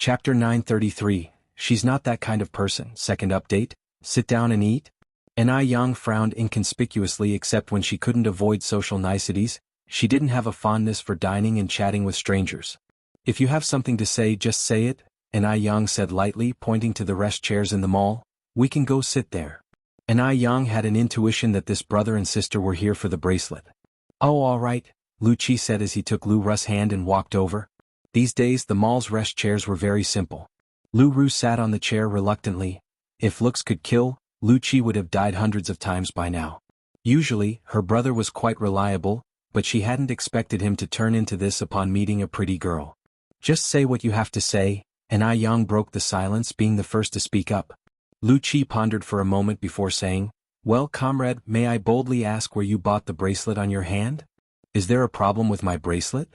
Chapter 933, She's Not That Kind of Person. Second update, Sit Down and Eat? Yang frowned inconspicuously except when she couldn't avoid social niceties. She didn't have a fondness for dining and chatting with strangers. If you have something to say, just say it, Yang said lightly, pointing to the rest chairs in the mall. We can go sit there. Yang had an intuition that this brother and sister were here for the bracelet. Oh, all right, Lu Qi said as he took Lu Ru's hand and walked over. These days the mall's rest chairs were very simple. Lu Ru sat on the chair reluctantly. If looks could kill, Lu Qi would have died hundreds of times by now. Usually, her brother was quite reliable, but she hadn't expected him to turn into this upon meeting a pretty girl. Just say what you have to say, Yang broke the silence, being the first to speak up. Lu Qi pondered for a moment before saying, Well, comrade, may I boldly ask where you bought the bracelet on your hand? Is there a problem with my bracelet?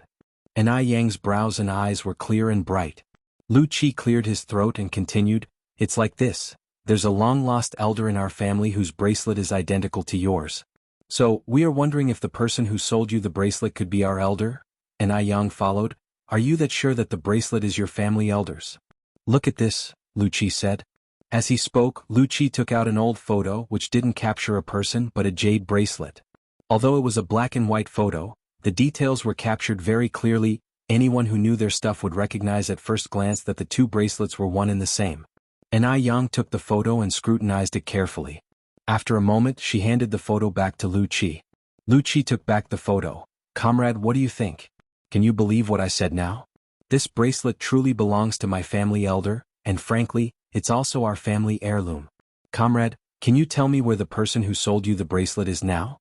Yang's brows and eyes were clear and bright. Lu Qi cleared his throat and continued, It's like this. There's a long-lost elder in our family whose bracelet is identical to yours. So, we are wondering if the person who sold you the bracelet could be our elder? Yang followed, Are you that sure that the bracelet is your family elder's? Look at this, Lu Qi said. As he spoke, Lu Qi took out an old photo which didn't capture a person but a jade bracelet. Although it was a black and white photo, the details were captured very clearly. Anyone who knew their stuff would recognize at first glance that the two bracelets were one and the same. Yang took the photo and scrutinized it carefully. After a moment she handed the photo back to Lu Qi. Lu Qi took back the photo. Comrade, what do you think? Can you believe what I said now? This bracelet truly belongs to my family elder, and frankly, it's also our family heirloom. Comrade, can you tell me where the person who sold you the bracelet is now?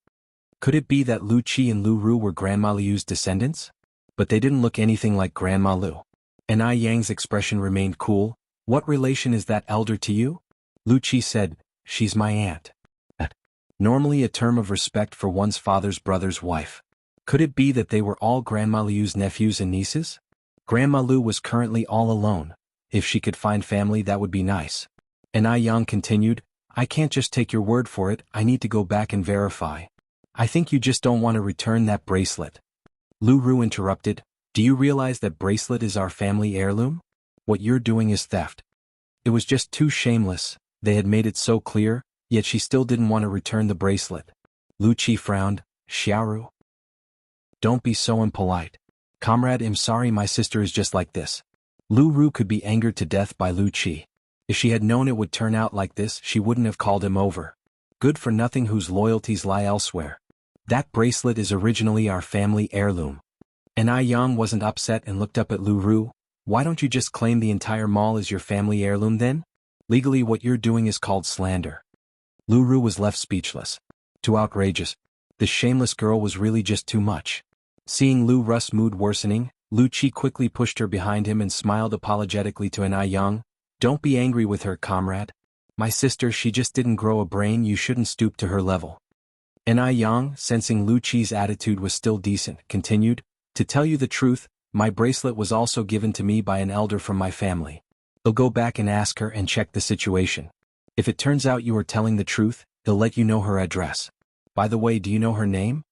Could it be that Lu Qi and Lu Ru were Grandma Liu's descendants? But they didn't look anything like Grandma Lu. Yang's expression remained cool. What relation is that elder to you? Lu Qi said, She's my aunt. Normally a term of respect for one's father's brother's wife. Could it be that they were all Grandma Liu's nephews and nieces? Grandma Lu was currently all alone. If she could find family, that would be nice. Yang continued, I can't just take your word for it, I need to go back and verify. I think you just don't want to return that bracelet. Lu Ru interrupted, Do you realize that bracelet is our family heirloom? What you're doing is theft. It was just too shameless, they had made it so clear, yet she still didn't want to return the bracelet. Lu Qi frowned, Xiaoru. Don't be so impolite. Comrade, I'm sorry, my sister is just like this. Lu Ru could be angered to death by Lu Qi. If she had known it would turn out like this, she wouldn't have called him over. Good for nothing whose loyalties lie elsewhere. That bracelet is originally our family heirloom. Yang wasn't upset and looked up at Lu Ru. Why don't you just claim the entire mall as your family heirloom then? Legally what you're doing is called slander. Lu Ru was left speechless. Too outrageous. This shameless girl was really just too much. Seeing Lu Ru's mood worsening, Lu Qi quickly pushed her behind him and smiled apologetically to Yang. Don't be angry with her, comrade. My sister, she just didn't grow a brain, you shouldn't stoop to her level. Yang, sensing Lu Qi's attitude was still decent, continued, To tell you the truth, my bracelet was also given to me by an elder from my family. He'll go back and ask her and check the situation. If it turns out you are telling the truth, he'll let you know her address. By the way, do you know her name?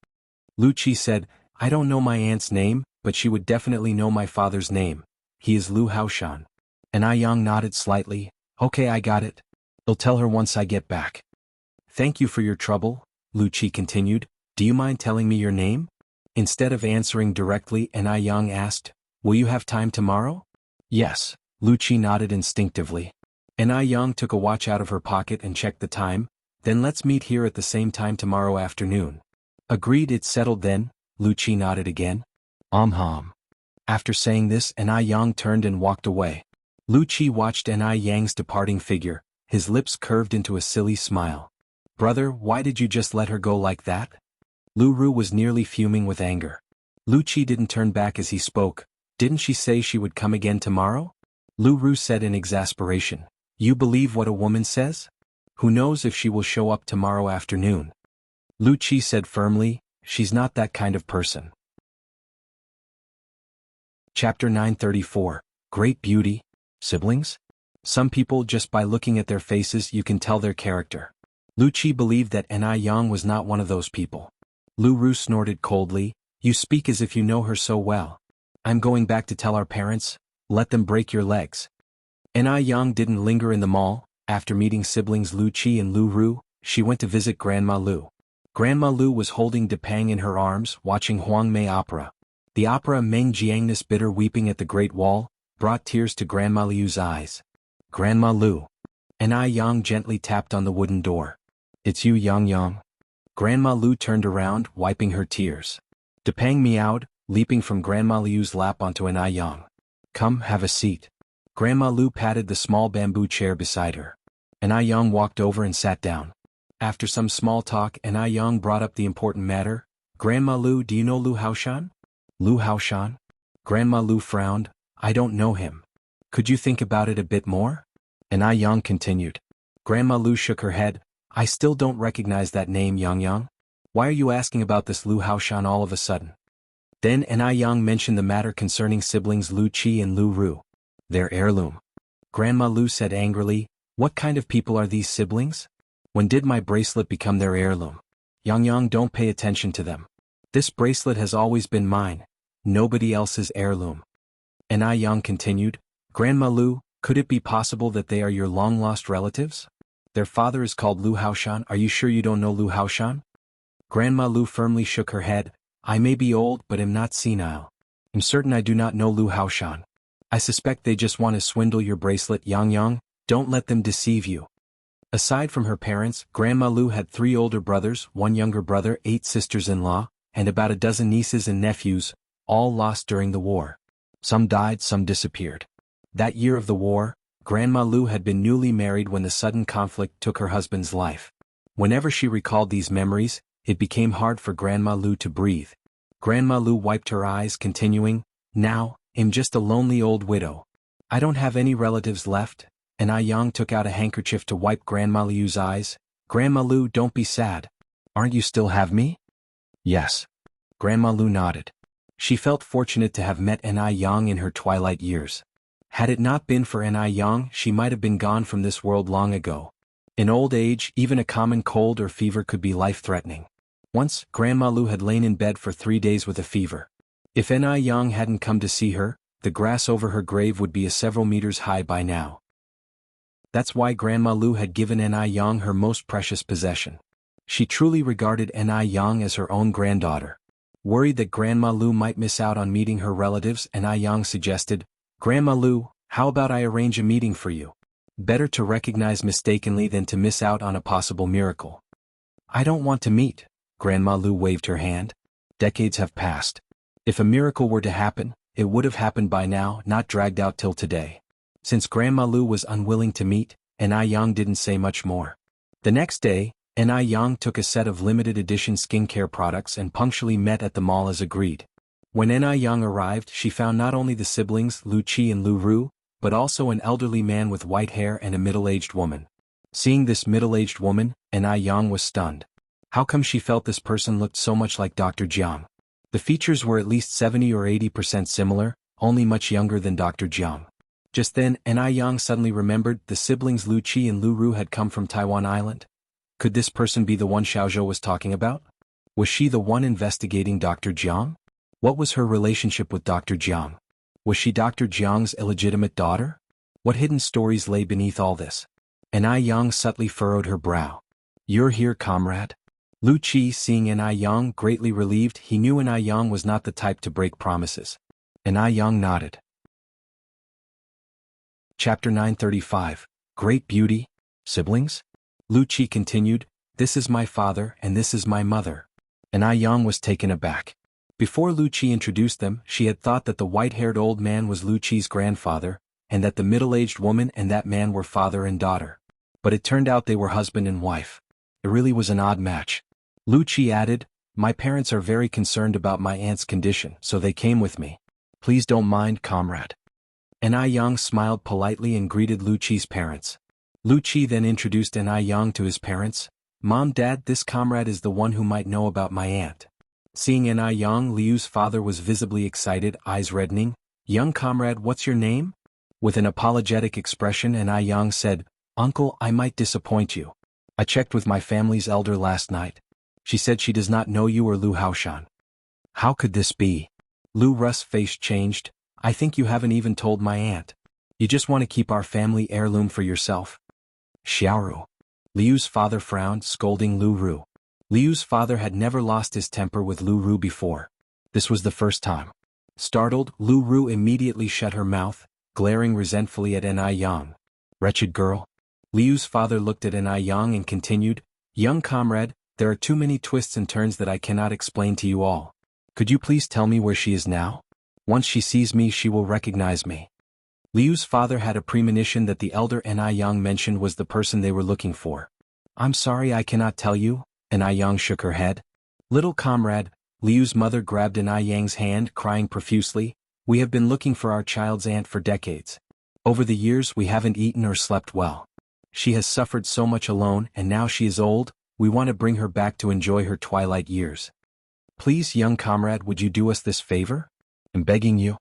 Lu Qi said, I don't know my aunt's name, but she would definitely know my father's name. He is Lu Haoshan. Yang nodded slightly. Okay, I got it. I'll tell her once I get back. Thank you for your trouble, Lu Qi continued. Do you mind telling me your name? Instead of answering directly, Yang asked, Will you have time tomorrow? Yes, Lu Qi nodded instinctively. Yang took a watch out of her pocket and checked the time. Then let's meet here at the same time tomorrow afternoon. Agreed, it's settled then, Lu Qi nodded again. After saying this, Yang turned and walked away. Lu Qi watched Yang's departing figure, his lips curved into a silly smile. Brother, why did you just let her go like that? Lu Ru was nearly fuming with anger. Lu Qi didn't turn back as he spoke. Didn't she say she would come again tomorrow? Lu Ru said in exasperation. You believe what a woman says? Who knows if she will show up tomorrow afternoon? Lu Qi said firmly, She's not that kind of person. Chapter 934, Great Beauty. Siblings? Some people, just by looking at their faces, you can tell their character. Lu Qi believed that Yang was not one of those people. Lu Ru snorted coldly, You speak as if you know her so well. I'm going back to tell our parents. Let them break your legs. Yang didn't linger in the mall. After meeting siblings Lu Qi and Lu Ru, she went to visit Grandma Lu. Grandma Lu was holding Depang in her arms, watching Huang Mei opera. The opera Meng Jiangnis bitter weeping at the Great Wall brought tears to Grandma Liu's eyes. Grandma Lu. Yang gently tapped on the wooden door. It's you, Yang. Grandma Lu turned around, wiping her tears. Depang meowed, leaping from Grandma Liu's lap onto Yang. Come, have a seat. Grandma Lu patted the small bamboo chair beside her. Yang walked over and sat down. After some small talk, Yang brought up the important matter. Grandma Lu, do you know Lu Haoshan? Lu Haoshan? Grandma Lu frowned. I don't know him. Could you think about it a bit more? Yang continued. Grandma Lu shook her head. I still don't recognize that name, Yang. Why are you asking about this Lu Haoshan all of a sudden? Then Yang mentioned the matter concerning siblings Lu Qi and Lu Ru. Their heirloom. Grandma Lu said angrily, what kind of people are these siblings? When did my bracelet become their heirloom? Yang, don't pay attention to them. This bracelet has always been mine. Nobody else's heirloom. Yang continued, Grandma Lu, could it be possible that they are your long-lost relatives? Their father is called Lu Haoshan. Are you sure you don't know Lu Haoshan? Grandma Lu firmly shook her head. I may be old but am not senile. I'm certain I do not know Lu Haoshan. I suspect they just want to swindle your bracelet, Yang. Don't let them deceive you. Aside from her parents, Grandma Lu had 3 older brothers, 1 younger brother, 8 sisters-in-law, and about a dozen nieces and nephews, all lost during the war. Some died, some disappeared. That year of the war, Grandma Lu had been newly married when the sudden conflict took her husband's life. Whenever she recalled these memories, it became hard for Grandma Lu to breathe. Grandma Lu wiped her eyes, continuing, Now, I'm just a lonely old widow. I don't have any relatives left. Yang took out a handkerchief to wipe Grandma Liu's eyes. Grandma Lu, don't be sad. Aren't you still have me? Yes. Grandma Lu nodded. She felt fortunate to have met Yang in her twilight years. Had it not been for Yang, she might have been gone from this world long ago. In old age, even a common cold or fever could be life-threatening. Once, Grandma Lu had lain in bed for 3 days with a fever. If Yang hadn't come to see her, the grass over her grave would be several meters high by now. That's why Grandma Lu had given Yang her most precious possession. She truly regarded Yang as her own granddaughter. Worried that Grandma Lu might miss out on meeting her relatives, Yang suggested, Grandma Lu, how about I arrange a meeting for you? Better to recognize mistakenly than to miss out on a possible miracle. I don't want to meet. Grandma Lu waved her hand. Decades have passed. If a miracle were to happen, it would have happened by now, not dragged out till today. Since Grandma Lu was unwilling to meet, Yang didn't say much more. The next day, Yang took a set of limited edition skincare products and punctually met at the mall as agreed. When Yang arrived, she found not only the siblings Lu Qi and Lu Ru, but also an elderly man with white hair and a middle-aged woman. Seeing this middle-aged woman, Yang was stunned. How come she felt this person looked so much like Dr. Jiang? The features were at least 70 or 80% similar, only much younger than Dr. Jiang. Just then, Yang suddenly remembered the siblings Lu Qi and Lu Ru had come from Taiwan Island. Could this person be the one Xiaozhou was talking about? Was she the one investigating Dr. Jiang? What was her relationship with Dr. Jiang? Was she Dr. Jiang's illegitimate daughter? What hidden stories lay beneath all this? Yang subtly furrowed her brow. You're here, comrade? Lu Qi, seeing Yang greatly relieved, he knew Yang was not the type to break promises. Yang nodded. Chapter 935, Great Beauty, Siblings? Lu Qi continued, This is my father and this is my mother. Yang was taken aback. Before Lu Qi introduced them, she had thought that the white-haired old man was Lu Qi's grandfather, and that the middle-aged woman and that man were father and daughter. But it turned out they were husband and wife. It really was an odd match. Lu Qi added, My parents are very concerned about my aunt's condition, so they came with me. Please don't mind, comrade. Yang smiled politely and greeted Lu Qi's parents. Lu Qi then introduced Yang to his parents. Mom, Dad, this comrade is the one who might know about my aunt. Seeing Yang, Liu's father was visibly excited, eyes reddening. Young comrade, what's your name? With an apologetic expression, Yang said, Uncle, I might disappoint you. I checked with my family's elder last night. She said she does not know you or Lu Haoshan. How could this be? Lu Ru's face changed. I think you haven't even told my aunt. You just want to keep our family heirloom for yourself. Xiaoru. Liu's father frowned, scolding Lu Ru. Liu's father had never lost his temper with Lu Ru before. This was the first time. Startled, Lu Ru immediately shut her mouth, glaring resentfully at Yang. Wretched girl. Liu's father looked at Yang and continued, young comrade, there are too many twists and turns that I cannot explain to you all. Could you please tell me where she is now? Once she sees me she will recognize me. Liu's father had a premonition that the elder Yang mentioned was the person they were looking for. I'm sorry I cannot tell you, Yang shook her head. Little comrade, Liu's mother grabbed Yang's hand, crying profusely, we have been looking for our child's aunt for decades. Over the years we haven't eaten or slept well. She has suffered so much alone and now she is old, we want to bring her back to enjoy her twilight years. Please young comrade, would you do us this favor? I'm begging you.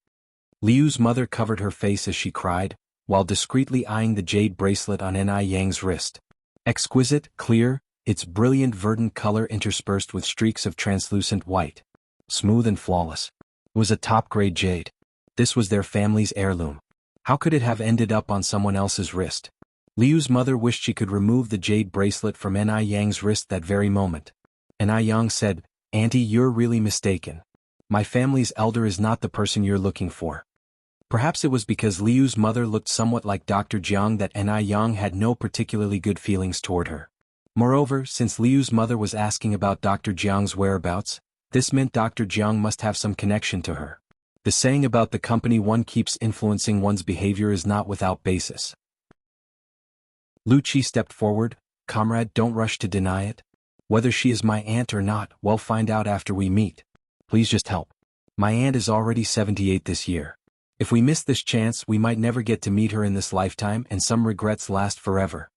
Liu's mother covered her face as she cried, while discreetly eyeing the jade bracelet on Yang's wrist. Exquisite, clear, its brilliant verdant color interspersed with streaks of translucent white. Smooth and flawless. It was a top-grade jade. This was their family's heirloom. How could it have ended up on someone else's wrist? Liu's mother wished she could remove the jade bracelet from Yang's wrist that very moment. Yang said, Auntie, you're really mistaken. My family's elder is not the person you're looking for. Perhaps it was because Liu's mother looked somewhat like Dr. Jiang that Yang had no particularly good feelings toward her. Moreover, since Liu's mother was asking about Dr. Jiang's whereabouts, this meant Dr. Jiang must have some connection to her. The saying about the company one keeps influencing one's behavior is not without basis. Lu Qi stepped forward, comrade, don't rush to deny it. Whether she is my aunt or not, we'll find out after we meet. Please just help. My aunt is already 78 this year. If we miss this chance we might never get to meet her in this lifetime and some regrets last forever.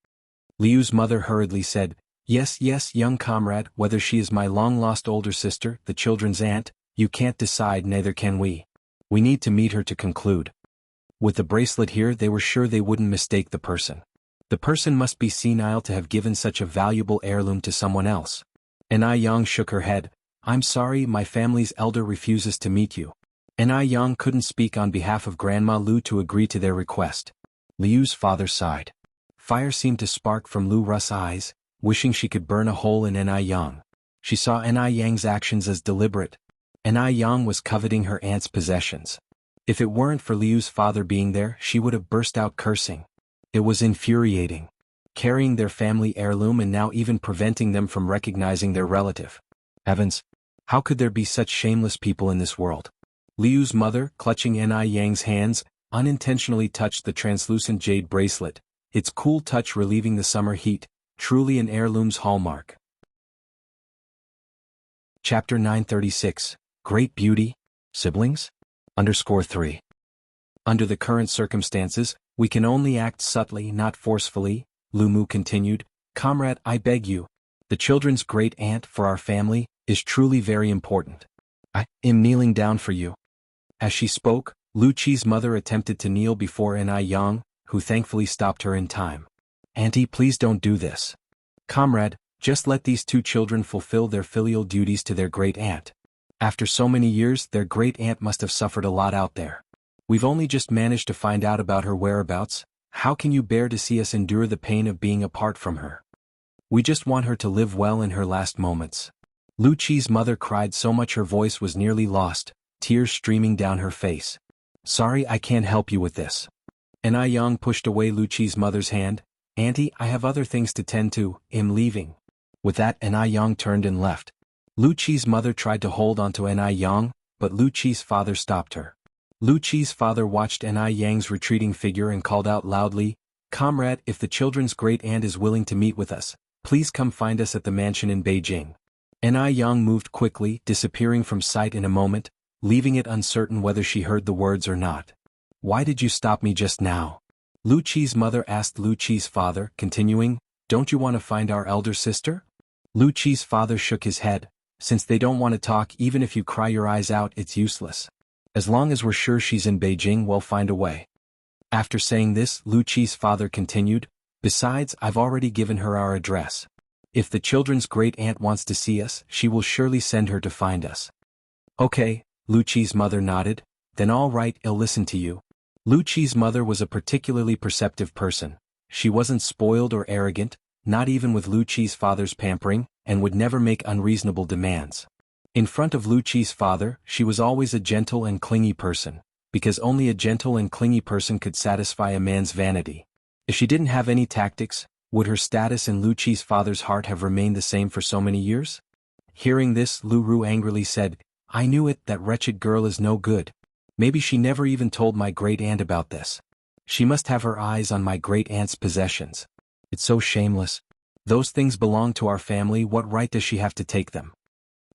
Liu's mother hurriedly said, yes, young comrade, whether she is my long-lost older sister, the children's aunt, you can't decide, neither can we. We need to meet her to conclude. With the bracelet here they were sure they wouldn't mistake the person. The person must be senile to have given such a valuable heirloom to someone else. Yang shook her head, I'm sorry, my family's elder refuses to meet you. Yang couldn't speak on behalf of Grandma Lu to agree to their request. Liu's father sighed. Fire seemed to spark from Lu Ru's eyes, wishing she could burn a hole in Yang. She saw Yang's actions as deliberate. Yang was coveting her aunt's possessions. If it weren't for Liu's father being there, she would have burst out cursing. It was infuriating. Carrying their family heirloom and now even preventing them from recognizing their relative. Heavens! How could there be such shameless people in this world? Liu's mother, clutching Yang's hands, unintentionally touched the translucent jade bracelet, its cool touch relieving the summer heat, truly an heirloom's hallmark. Chapter 936, Great Beauty, Siblings? _3. Under the current circumstances, we can only act subtly, not forcefully, Lu Mu continued. Comrade, I beg you. The children's great aunt for our family is truly very important. I am kneeling down for you. As she spoke, Lu Qi's mother attempted to kneel before Yang, who thankfully stopped her in time. Auntie, please don't do this. Comrade, just let these two children fulfill their filial duties to their great aunt. After so many years, their great aunt must have suffered a lot out there. We've only just managed to find out about her whereabouts. How can you bear to see us endure the pain of being apart from her? We just want her to live well in her last moments. Lu Qi's mother cried so much her voice was nearly lost, tears streaming down her face. Sorry, I can't help you with this. Yang pushed away Lu Qi's mother's hand. Auntie, I have other things to tend to, I'm leaving. With that, Yang turned and left. Lu Qi's mother tried to hold onto Yang, but Lu Qi's father stopped her. Lu Qi's father watched Yang's retreating figure and called out loudly, Comrade, if the children's great aunt is willing to meet with us, please come find us at the mansion in Beijing. Yang moved quickly, disappearing from sight in a moment, leaving it uncertain whether she heard the words or not. Why did you stop me just now? Lu Qi's mother asked Lu Qi's father, continuing, Don't you want to find our elder sister? Lu Qi's father shook his head. Since they don't want to talk, even if you cry your eyes out, it's useless. As long as we're sure she's in Beijing, we'll find a way. After saying this, Lu Qi's father continued, Besides, I've already given her our address. If the children's great aunt wants to see us, she will surely send her to find us. Okay, Lu Qi's mother nodded. Then all right, I'll listen to you. Lu Qi's mother was a particularly perceptive person. She wasn't spoiled or arrogant, not even with Lu Qi's father's pampering, and would never make unreasonable demands. In front of Lu Qi's father, she was always a gentle and clingy person, because only a gentle and clingy person could satisfy a man's vanity. If she didn't have any tactics, would her status in Lu Qi's father's heart have remained the same for so many years? Hearing this, Lu Ru angrily said, I knew it, that wretched girl is no good. Maybe she never even told my great-aunt about this. She must have her eyes on my great-aunt's possessions. It's so shameless. Those things belong to our family, what right does she have to take them?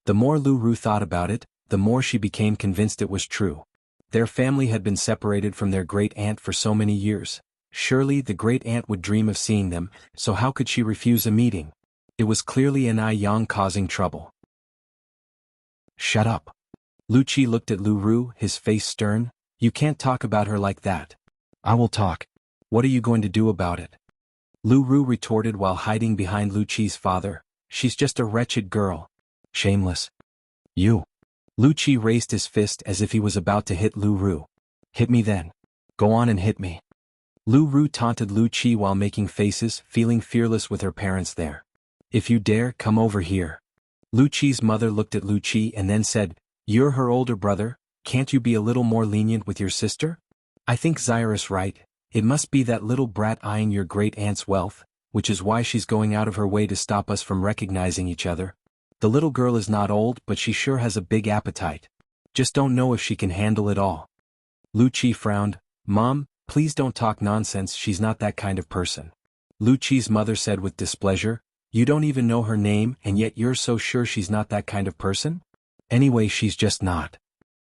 The more Lu Ru thought about it, the more she became convinced it was true. Their family had been separated from their great-aunt for so many years. Surely the great-aunt would dream of seeing them, so how could she refuse a meeting? It was clearly an Yang causing trouble. Shut up. Lu Qi looked at Lu Ru, his face stern. You can't talk about her like that. I will talk. What are you going to do about it? Lu Ru retorted while hiding behind Lu Qi's father. She's just a wretched girl. Shameless. You. Lu Qi raised his fist as if he was about to hit Lu Ru. Hit me then. Go on and hit me. Lu Ru taunted Lu Qi while making faces, feeling fearless with her parents there. If you dare, come over here. Lu Qi's mother looked at Lu Qi and then said, You're her older brother, can't you be a little more lenient with your sister? I think Zyrus right, it must be that little brat eyeing your great-aunt's wealth, which is why she's going out of her way to stop us from recognizing each other. The little girl is not old, but she sure has a big appetite. Just don't know if she can handle it all. Lu Qi frowned. Mom, please don't talk nonsense, she's not that kind of person. Lu Qi's mother said with displeasure, You don't even know her name and yet you're so sure she's not that kind of person? Anyway, she's just not.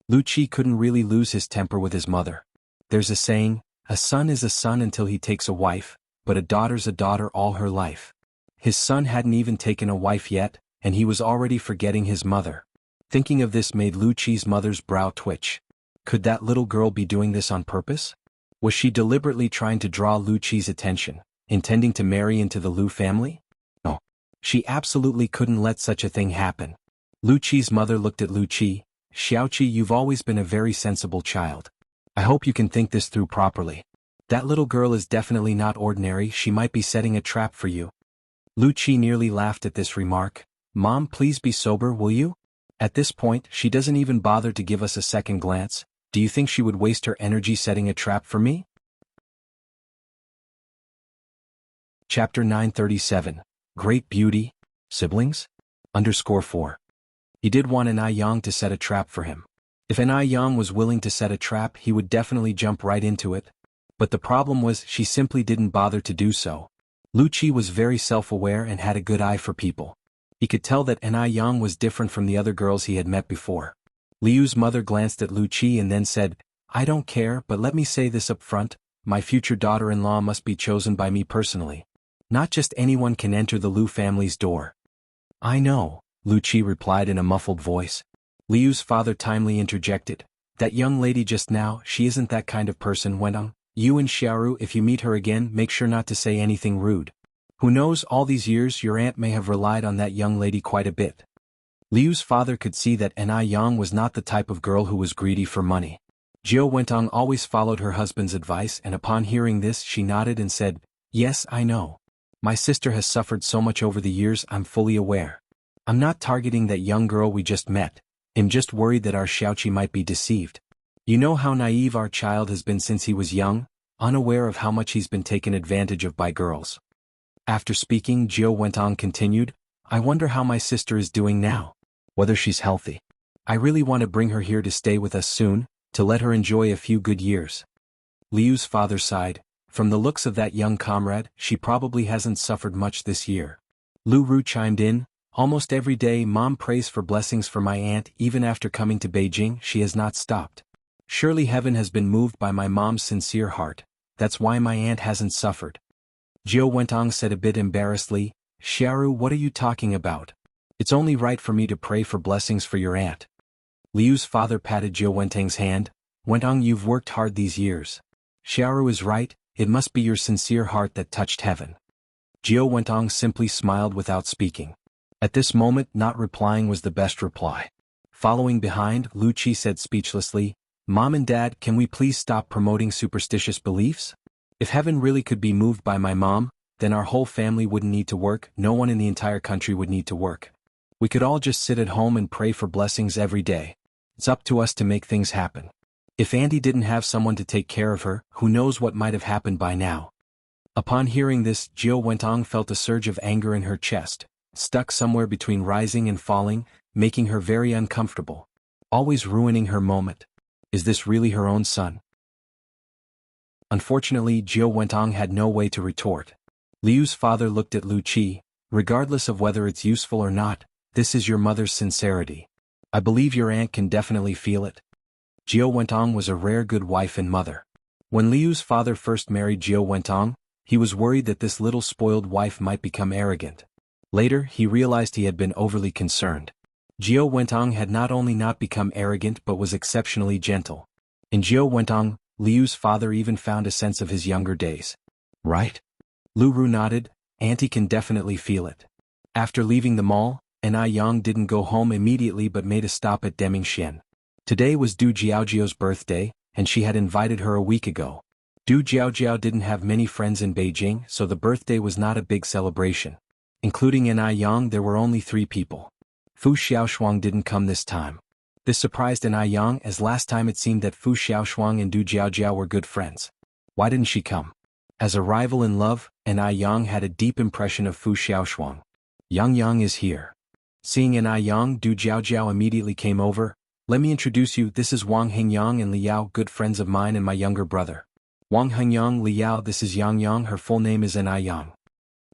Lu Qi couldn't really lose his temper with his mother. There's a saying, a son is a son until he takes a wife, but a daughter's a daughter all her life. His son hadn't even taken a wife yet, and he was already forgetting his mother. Thinking of this made Lu Qi's mother's brow twitch. Could that little girl be doing this on purpose? Was she deliberately trying to draw Lu Qi's attention, intending to marry into the Lu family? No. She absolutely couldn't let such a thing happen. Lu Qi's mother looked at Lu Qi. Xiaoqi, you've always been a very sensible child. I hope you can think this through properly. That little girl is definitely not ordinary, she might be setting a trap for you. Lu Qi nearly laughed at this remark. Mom, please be sober, will you? At this point, she doesn't even bother to give us a second glance. Do you think she would waste her energy setting a trap for me? Chapter 937. Great Beauty? Siblings? _4. He did want an Yang to set a trap for him. If an Yang was willing to set a trap, he would definitely jump right into it. But the problem was, she simply didn't bother to do so. Lu Qi was very self-aware and had a good eye for people. He could tell that an Yang was different from the other girls he had met before. Liu's mother glanced at Lu Qi and then said, I don't care, but let me say this up front, my future daughter-in-law must be chosen by me personally. Not just anyone can enter the Lu family's door. I know, Lu Qi replied in a muffled voice. Liu's father timely interjected. That young lady just now, she isn't that kind of person, went on. You and Xiaoru, if you meet her again, make sure not to say anything rude. Who knows, all these years your aunt may have relied on that young lady quite a bit. Liu's father could see that an Yang was not the type of girl who was greedy for money. Jiao Wentong always followed her husband's advice, and upon hearing this she nodded and said, Yes, I know. My sister has suffered so much over the years, I'm fully aware. I'm not targeting that young girl we just met. I'm just worried that our Xiaoqi might be deceived. You know how naive our child has been since he was young, unaware of how much he's been taken advantage of by girls. After speaking, Jiao Wentong continued, I wonder how my sister is doing now. Whether she's healthy. I really want to bring her here to stay with us soon, to let her enjoy a few good years. Liu's father sighed. From the looks of that young comrade, she probably hasn't suffered much this year. Lu Ru chimed in, almost every day Mom prays for blessings for my aunt, even after coming to Beijing she has not stopped. Surely heaven has been moved by my mom's sincere heart, that's why my aunt hasn't suffered. Jiao Wentong said a bit embarrassedly, Xiaoru, what are you talking about? It's only right for me to pray for blessings for your aunt. Liu's father patted Jiao Wentong's hand. Wentong, you've worked hard these years. Xiaoru is right, it must be your sincere heart that touched heaven. Jiao Wentong simply smiled without speaking. At this moment, not replying was the best reply. Following behind, Lu Qi said speechlessly, Mom and Dad, can we please stop promoting superstitious beliefs? If heaven really could be moved by my mom, then our whole family wouldn't need to work, no one in the entire country would need to work. We could all just sit at home and pray for blessings every day. It's up to us to make things happen. If Auntie didn't have someone to take care of her, who knows what might have happened by now. Upon hearing this, Jiao Wentong felt a surge of anger in her chest, stuck somewhere between rising and falling, making her very uncomfortable. Always ruining her moment. Is this really her own son? Unfortunately, Jiao Wentong had no way to retort. Liu's father looked at Lu Qi. Regardless of whether it's useful or not, this is your mother's sincerity. I believe your aunt can definitely feel it. Jiao Wentong was a rare good wife and mother. When Liu's father first married Jiao Wentong, he was worried that this little spoiled wife might become arrogant. Later, he realized he had been overly concerned. Jiao Wentong had not only not become arrogant but was exceptionally gentle. In Jiao Wentong, Liu's father even found a sense of his younger days. Right? Lu Ru nodded. Auntie can definitely feel it. After leaving the mall, Anai Yang didn't go home immediately but made a stop at Demingxian. Today was Du Jiaojiao's birthday, and she had invited her a week ago. Du Jiaojiao didn't have many friends in Beijing, so the birthday was not a big celebration. Including Anai Yang, there were only 3 people. Fu Xiaoshuang didn't come this time. This surprised Anai Yang, as last time it seemed that Fu Xiaoshuang and Du Jiaojiao were good friends. Why didn't she come? As a rival in love, Anai Yang had a deep impression of Fu Xiaoshuang. Yang is here. Seeing Anai Yang, Du Jiaojiao immediately came over. Let me introduce you, this is Wang Hengyang and Liao, good friends of mine and my younger brother. Wang Hengyang, Liao, this is Yang, her full name is Anai Yang.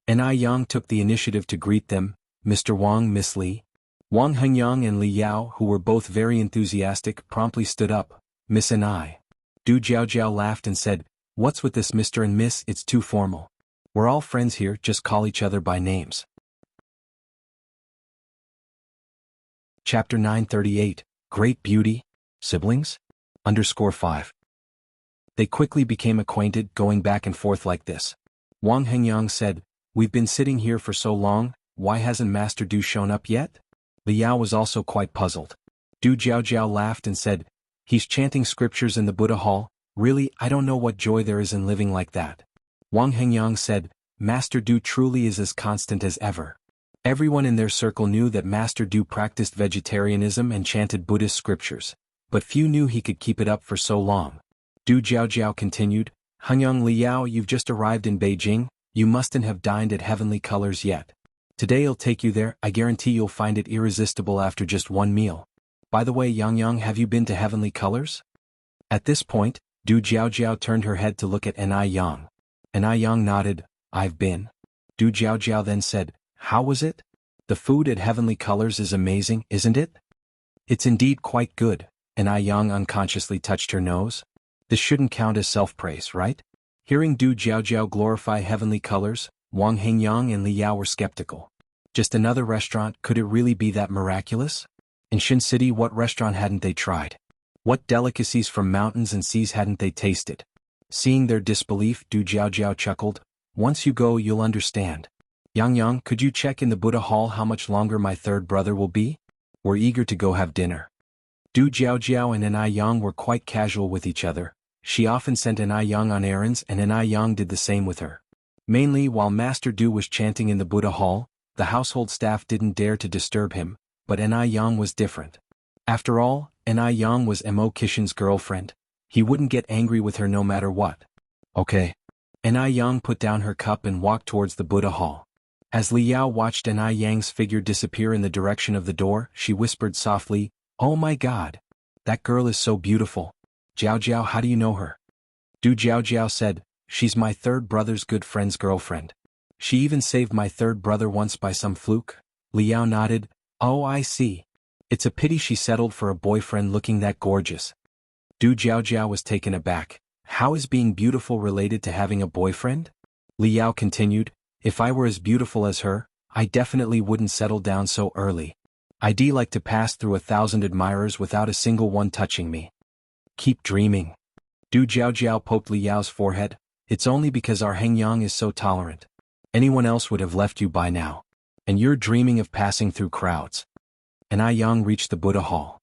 Anai Yang took the initiative to greet them, Mr. Wang, Miss Li. Wang Hengyang and Liao, who were both very enthusiastic, promptly stood up, Miss Anai. Du Jiaojiao laughed and said, what's with this Mr. and Miss, it's too formal. We're all friends here, just call each other by names. Chapter 938, Great Beauty, Siblings? _5. They quickly became acquainted, going back and forth like this. Wang Hengyang said, we've been sitting here for so long, why hasn't Master Du shown up yet? Liao was also quite puzzled. Du Jiaojiao laughed and said, he's chanting scriptures in the Buddha hall, really, I don't know what joy there is in living like that. Wang Hengyang said, Master Du truly is as constant as ever. Everyone in their circle knew that Master Du practiced vegetarianism and chanted Buddhist scriptures, but few knew he could keep it up for so long. Du Jiaojiao continued, Hengyang Liao, you've just arrived in Beijing, you mustn't have dined at Heavenly Colors yet. Today I'll take you there, I guarantee you'll find it irresistible after just one meal. By the way, Yang, have you been to Heavenly Colors? At this point, Du Jiaojiao turned her head to look at Anai Yang. Anai Yang nodded, I've been. Du Jiaojiao then said, how was it? The food at Heavenly Colors is amazing, isn't it? It's indeed quite good. Anai Yang unconsciously touched her nose. This shouldn't count as self-praise, right? Hearing Du Jiaojiao glorify Heavenly Colors, Wang Hengyang and Liao were skeptical. Just another restaurant, could it really be that miraculous? In Shin City, what restaurant hadn't they tried? What delicacies from mountains and seas hadn't they tasted? Seeing their disbelief, Du Jiaojiao chuckled, once you go you'll understand. Yang, could you check in the Buddha hall how much longer my third brother will be? We're eager to go have dinner. Du Jiaojiao and Anai Yang were quite casual with each other. She often sent Anai Yang on errands and Anai Yang did the same with her. Mainly while Master Du was chanting in the Buddha hall, the household staff didn't dare to disturb him, but Anai Yang was different. After all, Anai Yang was Mo Kishin's girlfriend. He wouldn't get angry with her no matter what. Okay. Anai Yang put down her cup and walked towards the Buddha hall. As Liao watched Anai Yang's figure disappear in the direction of the door, she whispered softly, oh my god! That girl is so beautiful. Jiaojiao, how do you know her? Du Jiaojiao said, she's my third brother's good friend's girlfriend. She even saved my third brother once by some fluke. Liao nodded, oh I see. It's a pity she settled for a boyfriend looking that gorgeous. Du Jiaojiao was taken aback. How is being beautiful related to having a boyfriend? Liao continued, if I were as beautiful as her, I definitely wouldn't settle down so early. I'd like to pass through 1,000 admirers without a single one touching me. Keep dreaming. Du Jiaojiao poked Liao's forehead. It's only because our Hengyang is so tolerant. Anyone else would have left you by now. And you're dreaming of passing through crowds. Anai Yang reached the Buddha hall.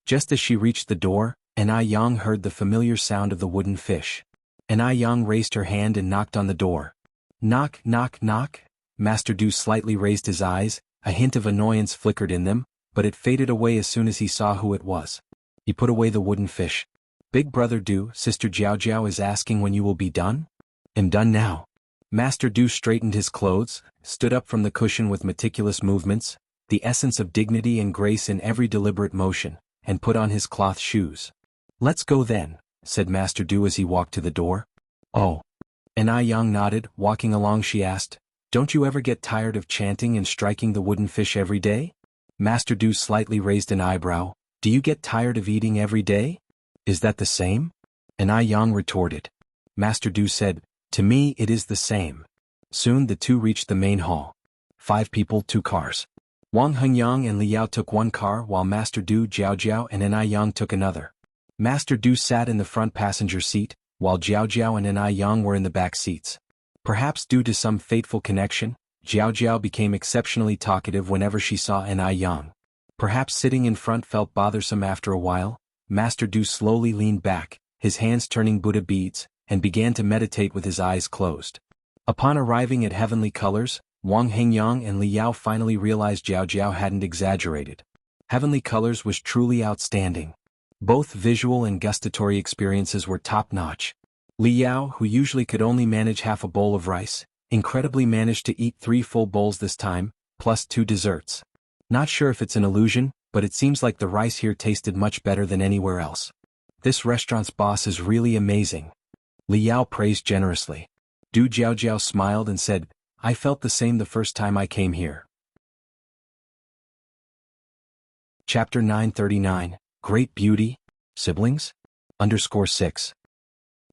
Just as she reached the door, Yang heard the familiar sound of the wooden fish. Yang raised her hand and knocked on the door. Knock, knock, knock. Master Du slightly raised his eyes, a hint of annoyance flickered in them, but it faded away as soon as he saw who it was. He put away the wooden fish. Big brother Du, Sister Jiao is asking when you will be done? I'm done now. Master Du straightened his clothes, stood up from the cushion with meticulous movements, the essence of dignity and grace in every deliberate motion, and put on his cloth shoes. Let's go then, said Master Du as he walked to the door. Oh. Yang nodded. Walking along she asked, don't you ever get tired of chanting and striking the wooden fish every day? Master Du slightly raised an eyebrow. Do you get tired of eating every day? Is that the same? Yang retorted. Master Du said, to me it is the same. Soon the two reached the main hall. 5 people, 2 cars. Wang Hengyang and Li Yao took one car while Master Du, Jiao and Yang took another. Master Du sat in the front passenger seat, while Jiao and Yang were in the back seats. Perhaps due to some fateful connection, Jiao became exceptionally talkative whenever she saw Yang. Perhaps sitting in front felt bothersome after a while. Master Du slowly leaned back, his hands turning Buddha beads, and began to meditate with his eyes closed. Upon arriving at Heavenly Colors, Wang Hengyang and Li Yao finally realized Jiao hadn't exaggerated. Heavenly Colors was truly outstanding. Both visual and gustatory experiences were top-notch. Li Yao, who usually could only manage half a bowl of rice, incredibly managed to eat 3 full bowls this time, plus 2 desserts. Not sure if it's an illusion, but it seems like the rice here tasted much better than anywhere else. This restaurant's boss is really amazing. Li Yao praised generously. Du Jiao smiled and said, I felt the same the first time I came here. Chapter 939, Great Beauty? Siblings? _6.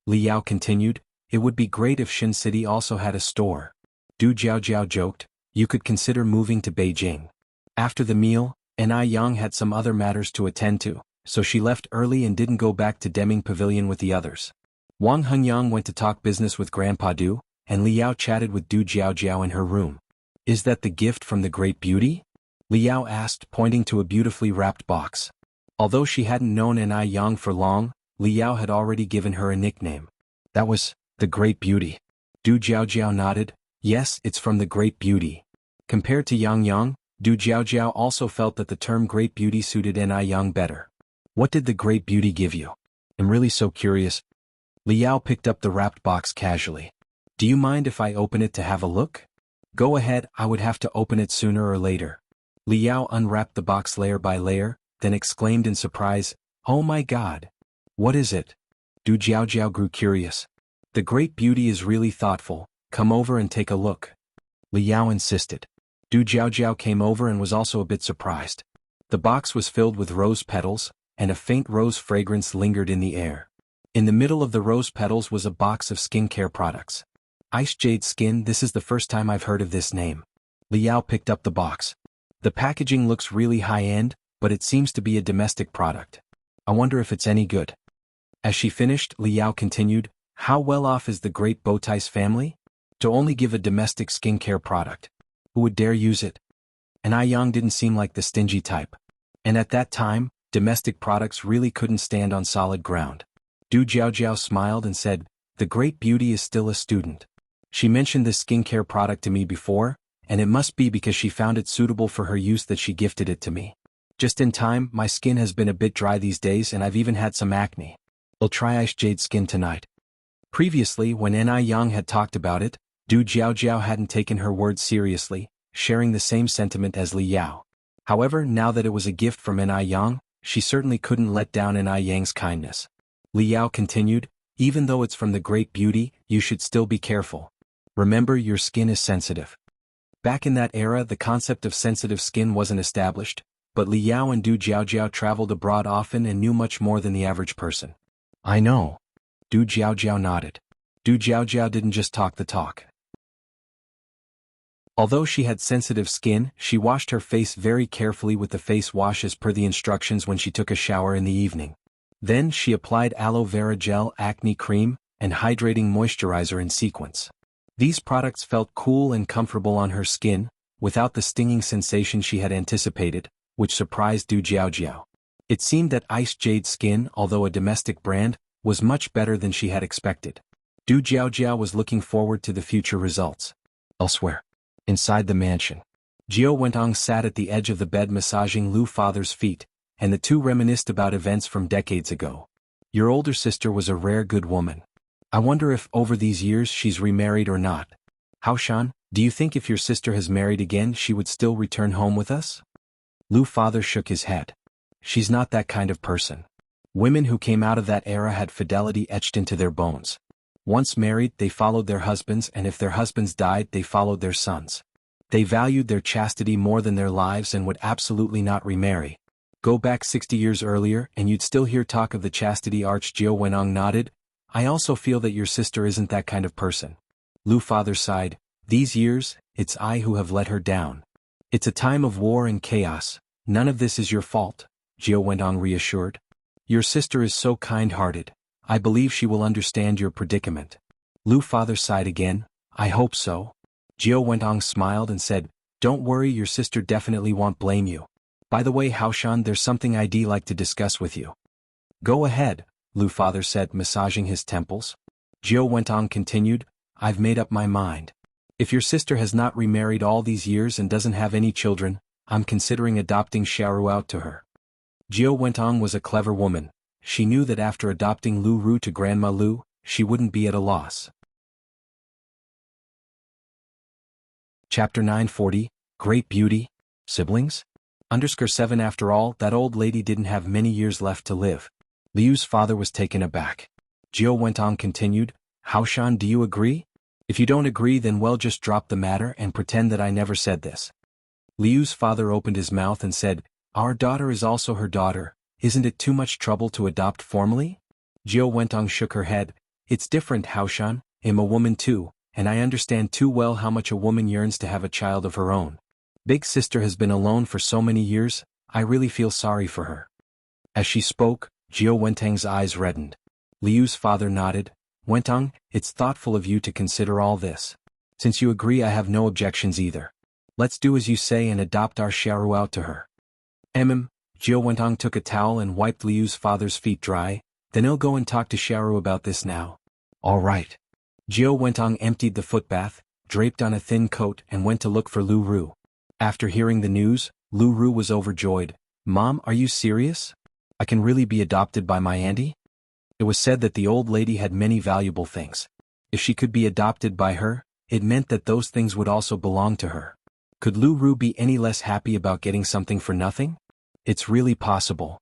Li Yao continued, it would be great if Xin City also had a store. Du Jiao joked, you could consider moving to Beijing. After the meal, Yang had some other matters to attend to, so she left early and didn't go back to Deming Pavilion with the others. Wang Hengyang went to talk business with Grandpa Du, and Li Yao chatted with Du Jiao in her room. Is that the gift from the Great Beauty? Li Yao asked, pointing to a beautifully wrapped box. Although she hadn't known Yang for long, Li Yao had already given her a nickname. That was the Great Beauty. Du Jiao nodded. Yes, it's from the Great Beauty. Compared to Yang, Du Jiao also felt that the term Great Beauty suited Yang better. What did the Great Beauty give you? I'm really so curious. Li Yao picked up the wrapped box casually. Do you mind if I open it to have a look? Go ahead, I would have to open it sooner or later. Li Yao unwrapped the box layer by layer, then exclaimed in surprise, oh my god! What is it? Du Jiao grew curious. The Great Beauty is really thoughtful, come over and take a look. Li Yao insisted. Du Jiao came over and was also a bit surprised. The box was filled with rose petals, and a faint rose fragrance lingered in the air. In the middle of the rose petals was a box of skincare products. Ice Jade Skin, this is the first time I've heard of this name. Li Yao picked up the box. The packaging looks really high-end, but it seems to be a domestic product. I wonder if it's any good. As she finished, Li Yao continued, how well off is the great Bowtie's family? To only give a domestic skincare product. Who would dare use it? Yang didn't seem like the stingy type. And at that time, domestic products really couldn't stand on solid ground. Du Jiao smiled and said, the Great Beauty is still a student. She mentioned this skincare product to me before, and it must be because she found it suitable for her use that she gifted it to me. Just in time, my skin has been a bit dry these days and I've even had some acne. I'll try Ice Jade Skin tonight. Previously, when Yang had talked about it, Du Jiao hadn't taken her words seriously, sharing the same sentiment as Li Yao. However, now that it was a gift from Yang, she certainly couldn't let down Yang's kindness. Li Yao continued, even though it's from the Great Beauty, you should still be careful. Remember, your skin is sensitive. Back in that era, the concept of sensitive skin wasn't established, but Li Yao and Du Jiao traveled abroad often and knew much more than the average person. I know. Du Jiao nodded. Du Jiao didn't just talk the talk. Although she had sensitive skin, she washed her face very carefully with the face wash as per the instructions when she took a shower in the evening. Then she applied aloe vera gel, acne cream, and hydrating moisturizer in sequence. These products felt cool and comfortable on her skin, without the stinging sensation she had anticipated, which surprised Du Jiao. It seemed that Ice Jade skin, although a domestic brand, was much better than she had expected. Du Jiaojiao was looking forward to the future results. Elsewhere, inside the mansion, Jiao Wentong sat at the edge of the bed massaging Lu Father's feet, and the two reminisced about events from decades ago. Your older sister was a rare good woman. I wonder if, over these years, she's remarried or not. Haoshan, do you think if your sister has married again she would still return home with us? Lu Father shook his head. She's not that kind of person. Women who came out of that era had fidelity etched into their bones. Once married, they followed their husbands, and if their husbands died, they followed their sons. They valued their chastity more than their lives and would absolutely not remarry. Go back 60 years earlier, and you'd still hear talk of the chastity arch. Jiao Wenong nodded. I also feel that your sister isn't that kind of person. Lu Father sighed. These years, it's I who have let her down. It's a time of war and chaos. None of this is your fault, Jiao Wenong reassured. Your sister is so kind-hearted. I believe she will understand your predicament. Lu Father sighed again. I hope so. Jiao Wentong smiled and said, Don't worry, your sister definitely won't blame you. By the way, Haoshan, there's something I'd like to discuss with you. Go ahead, Lu Father said, massaging his temples. Jiao Wentong continued, I've made up my mind. If your sister has not remarried all these years and doesn't have any children, I'm considering adopting Xiaoru out to her. Jiao Wentong was a clever woman. She knew that after adopting Lu Ru to Grandma Lu, she wouldn't be at a loss. Chapter 940, Great Beauty, Siblings? 7 After all, that old lady didn't have many years left to live. Liu's father was taken aback. Jiao Wentong continued, Haoshan, do you agree? If you don't agree, then well, just drop the matter and pretend that I never said this. Liu's father opened his mouth and said, Our daughter is also her daughter. Isn't it too much trouble to adopt formally? Jiao Wentong shook her head. It's different, Haoshan. I'm a woman too, and I understand too well how much a woman yearns to have a child of her own. Big sister has been alone for so many years, I really feel sorry for her. As she spoke, Jiao Wentong's eyes reddened. Liu's father nodded. Wentong, it's thoughtful of you to consider all this. Since you agree, I have no objections either. Let's do as you say and adopt our Xiaoru out to her. Jiao Wentong took a towel and wiped Liu's father's feet dry. Then I'll go and talk to Xiaoru about this now. All right. Jiao Wentong emptied the footbath, draped on a thin coat, and went to look for Lu Ru. After hearing the news, Lu Ru was overjoyed. Mom, are you serious? I can really be adopted by my auntie? It was said that the old lady had many valuable things. If she could be adopted by her, it meant that those things would also belong to her. Could Lu Ru be any less happy about getting something for nothing? It's really possible.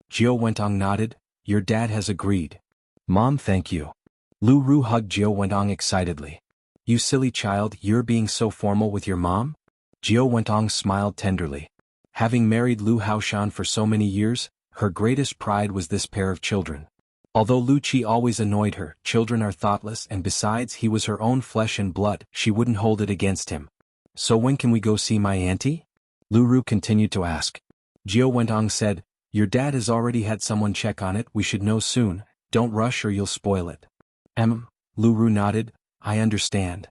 Jiao Wentong nodded. Your dad has agreed. Mom, thank you. Lu Ru hugged Jiao Wentong excitedly. You silly child, you're being so formal with your mom? Jiao Wentong smiled tenderly. Having married Lu Haoshan for so many years, her greatest pride was this pair of children. Although Lu Qi always annoyed her, children are thoughtless, and besides he was her own flesh and blood, she wouldn't hold it against him. So when can we go see my auntie? Lu Ru continued to ask. Jiao Wentong said, Your dad has already had someone check on it, we should know soon, don't rush or you'll spoil it. Lu Ru nodded, I understand.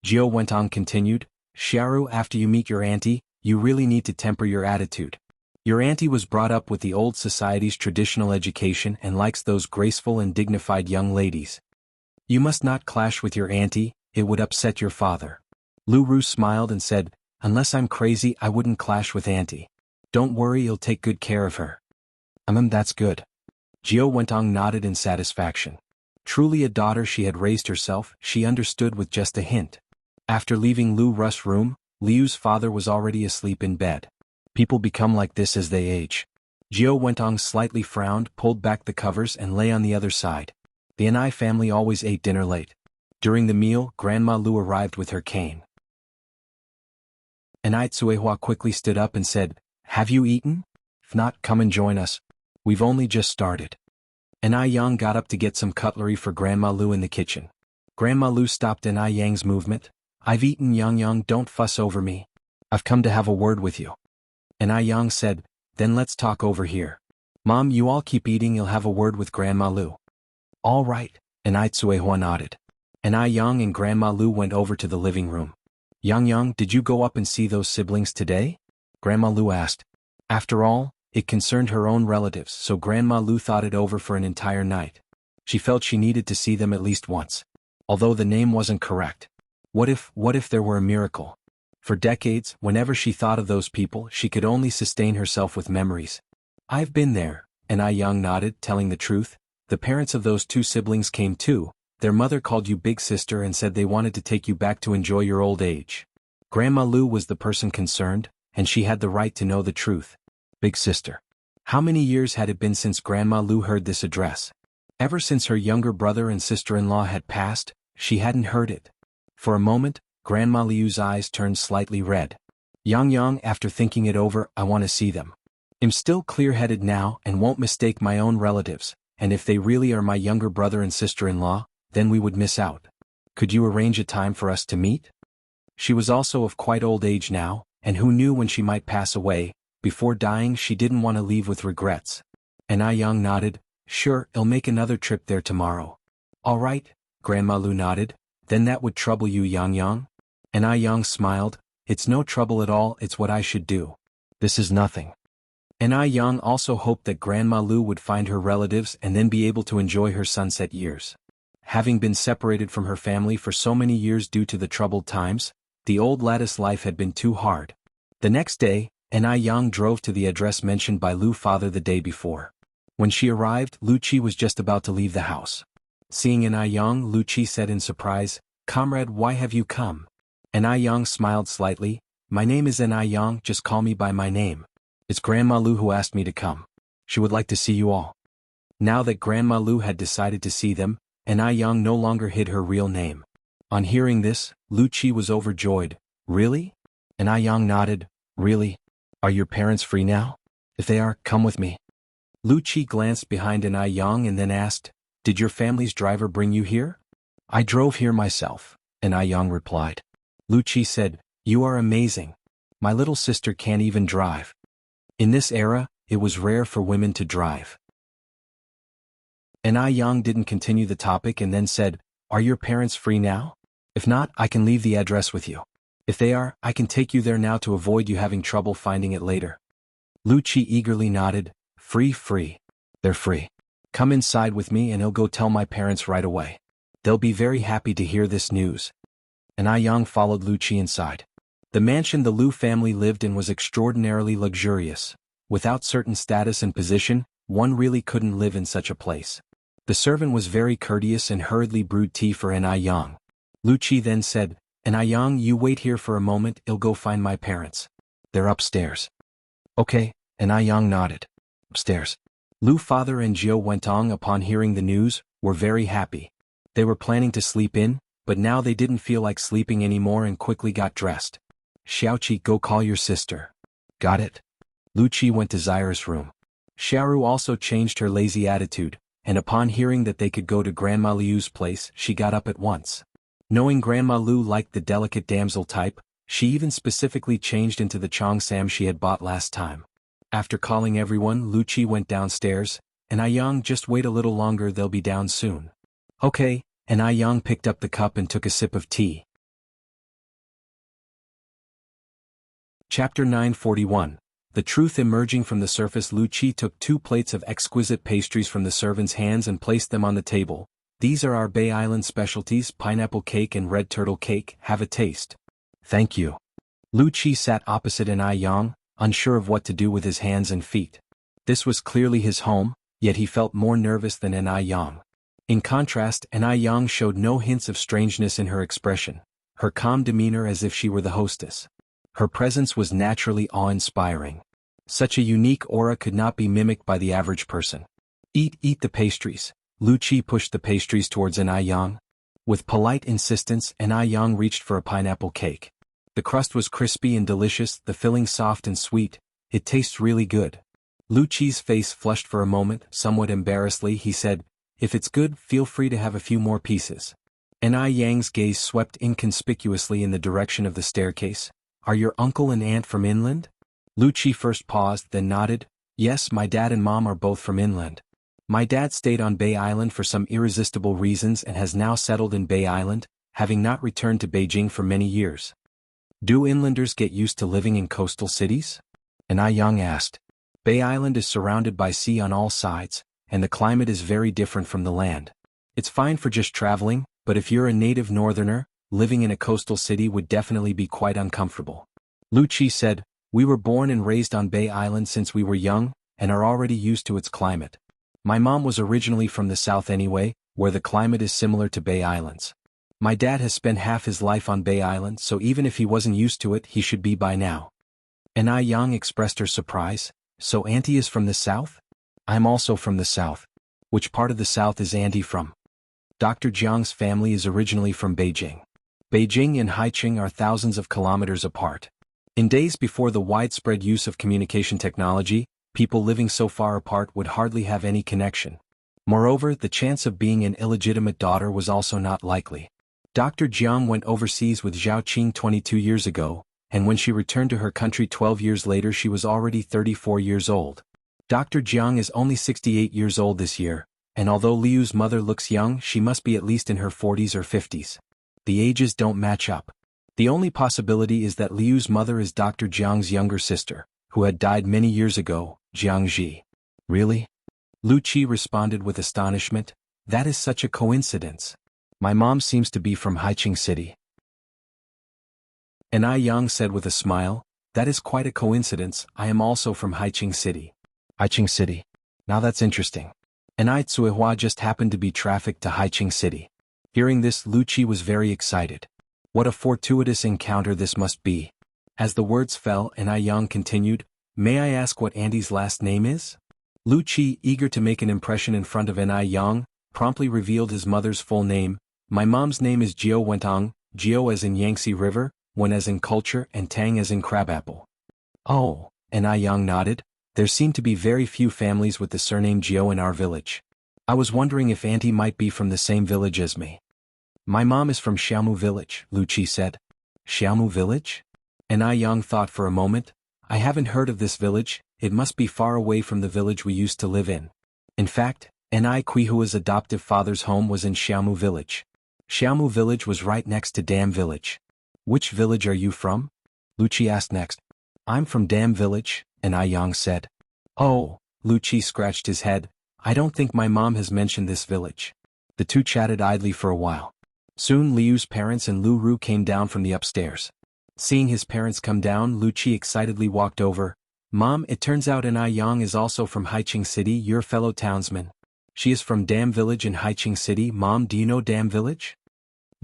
Jiao Wentong continued, Xiaoru, after you meet your auntie, you really need to temper your attitude. Your auntie was brought up with the old society's traditional education and likes those graceful and dignified young ladies. You must not clash with your auntie, it would upset your father. Lu Ru smiled and said, Unless I'm crazy, I wouldn't clash with auntie. Don't worry, you'll take good care of her. That's good. Jiao Wentong nodded in satisfaction. Truly a daughter she had raised herself, she understood with just a hint. After leaving Lu Ru's room, Liu's father was already asleep in bed. People become like this as they age. Jiao Wentong slightly frowned, pulled back the covers and lay on the other side. The Anai family always ate dinner late. During the meal, Grandma Lu arrived with her cane. Anai Tsuehua quickly stood up and said, Have you eaten? If not, come and join us. We've only just started. Anai Yang got up to get some cutlery for Grandma Lu in the kitchen. Grandma Lu stopped Anai Yang's movement. I've eaten, Yang, don't fuss over me. I've come to have a word with you. Anai Yang said, Then let's talk over here. Mom, you all keep eating, you'll have a word with Grandma Lu. All right, Anai Tsuehua nodded. Anai Yang and Grandma Lu went over to the living room. Yang, did you go up and see those siblings today? Grandma Lu asked. After all, It concerned her own relatives, so Grandma Lu thought it over for an entire night. She felt she needed to see them at least once. Although the name wasn't correct. What if there were a miracle? For decades, whenever she thought of those people, she could only sustain herself with memories. I've been there, and Yang nodded, telling the truth. The parents of those two siblings came too. Their mother called you big sister and said they wanted to take you back to enjoy your old age. Grandma Lu was the person concerned, and she had the right to know the truth. Big sister. How many years had it been since Grandma Lu heard this address? Ever since her younger brother and sister-in-law had passed, she hadn't heard it. For a moment, Grandma Liu's eyes turned slightly red. Yang, after thinking it over, I want to see them. I'm still clear-headed now and won't mistake my own relatives, and if they really are my younger brother and sister-in-law, then we would miss out. Could you arrange a time for us to meet? She was also of quite old age now, and who knew when she might pass away. Before dying she didn't want to leave with regrets. And Yang nodded, sure, I'll make another trip there tomorrow. All right, Grandma Lu nodded, then that would trouble you, Yang? And Yang smiled, it's no trouble at all, it's what I should do. This is nothing. And Yang also hoped that Grandma Lu would find her relatives and then be able to enjoy her sunset years. Having been separated from her family for so many years due to the troubled times, the old lattice life had been too hard. The next day, Yang drove to the address mentioned by Lu's father the day before. When she arrived, Lu Qi was just about to leave the house. Seeing Yang, Lu Qi said in surprise, "Comrade, why have you come?" Yang smiled slightly, "My name is Yang, just call me by my name. It's Grandma Lu who asked me to come. She would like to see you all." Now that Grandma Lu had decided to see them, Yang no longer hid her real name. On hearing this, Lu Qi was overjoyed. Really? Yang nodded, really? Are your parents free now? If they are, come with me. Lu Qi glanced behind Yang and then asked, did your family's driver bring you here? I drove here myself, Yang replied. Lu Qi said, you are amazing. My little sister can't even drive. In this era, it was rare for women to drive. Yang didn't continue the topic and then said, are your parents free now? If not, I can leave the address with you. If they are, I can take you there now to avoid you having trouble finding it later. Lu Qi eagerly nodded, free. They're free. Come inside with me and I'll go tell my parents right away. They'll be very happy to hear this news. Yang followed Lu Qi inside. The mansion the Lu family lived in was extraordinarily luxurious. Without certain status and position, one really couldn't live in such a place. The servant was very courteous and hurriedly brewed tea for Yang. Lu Qi then said, Yang, you wait here for a moment, I'll go find my parents. They're upstairs. Okay, Yang nodded. Upstairs. Lu's father and Jiao Wentong, upon hearing the news, were very happy. They were planning to sleep in, but now they didn't feel like sleeping anymore and quickly got dressed. Xiaoqi, go call your sister. Got it? Lu Qi went to Zaira's room. Xiaoru also changed her lazy attitude, and upon hearing that they could go to Grandma Liu's place, she got up at once. Knowing Grandma Lu liked the delicate damsel type, she even specifically changed into the cheongsam she had bought last time. After calling everyone, Lu Qi went downstairs, Yang, just wait a little longer, they'll be down soon. Okay, Yang picked up the cup and took a sip of tea. Chapter 941. The truth emerging from the surface. Lu Qi took 2 plates of exquisite pastries from the servant's hands and placed them on the table. These are our Bay Island specialties, pineapple cake and red turtle cake, have a taste. Thank you. Lu Qi sat opposite Yang, unsure of what to do with his hands and feet. This was clearly his home, yet he felt more nervous than Yang. In contrast, Yang showed no hints of strangeness in her expression, her calm demeanor as if she were the hostess. Her presence was naturally awe-inspiring. Such a unique aura could not be mimicked by the average person. Eat the pastries. Lu Qi pushed the pastries towards Yang. With polite insistence, Yang reached for a pineapple cake. The crust was crispy and delicious, the filling soft and sweet. It tastes really good. Lu Qi's face flushed for a moment, somewhat embarrassedly. He said, if it's good, feel free to have a few more pieces. Yang's gaze swept inconspicuously in the direction of the staircase. Are your uncle and aunt from inland? Lu Qi first paused, then nodded. Yes, my dad and mom are both from inland. My dad stayed on Bay Island for some irresistible reasons and has now settled in Bay Island, having not returned to Beijing for many years. Do inlanders get used to living in coastal cities? Yang asked. Bay Island is surrounded by sea on all sides, and the climate is very different from the land. It's fine for just traveling, but if you're a native northerner, living in a coastal city would definitely be quite uncomfortable. Lu Qi said, "We were born and raised on Bay Island since we were young, and are already used to its climate. My mom was originally from the south anyway, where the climate is similar to Bay Islands. My dad has spent half his life on Bay Island, so even if he wasn't used to it, he should be by now." And Yang expressed her surprise. "So Auntie is from the south?" "I'm also from the south." "Which part of the south is Auntie from?" Dr. Jiang's family is originally from Beijing. Beijing and Haicheng are thousands of kilometers apart. In days before the widespread use of communication technology, people living so far apart would hardly have any connection. Moreover, the chance of being an illegitimate daughter was also not likely. Dr. Jiang went overseas with Zhao Qing 22 years ago, and when she returned to her country 12 years later she was already 34 years old. Dr. Jiang is only 68 years old this year, and although Liu's mother looks young, she must be at least in her 40s or 50s. The ages don't match up. The only possibility is that Liu's mother is Dr. Jiang's younger sister, who had died many years ago, Jiangji. "Really?" Lu Qi responded with astonishment. "That is such a coincidence. My mom seems to be from Haicheng City." And Yang said with a smile, "That is quite a coincidence, I am also from Haicheng City." "Haicheng City? Now that's interesting." And Tsuehua just happened to be trafficked to Haicheng City. Hearing this, Lu Qi was very excited. What a fortuitous encounter this must be. As the words fell and Yang continued, "May I ask what Auntie's last name is?" Lu Qi, eager to make an impression in front of Yang, promptly revealed his mother's full name. "My mom's name is Jiao Wentong, Jiao as in Yangtze River, Wen as in culture, and Tang as in crabapple." "Oh," and Yang nodded. "There seem to be very few families with the surname Jiao in our village. I was wondering if Auntie might be from the same village as me." "My mom is from Xiaomu village," Lu Qi said. "Xiaomu village?" And Yang thought for a moment. "I haven't heard of this village, it must be far away from the village we used to live in." In fact, Kuihua's adoptive father's home was in Xiaomu village. Xiaomu village was right next to Dam village. "Which village are you from?" Lu Qi asked next. "I'm from Dam village," and Yang said. "Oh," Lu Qi scratched his head. "I don't think my mom has mentioned this village." The two chatted idly for a while. Soon Liu's parents and Lu Ru came down from the upstairs. Seeing his parents come down, Lu Qi excitedly walked over. "Mom, it turns out Yang is also from Haicheng City, your fellow townsman." "She is from Dam village in Haicheng City. Mom, do you know Dam village?"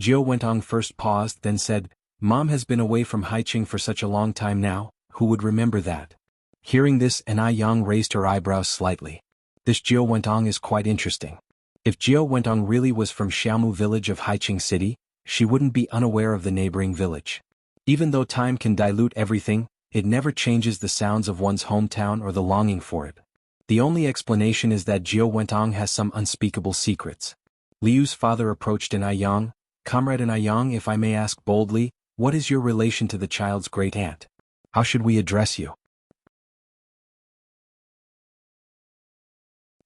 Jiao Wentong first paused, then said, "Mom has been away from Haicheng for such a long time now, who would remember that?" Hearing this, Yang raised her eyebrows slightly. "This Jiao Wentong is quite interesting. If Jiao Wentong really was from Xiaomu village of Haicheng City, she wouldn't be unaware of the neighboring village. Even though time can dilute everything, it never changes the sounds of one's hometown or the longing for it. The only explanation is that Jiao Wentong has some unspeakable secrets." Liu's father approached Yang. "Comrade Yang, if I may ask boldly, what is your relation to the child's great aunt? How should we address you?"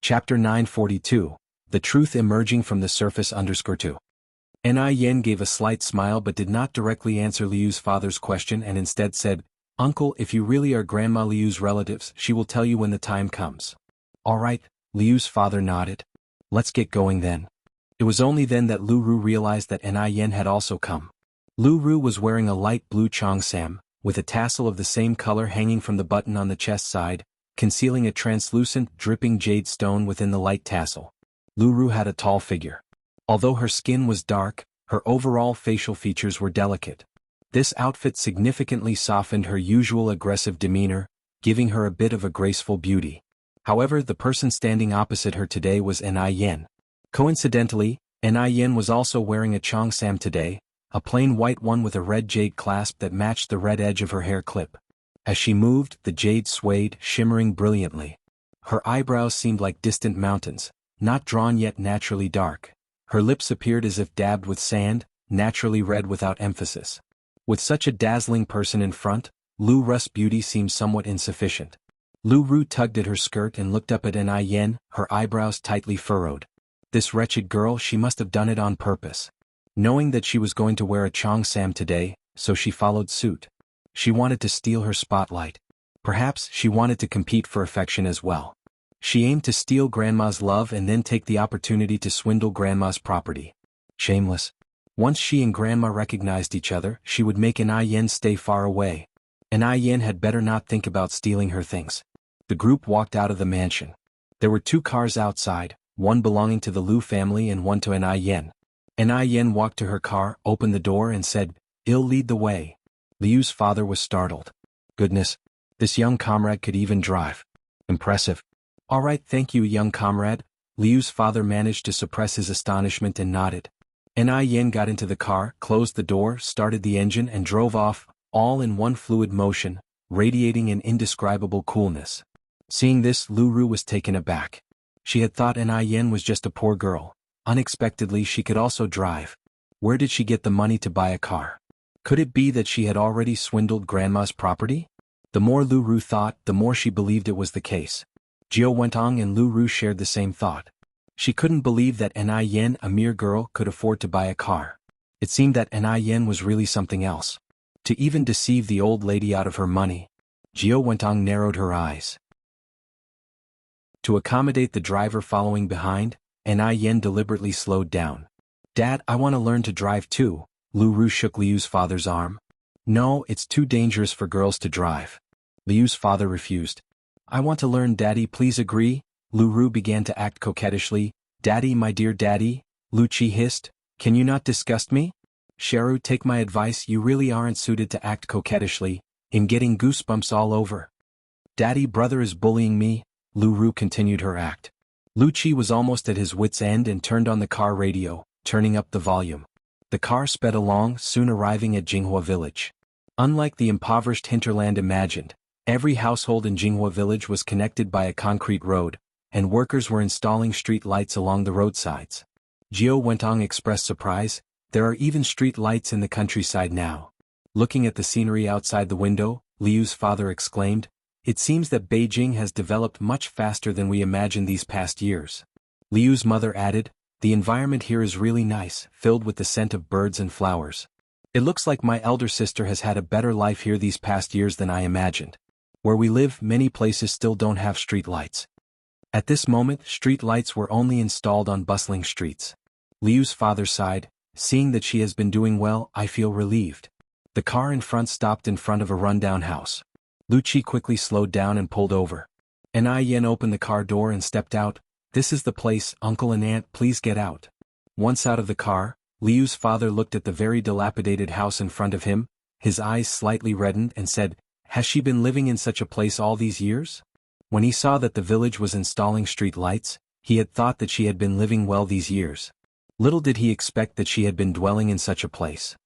Chapter 942, The Truth Emerging from the Surface _2. Yen gave a slight smile but did not directly answer Liu's father's question and instead said, "Uncle, if you really are Grandma Liu's relatives, she will tell you when the time comes." "All right," Liu's father nodded. "Let's get going then." It was only then that Lu Ru realized that Yen had also come. Lu Ru was wearing a light blue cheongsam, with a tassel of the same color hanging from the button on the chest side, concealing a translucent, dripping jade stone within the light tassel. Lu Ru had a tall figure. Although her skin was dark, her overall facial features were delicate. This outfit significantly softened her usual aggressive demeanor, giving her a bit of a graceful beauty. However, the person standing opposite her today was Yen. Coincidentally, Yen was also wearing a cheongsam today, a plain white one with a red jade clasp that matched the red edge of her hair clip. As she moved, the jade swayed, shimmering brilliantly. Her eyebrows seemed like distant mountains, not drawn yet naturally dark. Her lips appeared as if dabbed with sand, naturally red without emphasis. With such a dazzling person in front, Lu Ru's beauty seemed somewhat insufficient. Lu Ru tugged at her skirt and looked up at Yen, her eyebrows tightly furrowed. This wretched girl, she must have done it on purpose. Knowing that she was going to wear a cheongsam today, so she followed suit. She wanted to steal her spotlight. Perhaps she wanted to compete for affection as well. She aimed to steal Grandma's love and then take the opportunity to swindle Grandma's property. Shameless. Once she and Grandma recognized each other, she would make An Yen stay far away. An Yen had better not think about stealing her things. The group walked out of the mansion. There were 2 cars outside, one belonging to the Liu family and one to An Yen. An Yen walked to her car, opened the door and said, "I'll lead the way." Liu's father was startled. Goodness, this young comrade could even drive. Impressive. All right, thank you, young comrade. Liu's father managed to suppress his astonishment and nodded. An Yen got into the car, closed the door, started the engine and drove off, all in one fluid motion, radiating an indescribable coolness. Seeing this, Lu Ru was taken aback. She had thought An Yen was just a poor girl. Unexpectedly, she could also drive. Where did she get the money to buy a car? Could it be that she had already swindled Grandma's property? The more Lu Ru thought, the more she believed it was the case. Jiao Wentong and Lu Ru shared the same thought. She couldn't believe that An Yen, a mere girl, could afford to buy a car. It seemed that An Yen was really something else. To even deceive the old lady out of her money. Jiao Wentong narrowed her eyes. To accommodate the driver following behind, An Yen deliberately slowed down. "Dad, I want to learn to drive too." Lu Ru shook Liu's father's arm. "No, it's too dangerous for girls to drive." Liu's father refused. "I want to learn, Daddy, please agree." Lu Ru began to act coquettishly. "Daddy, my dear Daddy," Lu Qi hissed, "can you not disgust me?" "Sharu, take my advice, you really aren't suited to act coquettishly. I'm getting goosebumps all over." "Daddy, brother is bullying me." Lu Ru continued her act. Lu Qi was almost at his wit's end and turned on the car radio, turning up the volume. The car sped along, soon arriving at Jinghua village. Unlike the impoverished hinterland imagined, every household in Jinghua village was connected by a concrete road, and workers were installing street lights along the roadsides. Jiao Wentong expressed surprise. There are even street lights in the countryside now. Looking at the scenery outside the window, Liu's father exclaimed, "It seems that Beijing has developed much faster than we imagined these past years." Liu's mother added, "The environment here is really nice, filled with the scent of birds and flowers. It looks like my elder sister has had a better life here these past years than I imagined. Where we live, many places still don't have street lights." At this moment, street lights were only installed on bustling streets. Liu's father sighed, "Seeing that she has been doing well, I feel relieved." The car in front stopped in front of a rundown house. Lu Qi quickly slowed down and pulled over. An Yen opened the car door and stepped out. "This is the place, uncle and aunt, please get out." Once out of the car, Liu's father looked at the very dilapidated house in front of him, his eyes slightly reddened and said, "Has she been living in such a place all these years?" When he saw that the village was installing street lights, he had thought that she had been living well these years. Little did he expect that she had been dwelling in such a place.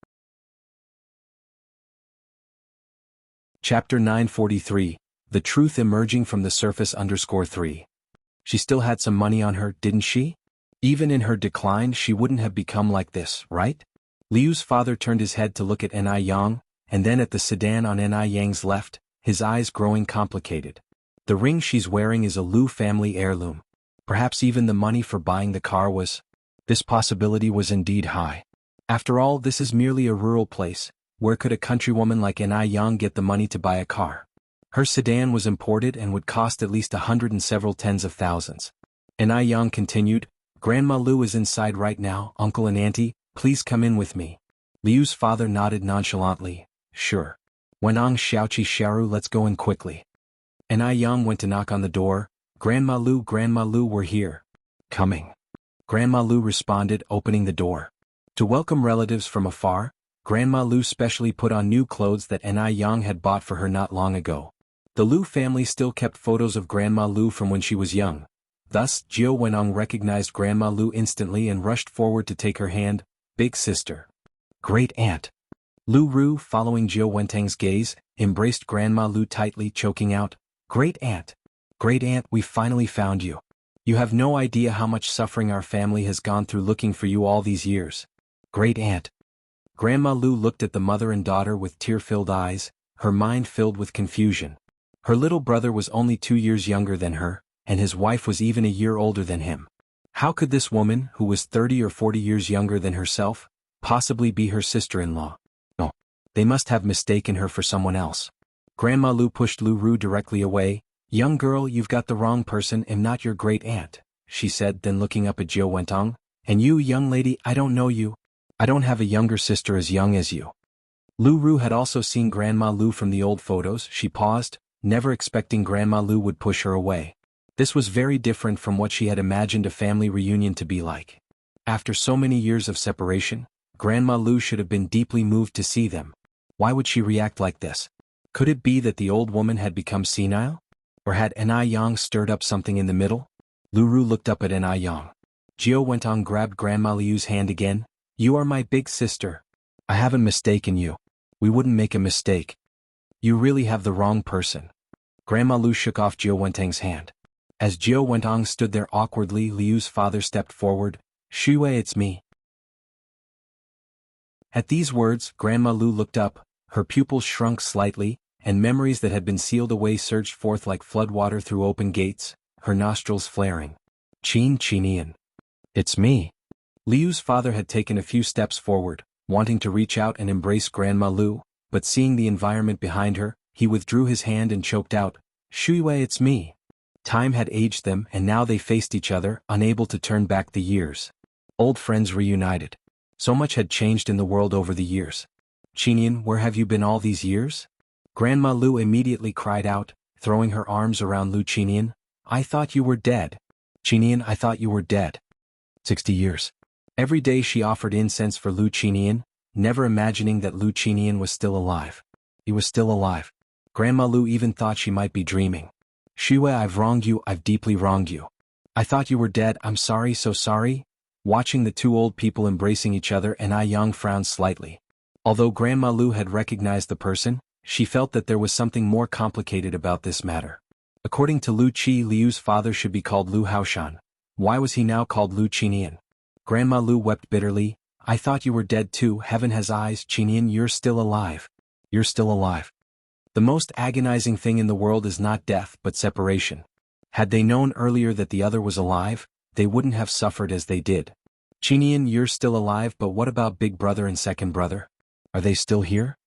Chapter 943, The Truth Emerging from the Surface _3. She still had some money on her, didn't she? Even in her decline she wouldn't have become like this, right? Liu's father turned his head to look at An Yang, and then at the sedan on An Yang's left, his eyes growing complicated. The ring she's wearing is a Liu family heirloom. Perhaps even the money for buying the car was. This possibility was indeed high. After all, this is merely a rural place. Where could a countrywoman like An Yang get the money to buy a car? Her sedan was imported and would cost at least 100 and several tens of thousands. An Yang continued, "Grandma Liu is inside right now, uncle and auntie, please come in with me." Liu's father nodded nonchalantly, "Sure. Wenong Xiaoqi Xiaoru, let's go in quickly." An Yang went to knock on the door. Grandma Liu, we're here." "Coming." Grandma Liu responded, opening the door. To welcome relatives from afar, Grandma Liu specially put on new clothes that An Yang had bought for her not long ago. The Liu family still kept photos of Grandma Liu from when she was young. Thus, Jiao Wenong recognized Grandma Liu instantly and rushed forward to take her hand. "Big sister." "Great aunt." Lu Ru, following Jiao Wentang's gaze, embraced Grandma Liu tightly, choking out, "Great aunt. Great aunt, we finally found you. You have no idea how much suffering our family has gone through looking for you all these years. Great aunt." Grandma Liu looked at the mother and daughter with tear-filled eyes, her mind filled with confusion. Her little brother was only 2 years younger than her, and his wife was even a year older than him. How could this woman, who was 30 or 40 years younger than herself, possibly be her sister-in-law? No. They must have mistaken her for someone else. Grandma Lu pushed Lu Ru directly away. "Young girl, you've got the wrong person. I'm not your great aunt," she said, then looking up at Jiao Wentong. "And you, young lady, I don't know you. I don't have a younger sister as young as you." Lu Ru had also seen Grandma Lu from the old photos. She paused, never expecting Grandma Lu would push her away. This was very different from what she had imagined a family reunion to be like. After so many years of separation, Grandma Lu should have been deeply moved to see them. Why would she react like this? Could it be that the old woman had become senile? Or had Enai Yang stirred up something in the middle? Lu Ru looked up at Enai Yang. Jiao Wentong grabbed Grandma Liu's hand again. "You are my big sister. I haven't mistaken you. We wouldn't make a mistake. You really have the wrong person." Grandma Lu shook off Jiao Wentong's hand. As Jiao Wentong stood there awkwardly, Liu's father stepped forward. "Shui, it's me." At these words, Grandma Lu looked up, her pupils shrunk slightly, and memories that had been sealed away surged forth like floodwater through open gates, her nostrils flaring. "Qinian. It's me." Liu's father had taken a few steps forward, wanting to reach out and embrace Grandma Lu, but seeing the environment behind her, he withdrew his hand and choked out, "Shui, it's me." Time had aged them, and now they faced each other, unable to turn back the years. Old friends reunited. So much had changed in the world over the years. "Qinian, where have you been all these years?" Grandma Lu immediately cried out, throwing her arms around Lu Qinian. "I thought you were dead. Qinian, I thought you were dead." 60 years. Every day she offered incense for Lu Qinian, never imagining that Lu Qinian was still alive. He was still alive. Grandma Lu even thought she might be dreaming. "Shui, I've wronged you, I've deeply wronged you. I thought you were dead, I'm sorry, so sorry." Watching the two old people embracing each other, Enai Yang frowned slightly. Although Grandma Lu had recognized the person, she felt that there was something more complicated about this matter. According to Lu Qi, Liu's father should be called Lu Haoshan. Why was he now called Lu Qinian? Grandma Lu wept bitterly. "I thought you were dead too. Heaven has eyes, Qinian, you're still alive. You're still alive." The most agonizing thing in the world is not death but separation. Had they known earlier that the other was alive, they wouldn't have suffered as they did. "Qinian, you're still alive, but what about big brother and second brother? Are they still here?"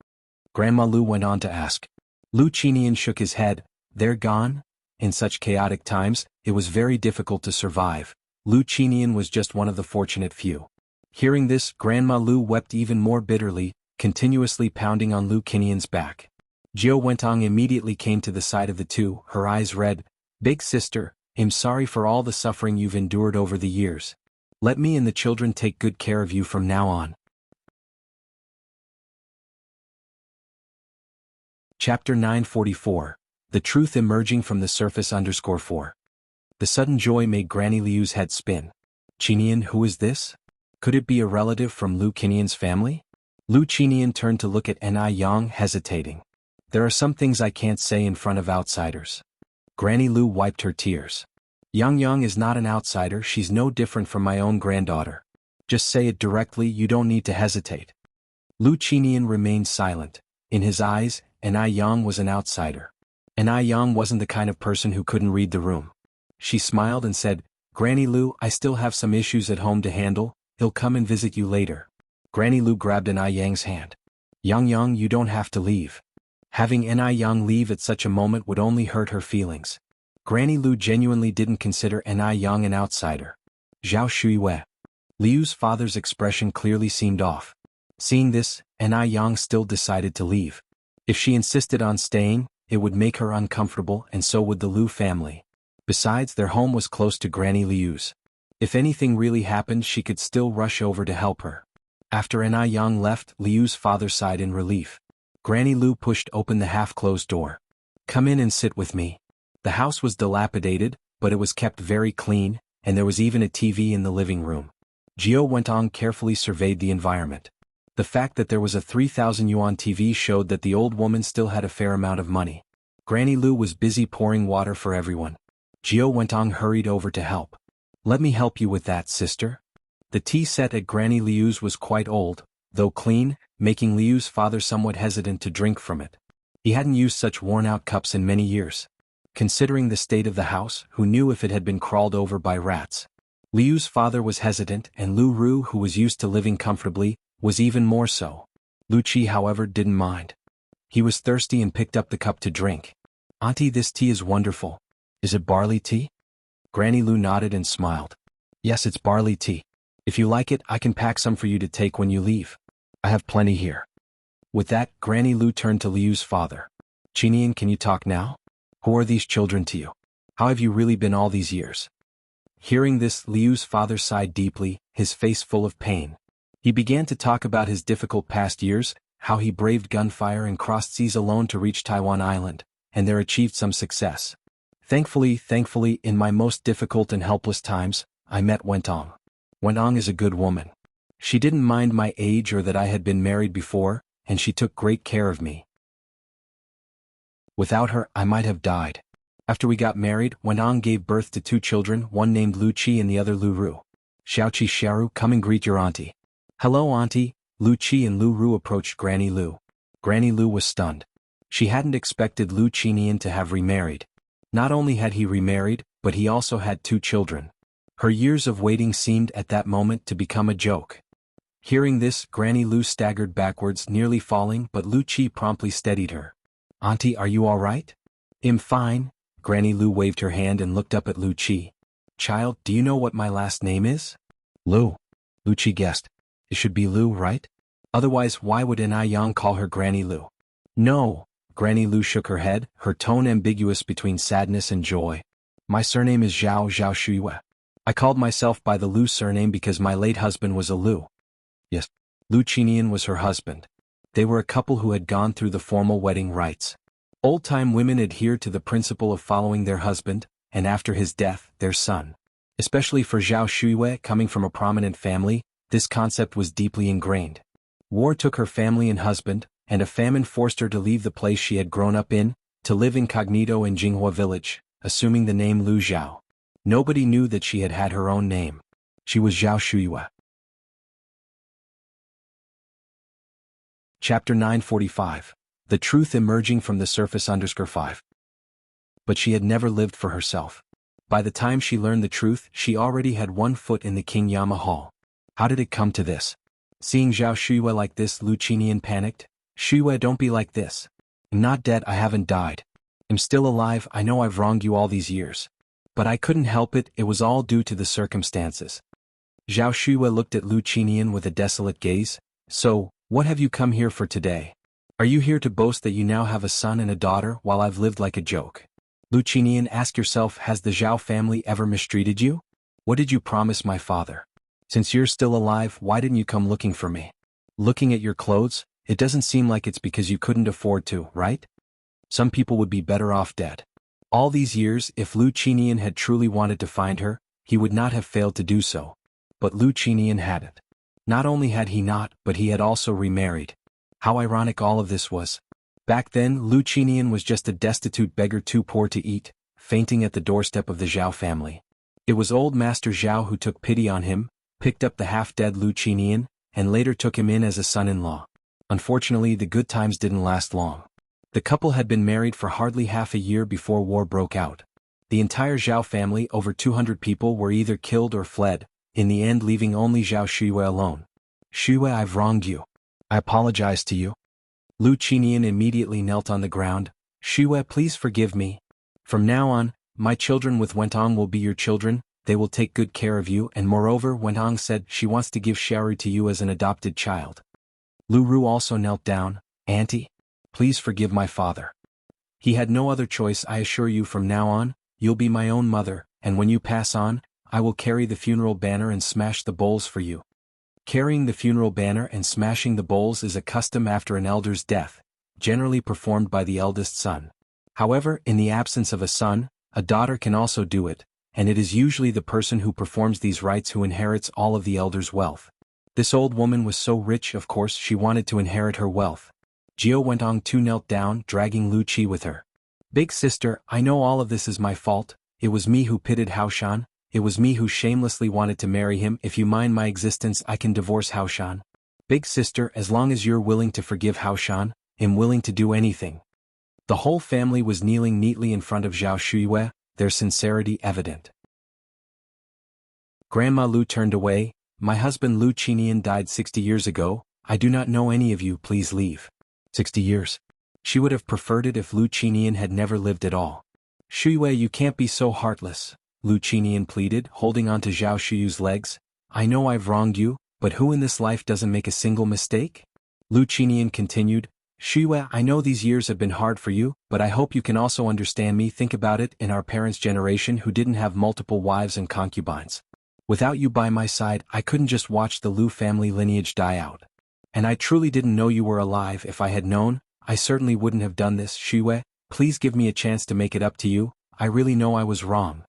Grandma Lu went on to ask. Lu Qinian shook his head. "They're gone?" In such chaotic times, it was very difficult to survive. Lu Qinian was just one of the fortunate few. Hearing this, Grandma Lu wept even more bitterly, continuously pounding on Lu Qinian's back. Jiao Wentong immediately came to the side of the two, her eyes red. "Big sister, I'm sorry for all the suffering you've endured over the years. Let me and the children take good care of you from now on." Chapter 944. The Truth Emerging from the Surface _4. The sudden joy made Granny Liu's head spin. "Qinian, who is this? Could it be a relative from Lu Qinian's family?" Lu Qinian turned to look at Enai Yang, hesitating. "There are some things I can't say in front of outsiders." Granny Lu wiped her tears. Yang is not an outsider, she's no different from my own granddaughter. Just say it directly, you don't need to hesitate." Lu Qinian remained silent. In his eyes, Enai Yang was an outsider. Enai Yang wasn't the kind of person who couldn't read the room. She smiled and said, "Granny Lu, I still have some issues at home to handle, he'll come and visit you later." Granny Lu grabbed Enai Yang's hand. Yang, you don't have to leave." Having Enai Yang leave at such a moment would only hurt her feelings. Granny Lu genuinely didn't consider Enai Yang an outsider. Zhao Shuiwei. Liu's father's expression clearly seemed off. Seeing this, Enai Yang still decided to leave. If she insisted on staying, it would make her uncomfortable, and so would the Lu family. Besides, their home was close to Granny Liu's. If anything really happened, she could still rush over to help her. After Enai Yang left, Liu's father sighed in relief. Granny Lu pushed open the half-closed door. "Come in and sit with me." The house was dilapidated, but it was kept very clean, and there was even a TV in the living room. Jiao Wentong carefully surveyed the environment. The fact that there was a 3,000 yuan TV showed that the old woman still had a fair amount of money. Granny Lu was busy pouring water for everyone. Jiao Wentong hurried over to help. "Let me help you with that, sister." The tea set at Granny Liu's was quite old, though clean, making Liu's father somewhat hesitant to drink from it. He hadn't used such worn-out cups in many years. Considering the state of the house, who knew if it had been crawled over by rats? Liu's father was hesitant, and Lu Ru, who was used to living comfortably, was even more so. Lu Qi, however, didn't mind. He was thirsty and picked up the cup to drink. "Auntie, this tea is wonderful. Is it barley tea?" Granny Lu nodded and smiled. "Yes, it's barley tea. If you like it, I can pack some for you to take when you leave. I have plenty here." With that, Granny Lu turned to Liu's father. "Qinian, can you talk now? Who are these children to you? How have you really been all these years?" Hearing this, Liu's father sighed deeply, his face full of pain. He began to talk about his difficult past years, how he braved gunfire and crossed seas alone to reach Taiwan Island, and there achieved some success. Thankfully, in my most difficult and helpless times, I met Wentong. Wentong is a good woman. She didn't mind my age or that I had been married before, and she took great care of me. Without her, I might have died. After we got married, Wentong gave birth to 2 children, one named Lu Qi and the other Lu Ru. "Xiaoqi, Xiaoru, come and greet your auntie." "Hello, auntie." Lu Qi and Lu Ru approached Granny Lu. Granny Lu was stunned. She hadn't expected Lu Qinian to have remarried. Not only had he remarried, but he also had 2 children. Her years of waiting seemed at that moment to become a joke. Hearing this, Granny Lu staggered backwards, nearly falling, but Lu Qi promptly steadied her. "Auntie, are you all right?" "I'm fine." Granny Lu waved her hand and looked up at Lu Qi. "Child, do you know what my last name is?" "Lu." Lu Qi guessed. "It should be Lu, right? Otherwise, why would an Yang call her Granny Lu?" "No." Granny Lu shook her head, her tone ambiguous between sadness and joy. "My surname is Zhao Shuiyue. I called myself by the Lu surname because my late husband was a Lu." Yes, Lu Qinian was her husband. They were a couple who had gone through the formal wedding rites. Old-time women adhered to the principle of following their husband, and after his death, their son. Especially for Zhao Shuiyue, coming from a prominent family, this concept was deeply ingrained. War took her family and husband, and a famine forced her to leave the place she had grown up in, to live incognito in Jianghu village, assuming the name Lu Zhao. Nobody knew that she had had her own name. She was Zhao Shuiyue. Chapter 945. The Truth Emerging from the Surface 5. But she had never lived for herself. By the time she learned the truth, she already had one foot in the King Yama Hall. How did it come to this? Seeing Zhao Shuiyue like this, Lu Qinian panicked. "Shuiyue, don't be like this. I'm not dead, I haven't died. I'm still alive, I know I've wronged you all these years. But I couldn't help it, it was all due to the circumstances." Zhao Shuiyue looked at Lu Qinian with a desolate gaze. "So, what have you come here for today? Are you here to boast that you now have a son and a daughter while I've lived like a joke? Lu Qinian, ask yourself, has the Zhao family ever mistreated you? What did you promise my father? Since you're still alive, why didn't you come looking for me? Looking at your clothes, it doesn't seem like it's because you couldn't afford to, right? Some people would be better off dead." All these years, if Lu Qinian had truly wanted to find her, he would not have failed to do so. But Lu Qinian hadn't. Not only had he not, but he had also remarried. How ironic all of this was. Back then, Lu Qinian was just a destitute beggar too poor to eat, fainting at the doorstep of the Zhao family. It was old Master Zhao who took pity on him, picked up the half-dead Lu Qinian, and later took him in as a son-in-law. Unfortunately, the good times didn't last long. The couple had been married for hardly half a year before war broke out. The entire Zhao family, over 200 people, were either killed or fled, in the end leaving only Zhao Shuiyue alone. "Shuiyue, I've wronged you. I apologize to you." Lu Qinian immediately knelt on the ground. "Shuiyue, please forgive me. From now on, my children with Wentong will be your children, they will take good care of you, and moreover, Wentong said she wants to give Xiaoru to you as an adopted child." Lu Ru also knelt down. "Auntie, please forgive my father. He had no other choice. I assure you, from now on, you'll be my own mother, and when you pass on, I will carry the funeral banner and smash the bowls for you." Carrying the funeral banner and smashing the bowls is a custom after an elder's death, generally performed by the eldest son. However, in the absence of a son, a daughter can also do it, and it is usually the person who performs these rites who inherits all of the elder's wealth. This old woman was so rich, of course she wanted to inherit her wealth. Jiao Wentong too knelt down, dragging Lu Qi with her. "Big sister, I know all of this is my fault, it was me who pitted Haoshan. It was me who shamelessly wanted to marry him. If you mind my existence, I can divorce Haoshan. Big sister, as long as you're willing to forgive Haoshan, I'm willing to do anything." The whole family was kneeling neatly in front of Zhao Shuiyue, their sincerity evident. Grandma Lu turned away. "My husband Lu Qinian died 60 years ago, I do not know any of you, please leave." 60 years. She would have preferred it if Lu Qinian had never lived at all. Shuyue, you can't be so heartless, Lu Qinian pleaded, holding on to Zhao Shuyu's legs. I know I've wronged you, but who in this life doesn't make a single mistake? Lu Qinian continued, Shuyue, I know these years have been hard for you, but I hope you can also understand me. Think about it, in our parents' generation who didn't have multiple wives and concubines. Without you by my side, I couldn't just watch the Lu family lineage die out. And I truly didn't know you were alive. If I had known, I certainly wouldn't have done this. Shuyue, please give me a chance to make it up to you. I really know I was wrong.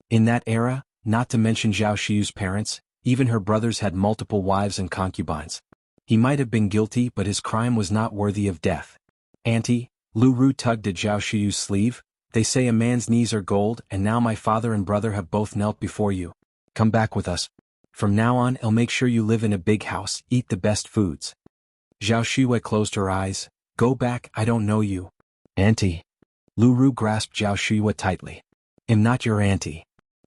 In that era, not to mention Zhao Shuyu's parents, even her brothers had multiple wives and concubines. He might have been guilty, but his crime was not worthy of death. Auntie, Lu Ru tugged at Zhao Shuyu's sleeve. They say a man's knees are gold, and now my father and brother have both knelt before you. Come back with us. From now on, I'll make sure you live in a big house, eat the best foods. Zhao Shuyue closed her eyes. Go back, I don't know you. Auntie. Lu Ru grasped Zhao Shuyue tightly. I'm not your auntie.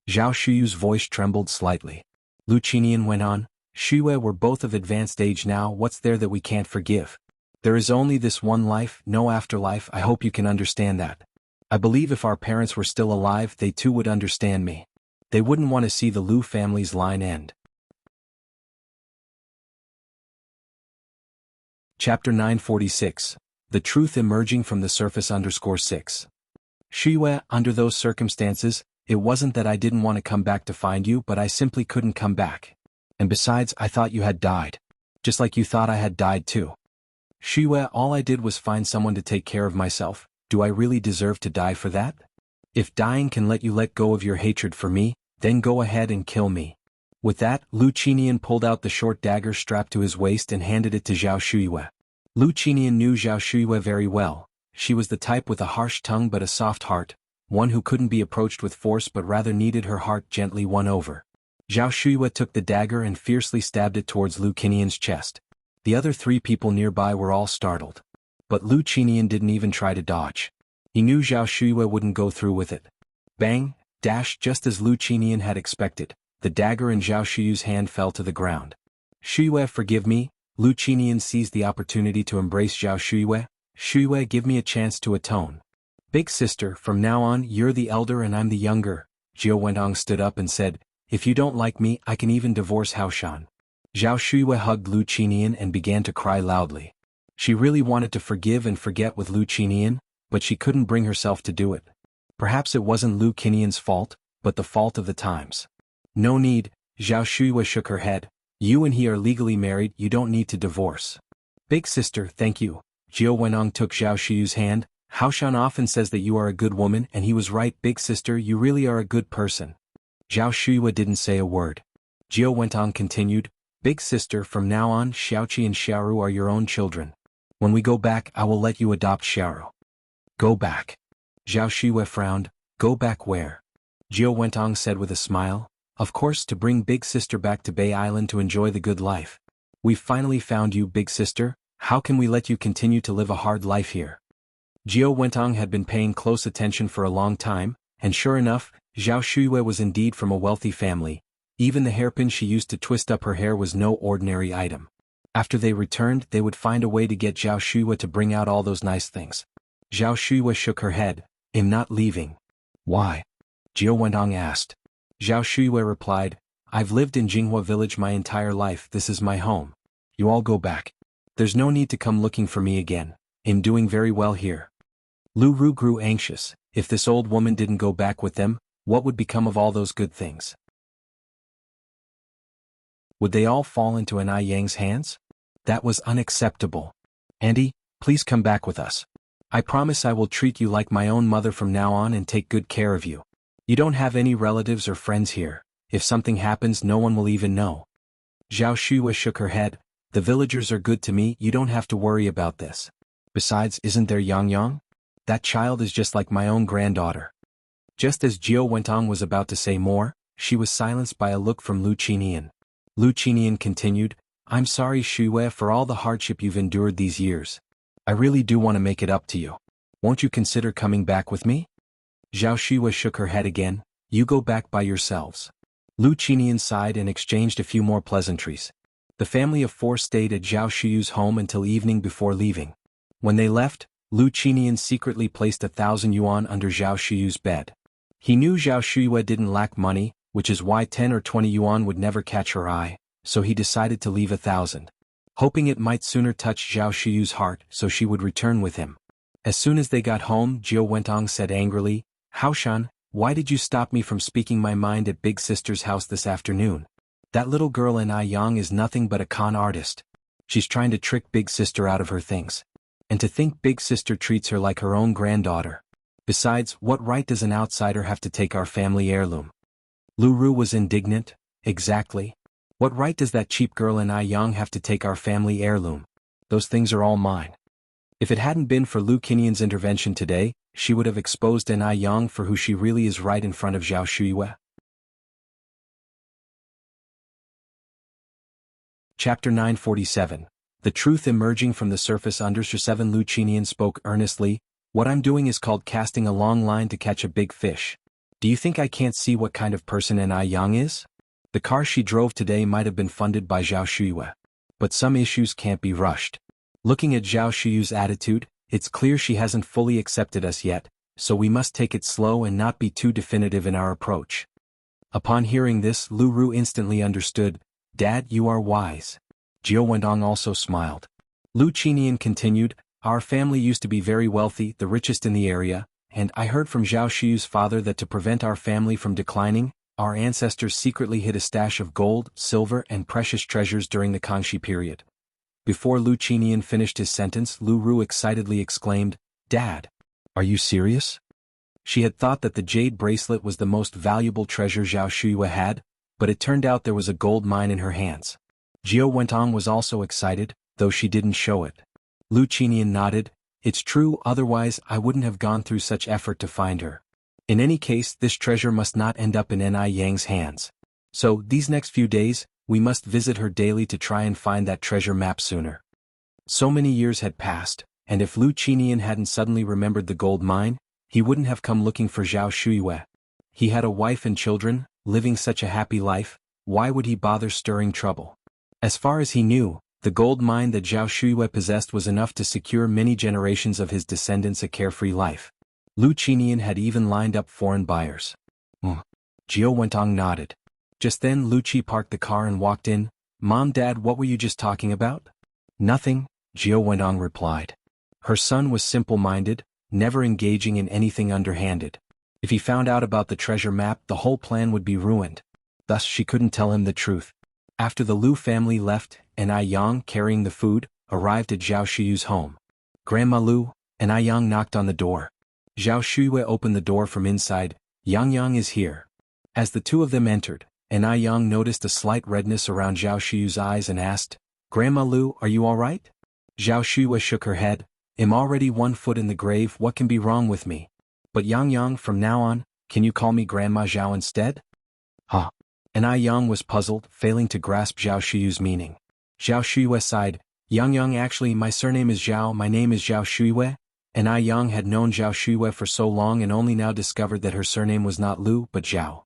Zhao Shuyu's voice trembled slightly. Lu Qinian went on, Shuyue, we're both of advanced age now. What's there that we can't forgive? There is only this one life, no afterlife. I hope you can understand that. I believe if our parents were still alive, they too would understand me. They wouldn't want to see the Lu family's line end. Chapter 946. The Truth Emerging from the Surface _6. Shuyue, under those circumstances, it wasn't that I didn't want to come back to find you, but I simply couldn't come back. And besides, I thought you had died. Just like you thought I had died too. Shuyue, all I did was find someone to take care of myself. Do I really deserve to die for that? If dying can let you let go of your hatred for me, then go ahead and kill me. With that, Lu Qinian pulled out the short dagger strapped to his waist and handed it to Zhao Shuyue. Lu Qinian knew Zhao Shuyue very well. She was the type with a harsh tongue but a soft heart, one who couldn't be approached with force but rather needed her heart gently won over. Zhao Shuyue took the dagger and fiercely stabbed it towards Lu Qinian's chest. The other three people nearby were all startled. But Lu Qinian didn't even try to dodge. He knew Zhao Shuyue wouldn't go through with it. Bang! Dash! Just as Lu Qinian had expected, the dagger in Zhao Shuyue's hand fell to the ground. Shuyue, forgive me. Lu Qinian seized the opportunity to embrace Zhao Shuyue. Shuyue, give me a chance to atone. Big sister, from now on, you're the elder and I'm the younger. Jiao Wentong stood up and said, if you don't like me, I can even divorce Haoshan. Zhao Shuyue hugged Lu Qinian and began to cry loudly. She really wanted to forgive and forget with Lu Qinian, but she couldn't bring herself to do it. Perhaps it wasn't Lu Qinian's fault, but the fault of the times. No need, Zhao Shuyue shook her head. You and he are legally married, you don't need to divorce. Big sister, thank you. Jiao Wenong took Zhao Shuyu's hand. Haoshan often says that you are a good woman, and he was right. Big sister, you really are a good person. Zhao Shuyue didn't say a word. Jiao Wentong continued, Big sister, from now on, Xiaoqi and Xiaoru are your own children. When we go back, I will let you adopt Xiaoru. Go back. Zhao Shuyue frowned. Go back where? Jiao Wentong said with a smile. Of course, to bring Big Sister back to Bay Island to enjoy the good life. We've finally found you, Big Sister. How can we let you continue to live a hard life here? Jiao Wentong had been paying close attention for a long time, and sure enough, Zhao Shuyue was indeed from a wealthy family. Even the hairpin she used to twist up her hair was no ordinary item. After they returned, they would find a way to get Zhao Shuyue to bring out all those nice things. Zhao Shuyue shook her head. I'm not leaving. Why? Jiao Wentong asked. Zhao Shuyue replied, I've lived in Jinghua village my entire life. This is my home. You all go back. There's no need to come looking for me again. I'm doing very well here. Lu Ru grew anxious. If this old woman didn't go back with them, what would become of all those good things? Would they all fall into An Yang's hands? That was unacceptable. Auntie, please come back with us. I promise I will treat you like my own mother from now on and take good care of you. You don't have any relatives or friends here. If something happens, no one will even know. Zhao Shuyue shook her head. The villagers are good to me, you don't have to worry about this. Besides, isn't there Yang? That child is just like my own granddaughter. Just as Jiao Wentong was about to say more, she was silenced by a look from Lu Qinian. Lu Qinian continued, I'm sorry Shuyue for all the hardship you've endured these years. I really do want to make it up to you. Won't you consider coming back with me? Zhao Shuyue shook her head again. You go back by yourselves. Lu Qinian sighed and exchanged a few more pleasantries. The family of four stayed at Zhao Shuyue's home until evening before leaving. When they left, Lu Qinian secretly placed 1,000 yuan under Zhao Shuyu's bed. He knew Zhao Shuyue didn't lack money, which is why 10 or 20 yuan would never catch her eye, so he decided to leave 1,000. Hoping it might sooner touch Zhao Shuyu's heart so she would return with him. As soon as they got home, Jiao Wentong said angrily, "Haoshan, why did you stop me from speaking my mind at Big Sister's house this afternoon? That little girl in Yang is nothing but a con artist. She's trying to trick Big Sister out of her things. And to think Big Sister treats her like her own granddaughter. Besides, what right does an outsider have to take our family heirloom?" Lu Ru was indignant. Exactly. What right does that cheap girl in Yang have to take our family heirloom? Those things are all mine. If it hadn't been for Lu Qinian's intervention today, she would have exposed Yang for who she really is right in front of Zhao Shuyue. Chapter 947. The truth emerging from the surface under 7. Lu Qinian spoke earnestly, "What I'm doing is called casting a long line to catch a big fish. Do you think I can't see what kind of person Yang is? The car she drove today might have been funded by Zhao Shuyue. But some issues can't be rushed. Looking at Zhao Shuyu's attitude, it's clear she hasn't fully accepted us yet, so we must take it slow and not be too definitive in our approach." Upon hearing this, Lu Ru instantly understood. "Dad, you are wise." Jiao Wentong also smiled. Lu Qinian continued, "Our family used to be very wealthy, the richest in the area, and I heard from Zhao Shuyu's father that to prevent our family from declining, our ancestors secretly hid a stash of gold, silver, and precious treasures during the Kangxi period." Before Lu Qinian finished his sentence, Lu Ru excitedly exclaimed, "Dad, are you serious?" She had thought that the jade bracelet was the most valuable treasure Zhao Shuyue had, but it turned out there was a gold mine in her hands. Jiao Wentong was also excited, though she didn't show it. Lu Qinian nodded, "It's true, otherwise I wouldn't have gone through such effort to find her. In any case, this treasure must not end up in Yang's hands. So, these next few days, we must visit her daily to try and find that treasure map sooner." So many years had passed, and if Lu Qinian hadn't suddenly remembered the gold mine, he wouldn't have come looking for Zhao Shuyue. He had a wife and children, living such a happy life, why would he bother stirring trouble? As far as he knew, the gold mine that Zhao Shuyue possessed was enough to secure many generations of his descendants a carefree life. Lu Qinian had even lined up foreign buyers. Jiao Wentong nodded. Just then Lu Qi parked the car and walked in. "Mom, Dad, what were you just talking about?" "Nothing," Jiao Wentong replied. Her son was simple-minded, never engaging in anything underhanded. If he found out about the treasure map, the whole plan would be ruined. Thus she couldn't tell him the truth. After the Lu family left, Yang, carrying the food, arrived at Zhao Shuyu's home. "Grandma Lu," Yang knocked on the door. Zhao Shuyue opened the door from inside. "Yang is here." As the two of them entered, Yang noticed a slight redness around Zhao Shuyu's eyes and asked, "Grandma Lu, are you all right?" Zhao Shuyue shook her head. "I'm already 1 foot in the grave, what can be wrong with me? But Yang, from now on, can you call me Grandma Zhao instead?" "Huh?" Yang was puzzled, failing to grasp Zhao Shuyu's meaning. Zhao Shuyue sighed, Yang, actually my surname is Zhao, my name is Zhao Shuyue." Yang had known Zhao Shuyue for so long and only now discovered that her surname was not Lu but Zhao.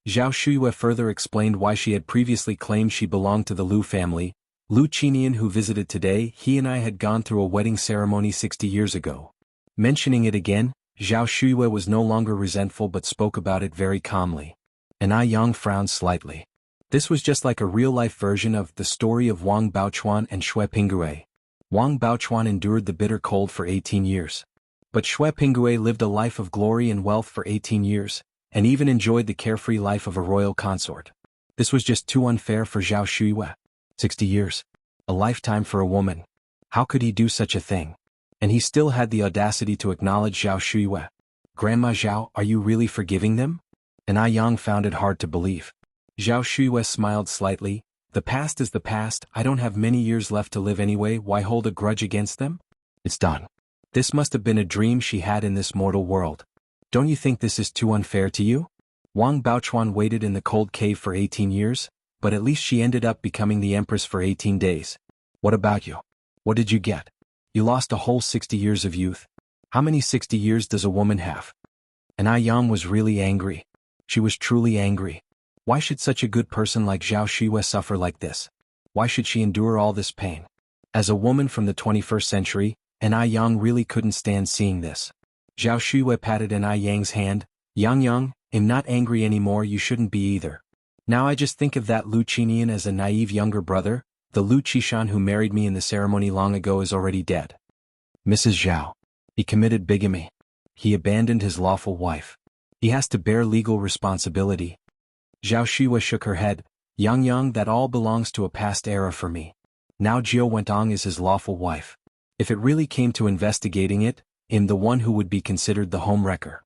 Zhao Shuyue further explained why she had previously claimed she belonged to the Lu family. Lu Qinian, who visited today, he and I had gone through a wedding ceremony 60 years ago. Mentioning it again, Zhao Shuyue was no longer resentful but spoke about it very calmly. Yang frowned slightly. This was just like a real-life version of the story of Wang Baochuan and Xue Pingue. Wang Baochuan endured the bitter cold for 18 years. But Xue Pingue lived a life of glory and wealth for 18 years, and even enjoyed the carefree life of a royal consort. This was just too unfair for Zhao Shuyue. 60 years. A lifetime for a woman. How could he do such a thing? And he still had the audacity to acknowledge Zhao Shuyue. "Grandma Zhao, are you really forgiving them?" Yang found it hard to believe. Zhao Shuyue smiled slightly. "The past is the past, I don't have many years left to live anyway, why hold a grudge against them? It's done." This must have been a dream she had in this mortal world. "Don't you think this is too unfair to you? Wang Baochuan waited in the cold cave for 18 years, but at least she ended up becoming the empress for 18 days. What about you? What did you get? You lost a whole 60 years of youth. How many 60 years does a woman have?" Yang was really angry. She was truly angry. Why should such a good person like Zhao Shuyue suffer like this? Why should she endure all this pain? As a woman from the 21st century, Yang really couldn't stand seeing this. Zhao Shuyue patted Yang's hand. Yang, I'm not angry anymore, you shouldn't be either. Now I just think of that Lu Qinian as a naive younger brother. The Lu Qishan who married me in the ceremony long ago is already dead. Mrs. Zhao. He committed bigamy. He abandoned his lawful wife. He has to bear legal responsibility. Zhao Shuyue shook her head. Yang, that all belongs to a past era for me. Now Jiao Wentong is his lawful wife. If it really came to investigating it, I'm the one who would be considered the homewrecker.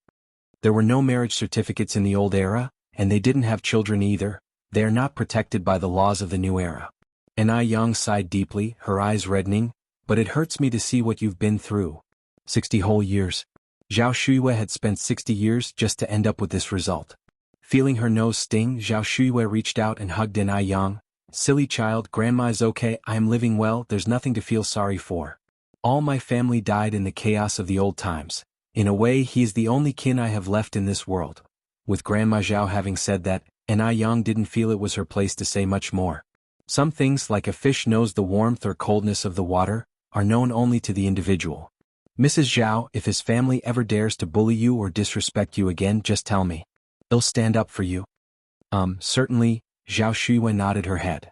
There were no marriage certificates in the old era, and they didn't have children either. They are not protected by the laws of the new era. Yang sighed deeply, her eyes reddening. But it hurts me to see what you've been through. 60 whole years. Zhao Shuyue had spent 60 years just to end up with this result. Feeling her nose sting, Zhao Shuyue reached out and hugged Yang. Silly child, Grandma is okay, I am living well, there's nothing to feel sorry for. All my family died in the chaos of the old times. In a way, he is the only kin I have left in this world. With Grandma Zhao having said that, Yang didn't feel it was her place to say much more. Some things, like a fish knows the warmth or coldness of the water, are known only to the individual. Mrs. Zhao, if his family ever dares to bully you or disrespect you again, just tell me. They'll stand up for you. Certainly, Zhao Shuyue nodded her head.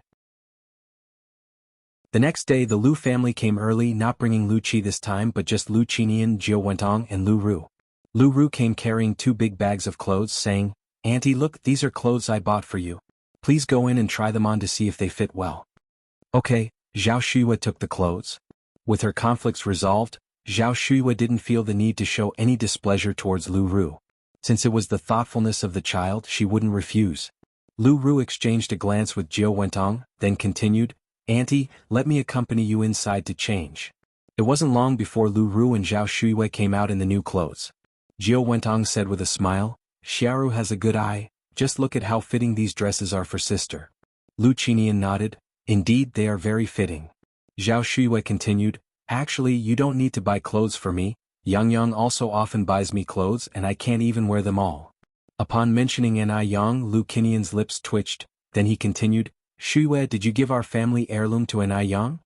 The next day the Lu family came early, not bringing Lu Qi this time but just Lu Qinian, Jiao Wentong and Lu Ru. Lu Ru came carrying 2 big bags of clothes saying, Auntie, look, these are clothes I bought for you. Please go in and try them on to see if they fit well. Okay, Zhao Shuyue took the clothes. With her conflicts resolved, Zhao Shuyue didn't feel the need to show any displeasure towards Lu Ru. Since it was the thoughtfulness of the child, she wouldn't refuse. Lu Ru exchanged a glance with Jiao Wentong, then continued, Auntie, let me accompany you inside to change. It wasn't long before Lu Ru and Zhao Shuyue came out in the new clothes. Jiao Wentong said with a smile, Xiaoru has a good eye, just look at how fitting these dresses are for sister. Lu Qinian nodded, indeed they are very fitting. Zhao Shuyue continued, actually you don't need to buy clothes for me, Yang also often buys me clothes and I can't even wear them all. Upon mentioning Yang, Lu Qinian's lips twitched, then he continued, Shuyue, did you give our family heirloom to Yang?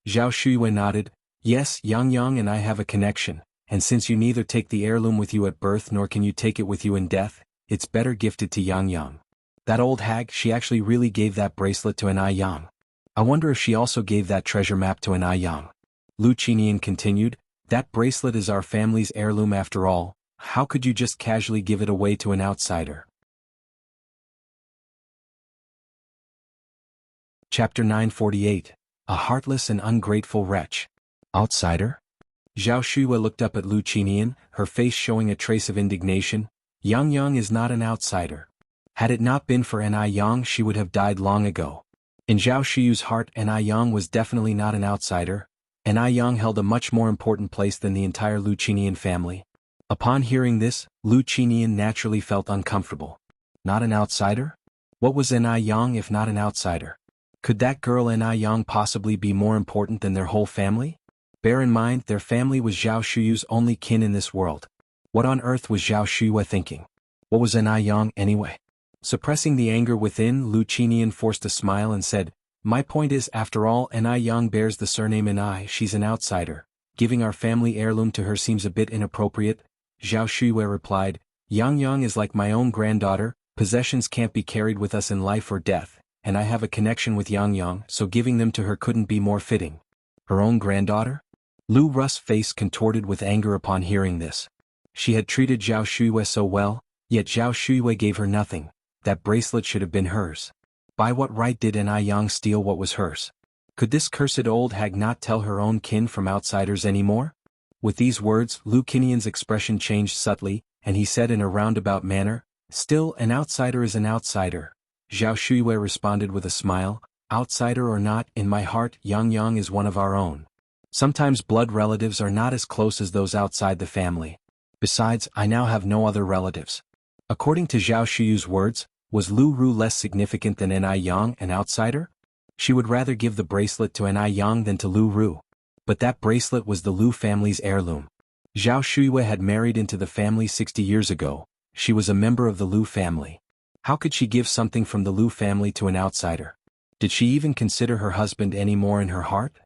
Zhao Shuyue nodded, yes, Yang and I have a connection, and since you neither take the heirloom with you at birth nor can you take it with you in death, it's better gifted to Yang. That old hag, she actually really gave that bracelet to Yang. I wonder if she also gave that treasure map to Yang. Lu Qinian continued, that bracelet is our family's heirloom after all, how could you just casually give it away to an outsider? Chapter 948, A Heartless and Ungrateful Wretch. Outsider? Zhao Shuyue looked up at Lu Qinian, her face showing a trace of indignation. Yang is not an outsider. Had it not been for Yang, she would have died long ago. In Zhao Shuyue's heart, Yang was definitely not an outsider. Yang held a much more important place than the entire Lu Qinian family. Upon hearing this, Lu Qinian naturally felt uncomfortable. Not an outsider? What was Yang if not an outsider? Could that girl Yang possibly be more important than their whole family? Bear in mind, their family was Zhao Shuyue's only kin in this world. What on earth was Zhao Shuyue thinking? What was Yang anyway? Suppressing the anger within, Lu Qinian forced a smile and said, my point is, after all, Yang bears the surname Inai, she's an outsider. Giving our family heirloom to her seems a bit inappropriate. Zhao Shuyue replied, Yang is like my own granddaughter, possessions can't be carried with us in life or death, and I have a connection with Yang, so giving them to her couldn't be more fitting. Her own granddaughter? Lu Ru's face contorted with anger upon hearing this. She had treated Zhao Shuyue so well, yet Zhao Shuyue gave her nothing. That bracelet should have been hers. By what right did Yang steal what was hers? Could this cursed old hag not tell her own kin from outsiders anymore? With these words, Lu Qinian's expression changed subtly, and he said in a roundabout manner, still, an outsider is an outsider. Zhao Shuyue responded with a smile, outsider or not, in my heart, Yang is one of our own. Sometimes blood relatives are not as close as those outside the family. Besides, I now have no other relatives. According to Zhao Shuyue's words, was Lu Ru less significant than Yang, an outsider? She would rather give the bracelet to Yang than to Lu Ru. But that bracelet was the Lu family's heirloom. Zhao Shuyue had married into the family 60 years ago. She was a member of the Lu family. How could she give something from the Lu family to an outsider? Did she even consider her husband any more in her heart?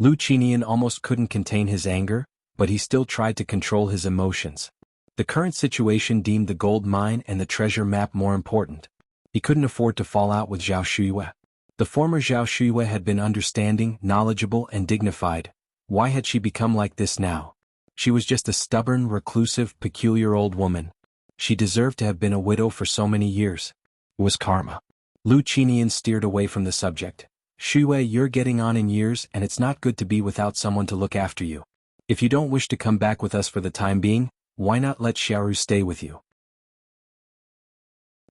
Lu Qinian almost couldn't contain his anger, but he still tried to control his emotions. The current situation deemed the gold mine and the treasure map more important. He couldn't afford to fall out with Zhao Shuyue. The former Zhao Shuyue had been understanding, knowledgeable and dignified. Why had she become like this now? She was just a stubborn, reclusive, peculiar old woman. She deserved to have been a widow for so many years. It was karma. Lu Qinian steered away from the subject. Shuyue, you're getting on in years and it's not good to be without someone to look after you. If you don't wish to come back with us for the time being, why not let Xiaoru stay with you?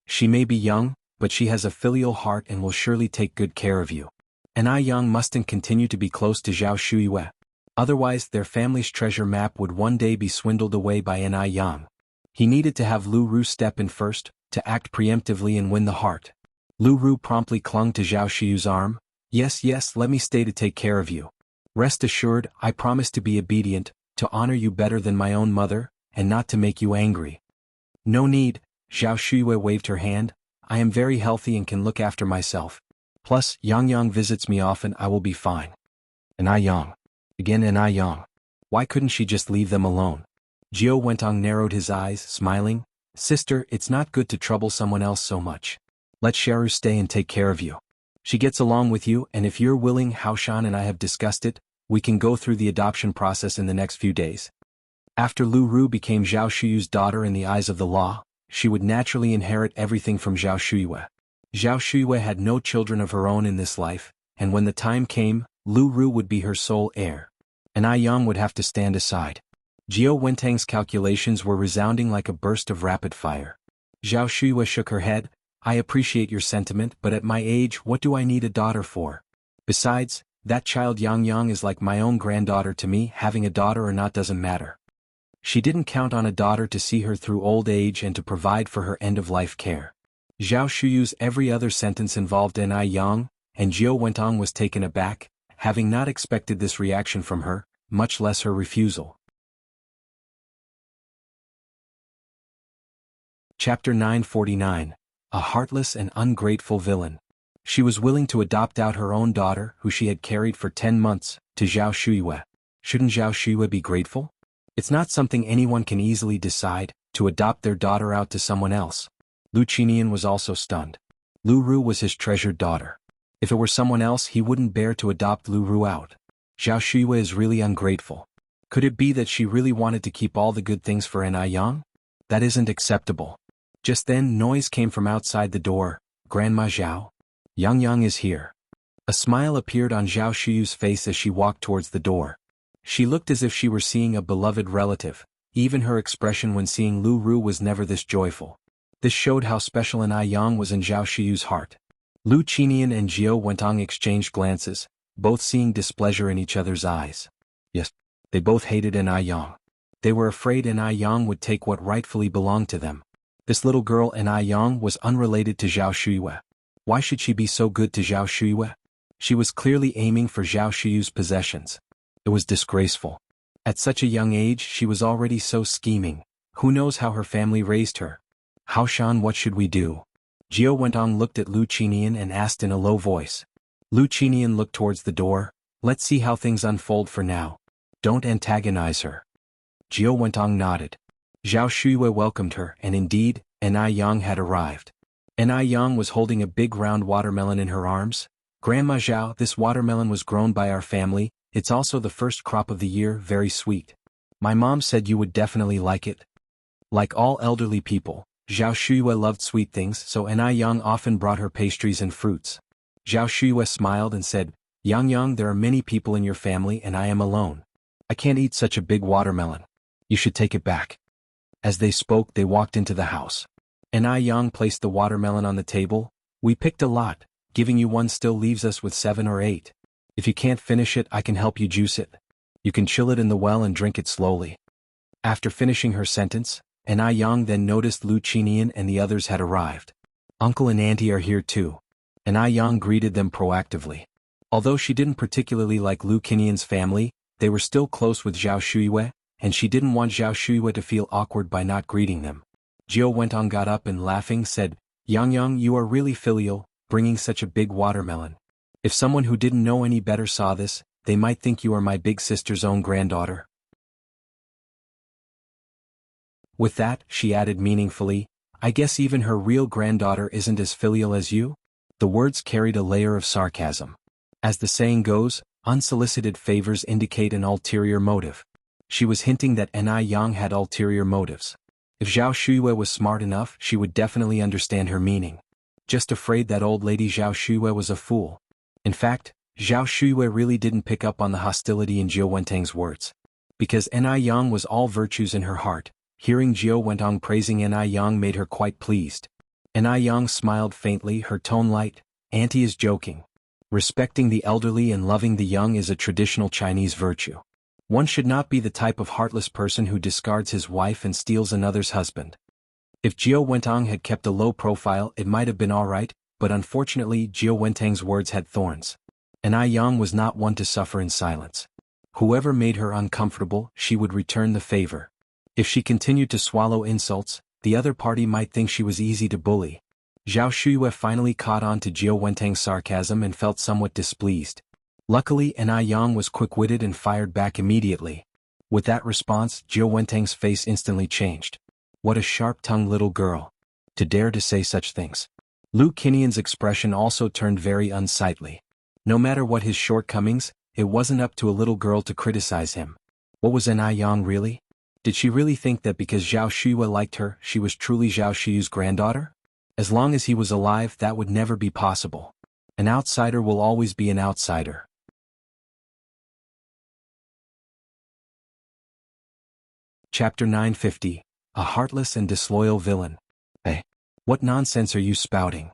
She may be young, but she has a filial heart and will surely take good care of you. And Yang mustn't continue to be close to Zhao Shuyue. Otherwise their family's treasure map would one day be swindled away by Yang. He needed to have Lu Ru step in first, to act preemptively and win the heart. Lu Ru promptly clung to Zhao Shuyue's arm. Yes, let me stay to take care of you. Rest assured, I promise to be obedient, to honor you better than my own mother, and not to make you angry. No need, Zhao Shuyue waved her hand. I am very healthy and can look after myself. Plus, Yang visits me often, I will be fine. And Yang. Again and Yang. Why couldn't she just leave them alone? Jiao Wentong narrowed his eyes, smiling. Sister, it's not good to trouble someone else so much. Let Xiaoru stay and take care of you. She gets along with you, and if you're willing, Haoshan and I have discussed it, we can go through the adoption process in the next few days. After Lu Ru became Zhao Shuyue's daughter in the eyes of the law, she would naturally inherit everything from Zhao Shuyue. Zhao Shuyue had no children of her own in this life, and when the time came, Lu Ru would be her sole heir. And Yang would have to stand aside. Jiao Wentang's calculations were resounding like a burst of rapid fire. Zhao Shuyue shook her head. I appreciate your sentiment, but at my age, what do I need a daughter for? Besides, that child Yang is like my own granddaughter to me, having a daughter or not doesn't matter. She didn't count on a daughter to see her through old age and to provide for her end-of-life care. Zhao Shuyue's every other sentence involved Yang, and Jiao Wentong was taken aback, having not expected this reaction from her, much less her refusal. Chapter 949. A heartless and ungrateful villain. She was willing to adopt out her own daughter, who she had carried for 10 months, to Zhao Shuyue. Shouldn't Zhao Shuyue be grateful? It's not something anyone can easily decide, to adopt their daughter out to someone else. Lu Qinian was also stunned. Lu Ru was his treasured daughter. If it were someone else, he wouldn't bear to adopt Lu Ru out. Zhao Shuyue is really ungrateful. Could it be that she really wanted to keep all the good things for Yang? That isn't acceptable. Just then, noise came from outside the door. Grandma Zhao? Yang is here. A smile appeared on Zhao Shuyue's face as she walked towards the door. She looked as if she were seeing a beloved relative. Even her expression when seeing Lu Ru was never this joyful. This showed how special Yang was in Zhao Shuyue's heart. Lu Qinian and Jiao Wentong exchanged glances, both seeing displeasure in each other's eyes. Yes, they both hated Yang. They were afraid Yang would take what rightfully belonged to them. This little girl Yang was unrelated to Zhao Shuyue. Why should she be so good to Zhao Shuyue? She was clearly aiming for Zhao Shuyue's possessions. It was disgraceful. At such a young age she was already so scheming. Who knows how her family raised her? Haoshan, what should we do? Jiao Wentong looked at Lu Qinian and asked in a low voice. Lu Qinian looked towards the door. Let's see how things unfold for now. Don't antagonize her. Jiao Wentong nodded. Zhao Shuyue welcomed her, and indeed, Yang had arrived. Yang was holding a big round watermelon in her arms. Grandma Zhao, this watermelon was grown by our family, it's also the first crop of the year, very sweet. My mom said you would definitely like it. Like all elderly people, Zhao Shuyue loved sweet things, so Yang often brought her pastries and fruits. Zhao Shuyue smiled and said, Yang, there are many people in your family and I am alone. I can't eat such a big watermelon. You should take it back. As they spoke, they walked into the house. Yang placed the watermelon on the table. We picked a lot, giving you one still leaves us with 7 or 8. If you can't finish it, I can help you juice it. You can chill it in the well and drink it slowly. After finishing her sentence, Yang then noticed Lu Qinian and the others had arrived. Uncle and Auntie are here too. Yang greeted them proactively. Although she didn't particularly like Lu Qinian's family, they were still close with Zhao Shuyue, and she didn't want Zhao Shuyue to feel awkward by not greeting them. Jiao Wentong got up and laughing said, Yang, you are really filial, bringing such a big watermelon. If someone who didn't know any better saw this, they might think you are my big sister's own granddaughter. With that, she added meaningfully, I guess even her real granddaughter isn't as filial as you? The words carried a layer of sarcasm. As the saying goes, unsolicited favors indicate an ulterior motive. She was hinting that Yang had ulterior motives. If Zhao Shuyue was smart enough, she would definitely understand her meaning. Just afraid that old lady Zhao Shuyue was a fool. In fact, Zhao Shuyue really didn't pick up on the hostility in Jiao Wentang's words. Because Yang was all virtues in her heart, hearing Jiao Wentang praising Yang made her quite pleased. Yang smiled faintly, her tone light, Auntie is joking. Respecting the elderly and loving the young is a traditional Chinese virtue. One should not be the type of heartless person who discards his wife and steals another's husband. If Jiao Wentang had kept a low profile, it might have been alright, but unfortunately Jiao Wentang's words had thorns. Yang was not one to suffer in silence. Whoever made her uncomfortable, she would return the favor. If she continued to swallow insults, the other party might think she was easy to bully. Zhao Shuyue finally caught on to Jiao Wentang's sarcasm and felt somewhat displeased. Luckily, Yang was quick-witted and fired back immediately. With that response, Jiao Wentang's face instantly changed. What a sharp-tongued little girl. To dare to say such things. Lu Qinian's expression also turned very unsightly. No matter what his shortcomings, it wasn't up to a little girl to criticize him. What was Yang really? Did she really think that because Zhao Shuyue liked her, she was truly Zhao Shuyue's granddaughter? As long as he was alive, that would never be possible. An outsider will always be an outsider. Chapter 950. A heartless and disloyal villain. Hey, what nonsense are you spouting?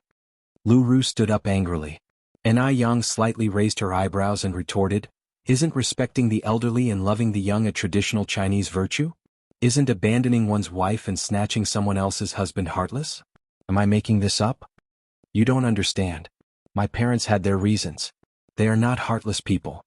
Lu Ru stood up angrily. Yang slightly raised her eyebrows and retorted, Isn't respecting the elderly and loving the young a traditional Chinese virtue? Isn't abandoning one's wife and snatching someone else's husband heartless? Am I making this up? You don't understand. My parents had their reasons. They are not heartless people.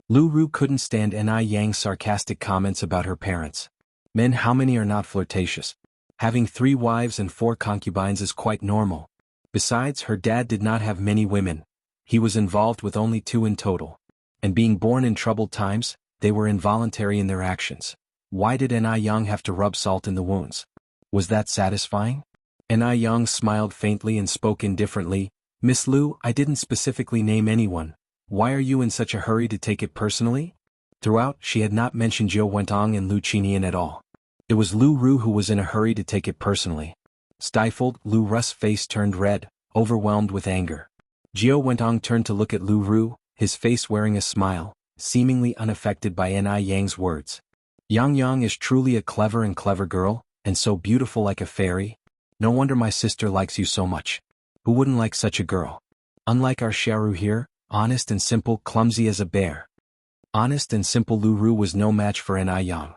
Lu Ru couldn't stand Yang's sarcastic comments about her parents. Men, how many are not flirtatious? Having 3 wives and 4 concubines is quite normal. Besides, her dad did not have many women. He was involved with only 2 in total. And being born in troubled times, they were involuntary in their actions. Why did Yang have to rub salt in the wounds? Was that satisfying? Yang smiled faintly and spoke indifferently, Miss Lu, I didn't specifically name anyone. Why are you in such a hurry to take it personally? Throughout, she had not mentioned Jiao Wentang and Lu Qinian at all. It was Lu Ru who was in a hurry to take it personally. Stifled, Lu Ru's face turned red, overwhelmed with anger. Jiao Wentang turned to look at Lu Ru, his face wearing a smile, seemingly unaffected by Yang's words. Yang is truly a clever girl, and so beautiful like a fairy. No wonder my sister likes you so much. Who wouldn't like such a girl? Unlike our Xiaoru here, honest and simple, clumsy as a bear. Honest and simple Lu Ru was no match for Yang.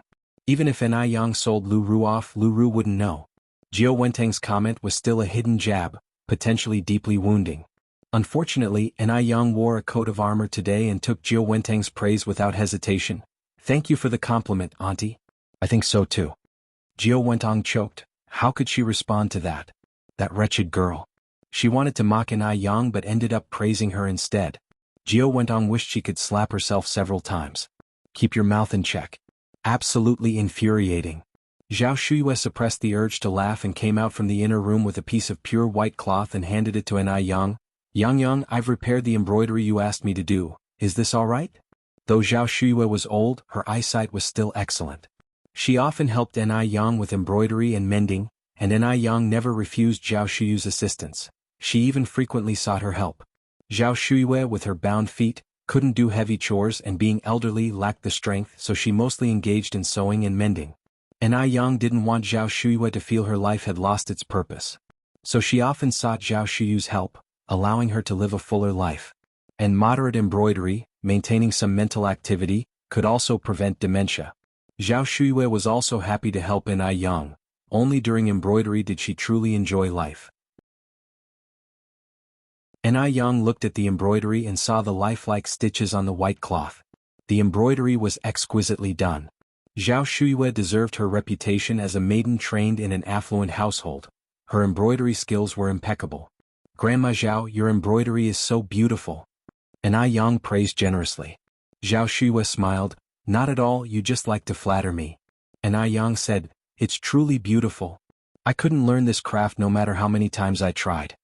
Even if Yang sold Lu Ru off, Lu Ru wouldn't know. Jiao Wentang's comment was still a hidden jab, potentially deeply wounding. Unfortunately, Yang wore a coat of armor today and took Jiao Wentang's praise without hesitation. Thank you for the compliment, Auntie. I think so too. Jiao Wentang choked. How could she respond to that? That wretched girl. She wanted to mock Yang but ended up praising her instead. Jiao Wentang wished she could slap herself several times. Keep your mouth in check. Absolutely infuriating. Zhao Shuyue suppressed the urge to laugh and came out from the inner room with a piece of pure white cloth and handed it to Yang. Yang, I've repaired the embroidery you asked me to do. Is this all right? Though Zhao Shuyue was old, her eyesight was still excellent. She often helped Yang with embroidery and mending, and Yang never refused Zhao Shuyue's assistance. She even frequently sought her help. Zhao Shuyue, with her bound feet, couldn't do heavy chores and being elderly lacked the strength, so she mostly engaged in sewing and mending. Yang didn't want Zhao Shuyue to feel her life had lost its purpose. So she often sought Zhao Shuyue's help, allowing her to live a fuller life. And moderate embroidery, maintaining some mental activity, could also prevent dementia. Zhao Shuyue was also happy to help Yang. Only during embroidery did she truly enjoy life. Yang looked at the embroidery and saw the lifelike stitches on the white cloth. The embroidery was exquisitely done. Zhao Shuyue deserved her reputation as a maiden trained in an affluent household. Her embroidery skills were impeccable. Grandma Zhao, your embroidery is so beautiful. Yang praised generously. Zhao Shuyue smiled, "Not at all, you just like to flatter me." And Yang said, "It's truly beautiful. I couldn't learn this craft no matter how many times I tried."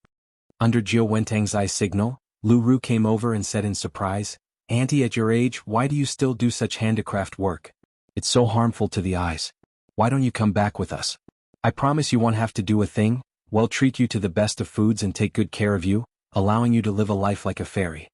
Under Jiao Wentang's eye signal, Lu Ru came over and said in surprise, "Auntie, at your age, why do you still do such handicraft work? It's so harmful to the eyes. Why don't you come back with us? I promise you won't have to do a thing. We'll treat you to the best of foods and take good care of you, allowing you to live a life like a fairy."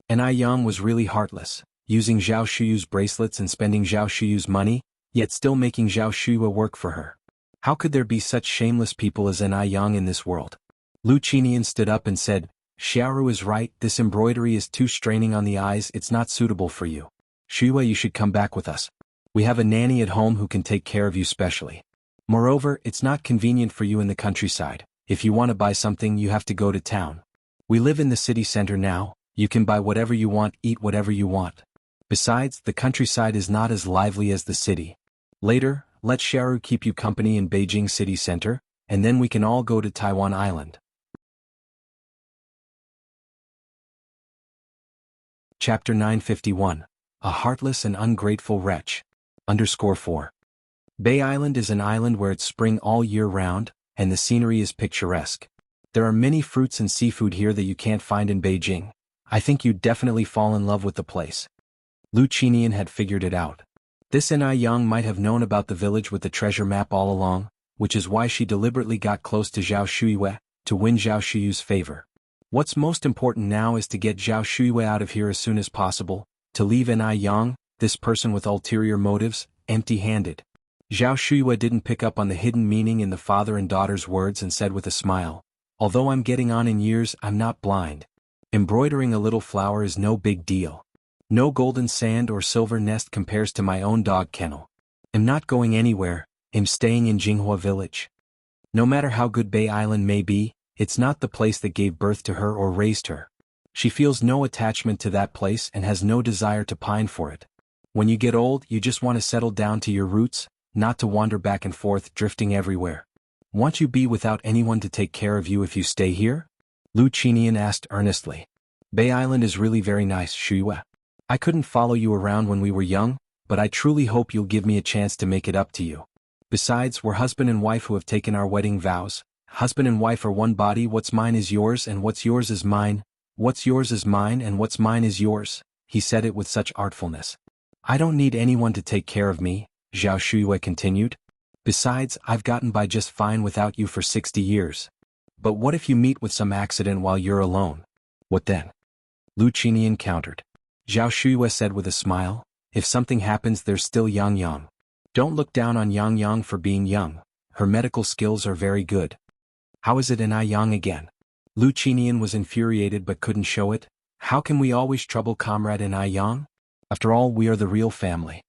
And Yang was really heartless, using Zhao Shuyu's bracelets and spending Zhao Shuyu's money, yet still making Zhao Shuyue work for her. How could there be such shameless people as Yang in this world? Lu Qinian stood up and said, "Xiaoru is right, this embroidery is too straining on the eyes, it's not suitable for you. Shuyue, you should come back with us. We have a nanny at home who can take care of you specially. Moreover, it's not convenient for you in the countryside. If you want to buy something, you have to go to town. We live in the city center now, you can buy whatever you want, eat whatever you want. Besides, the countryside is not as lively as the city. Later, let Xiaoru keep you company in Beijing city center, and then we can all go to Taiwan Island." Chapter 951. A Heartless and Ungrateful Wretch. _4. Bay Island is an island where it's spring all year round, and the scenery is picturesque. There are many fruits and seafood here that you can't find in Beijing. I think you'd definitely fall in love with the place. Lu Qinian had figured it out. This Yang might have known about the village with the treasure map all along, which is why she deliberately got close to Zhao Shuyue, to win Zhao Shuyue's favor. What's most important now is to get Zhao Shuyue out of here as soon as possible, to leave Yang, this person with ulterior motives, empty-handed. Zhao Shuyue didn't pick up on the hidden meaning in the father and daughter's words and said with a smile, "Although I'm getting on in years, I'm not blind. Embroidering a little flower is no big deal. No golden sand or silver nest compares to my own dog kennel. I'm not going anywhere, I'm staying in Jianghu village. No matter how good Bay Island may be, it's not the place that gave birth to her or raised her. She feels no attachment to that place and has no desire to pine for it. When you get old, you just want to settle down to your roots, not to wander back and forth drifting everywhere. Won't you be without anyone to take care of you if you stay here?" Lu Qinian asked earnestly. "Bay Island is really very nice, Shuyue. I couldn't follow you around when we were young, but I truly hope you'll give me a chance to make it up to you. Besides, we're husband and wife who have taken our wedding vows. Husband and wife are one body, what's mine is yours and what's yours is mine. What's yours is mine and what's mine is yours." He said it with such artfulness. "I don't need anyone to take care of me," Zhao Shuyue continued. "Besides, I've gotten by just fine without you for 60 years. But what if you meet with some accident while you're alone? What then?" Lu Qinian countered. Zhao Shuyue said with a smile, "If something happens, there's still Yang. Don't look down on Yang for being young. Her medical skills are very good." "How is it in Yang again?" Lu Qinian was infuriated but couldn't show it. "How can we always trouble comrade in Yang? After all, we are the real family."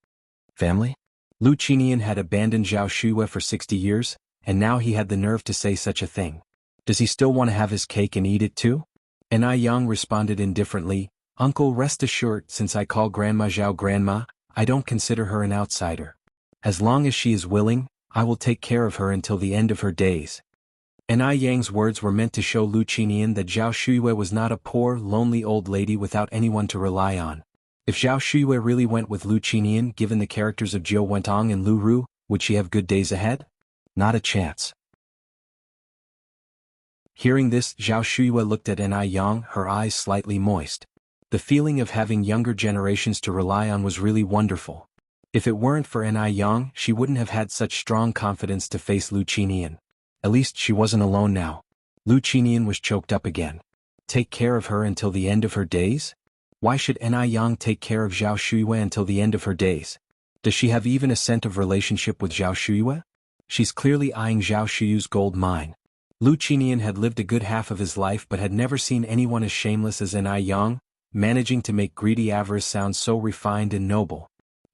Family? Lu Qinian had abandoned Zhao Shuyue for 60 years, and now he had the nerve to say such a thing. Does he still want to have his cake and eat it too? And Yang responded indifferently, "Uncle, rest assured, since I call Grandma Zhao Grandma, I don't consider her an outsider. As long as she is willing, I will take care of her until the end of her days." And Yang's words were meant to show Lu Qinian that Zhao Shuyue was not a poor, lonely old lady without anyone to rely on. If Zhao Shuyue really went with Lu Qinian, given the characters of Jiao Wentang and Lu Ru, would she have good days ahead? Not a chance. Hearing this, Zhao Shuyue looked at Yang, her eyes slightly moist. The feeling of having younger generations to rely on was really wonderful. If it weren't for Yang, she wouldn't have had such strong confidence to face Lu Qinian. At least she wasn't alone now. Lu Qinian was choked up again. Take care of her until the end of her days? Why should Yang take care of Zhao Shuyue until the end of her days? Does she have even a scent of relationship with Zhao Shuyue? She's clearly eyeing Zhao Shuyue's gold mine. Lu Qinian had lived a good half of his life but had never seen anyone as shameless as Yang, managing to make greedy avarice sound so refined and noble.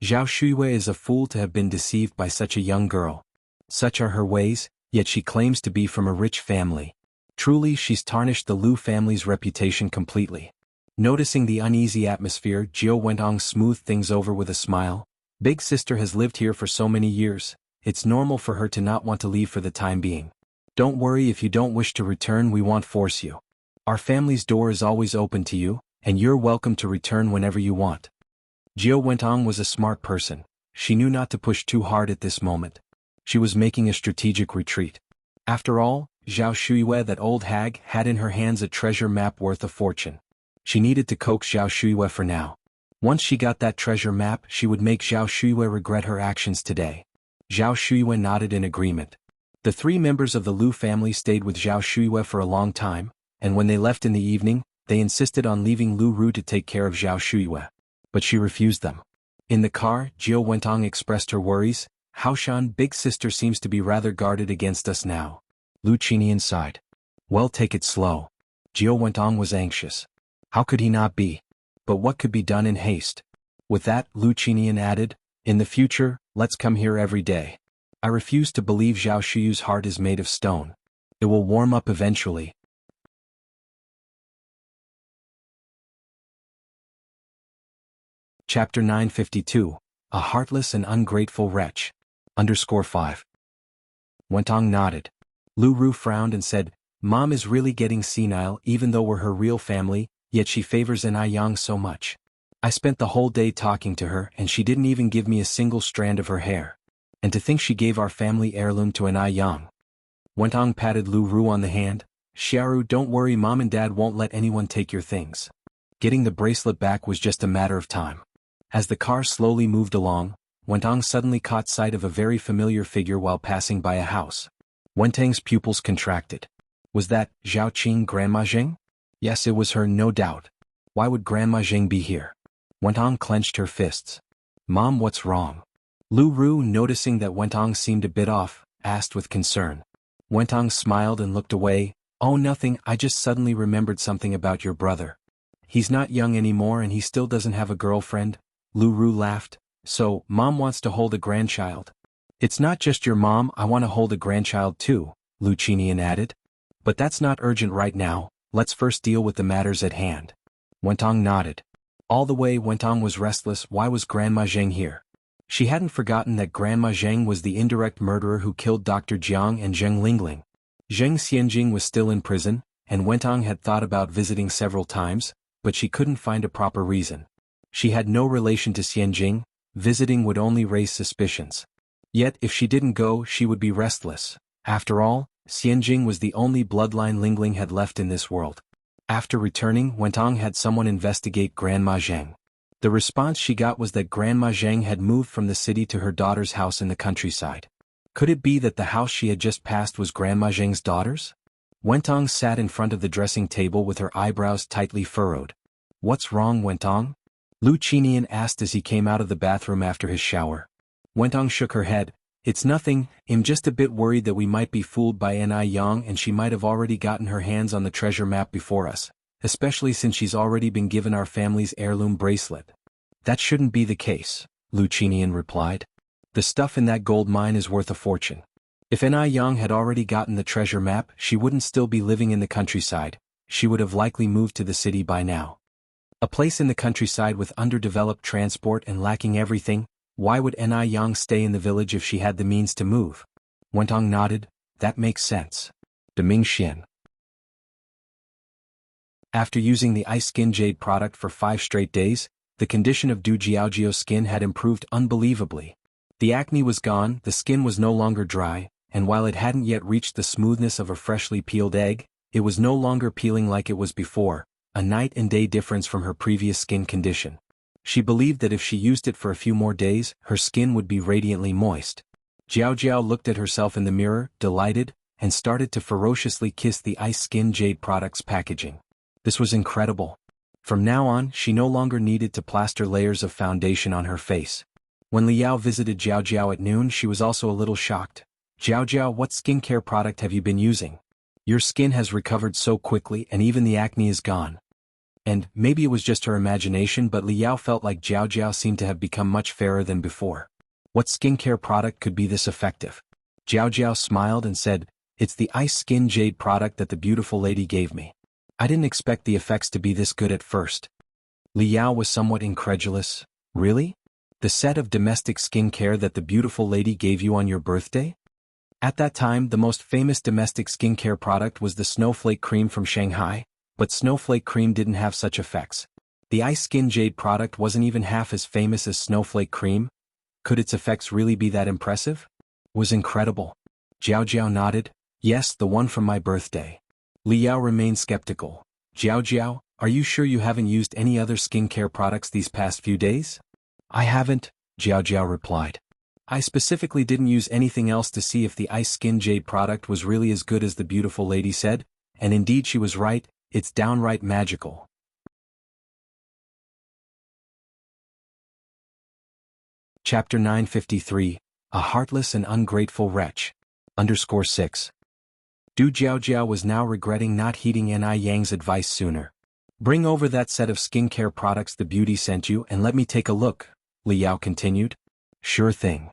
Zhao Shuyue is a fool to have been deceived by such a young girl. Such are her ways, yet she claims to be from a rich family. Truly, she's tarnished the Lu family's reputation completely. Noticing the uneasy atmosphere, Jiao Wentang smoothed things over with a smile. Big sister has lived here for so many years, it's normal for her to not want to leave for the time being. Don't worry, if you don't wish to return, we won't force you. Our family's door is always open to you, and you're welcome to return whenever you want. Jiao Wentong was a smart person. She knew not to push too hard at this moment. She was making a strategic retreat. After all, Zhao Shuiyue, that old hag, had in her hands a treasure map worth a fortune. She needed to coax Zhao Shuiyue for now. Once she got that treasure map, she would make Zhao Shuiyue regret her actions today. Zhao Shuiyue nodded in agreement. The three members of the Lu family stayed with Zhao Shuiyue for a long time, and when they left in the evening, they insisted on leaving Lu Ru to take care of Zhao Shuiyue. But she refused them. In the car, Jiao Wentong expressed her worries. Haoshan, big sister seems to be rather guarded against us now. Lu Qinian sighed. Well, take it slow. Jiao Wentong was anxious. How could he not be? But what could be done in haste? With that, Lu Qinian added, in the future, let's come here every day. I refuse to believe Zhao Shuyu's heart is made of stone. It will warm up eventually. Chapter 952, A Heartless and Ungrateful Wretch. _5. Wentong nodded. Lu Ru frowned and said, Mom is really getting senile even though we're her real family, yet she favors Yang so much. I spent the whole day talking to her and she didn't even give me a single strand of her hair. And to think she gave our family heirloom to Yang. Wentong patted Lu Ru on the hand. Xiaoru, don't worry, Mom and Dad won't let anyone take your things. Getting the bracelet back was just a matter of time. As the car slowly moved along, Wentong suddenly caught sight of a very familiar figure while passing by a house. Wentong's pupils contracted. Was that Zhao Qing Grandma Zheng? Yes, it was her, no doubt. Why would Grandma Zheng be here? Wentong clenched her fists. Mom, what's wrong? Lu Ru, noticing that Wentong seemed a bit off, asked with concern. Wentong smiled and looked away. Oh, nothing, I just suddenly remembered something about your brother. He's not young anymore and he still doesn't have a girlfriend. Lu Ru laughed. So, Mom wants to hold a grandchild. It's not just your mom, I want to hold a grandchild too, Lu Qinian added. But that's not urgent right now, let's first deal with the matters at hand. Wentong nodded. All the way Wentong was restless. Why was Grandma Zheng here? She hadn't forgotten that Grandma Zheng was the indirect murderer who killed Dr. Jiang and Zheng Lingling. Zheng Xianjing was still in prison, and Wentong had thought about visiting several times, but she couldn't find a proper reason. She had no relation to Xianjing. Visiting would only raise suspicions. Yet if she didn't go, she would be restless. After all, Xianjing was the only bloodline Lingling had left in this world. After returning, Wentong had someone investigate Grandma Zheng. The response she got was that Grandma Zheng had moved from the city to her daughter's house in the countryside. Could it be that the house she had just passed was Grandma Zheng's daughter's? Wentong sat in front of the dressing table with her eyebrows tightly furrowed. What's wrong, Wentong? Lu Qinian asked as he came out of the bathroom after his shower. Wentong shook her head. It's nothing, I'm just a bit worried that we might be fooled by Yang and she might have already gotten her hands on the treasure map before us, especially since she's already been given our family's heirloom bracelet. That shouldn't be the case, Lu Qinian replied. The stuff in that gold mine is worth a fortune. If Yang had already gotten the treasure map, she wouldn't still be living in the countryside, she would have likely moved to the city by now. A place in the countryside with underdeveloped transport and lacking everything, why would Yang stay in the village if she had the means to move? Wentong nodded. That makes sense. Deming Xian. After using the Ice Skin Jade product for 5 straight days, the condition of Du Jiaojiao's skin had improved unbelievably. The acne was gone, the skin was no longer dry, and while it hadn't yet reached the smoothness of a freshly peeled egg, it was no longer peeling like it was before, a night and day difference from her previous skin condition. She believed that if she used it for a few more days, her skin would be radiantly moist. Jiao Jiao looked at herself in the mirror, delighted, and started to ferociously kiss the Ice Skin Jade product's packaging. This was incredible. From now on, she no longer needed to plaster layers of foundation on her face. When Liao visited Jiao Jiao at noon, she was also a little shocked. Jiao Jiao, what skincare product have you been using? Your skin has recovered so quickly and even the acne is gone. And, maybe it was just her imagination, but Liao felt like Jiao Jiao seemed to have become much fairer than before. What skincare product could be this effective? Jiao Jiao smiled and said, it's the Ice Skin Jade product that the beautiful lady gave me. I didn't expect the effects to be this good at first. Liao was somewhat incredulous. Really? The set of domestic skincare that the beautiful lady gave you on your birthday? At that time, the most famous domestic skincare product was the Snowflake Cream from Shanghai, but Snowflake Cream didn't have such effects. The Ice Skin Jade product wasn't even half as famous as Snowflake Cream. Could its effects really be that impressive? Was incredible. Jiao Jiao nodded. Yes, the one from my birthday. Li Yao remained skeptical. Jiao Jiao, are you sure you haven't used any other skincare products these past few days? I haven't, Jiao Jiao replied. I specifically didn't use anything else to see if the Ice Skin Jade product was really as good as the beautiful lady said, and indeed she was right, it's downright magical. Chapter 953, A Heartless and Ungrateful Wretch. _6. Du Jiaojiao was now regretting not heeding Ni Yang's advice sooner. Bring over that set of skincare products the beauty sent you and let me take a look, Li Yao continued. Sure thing.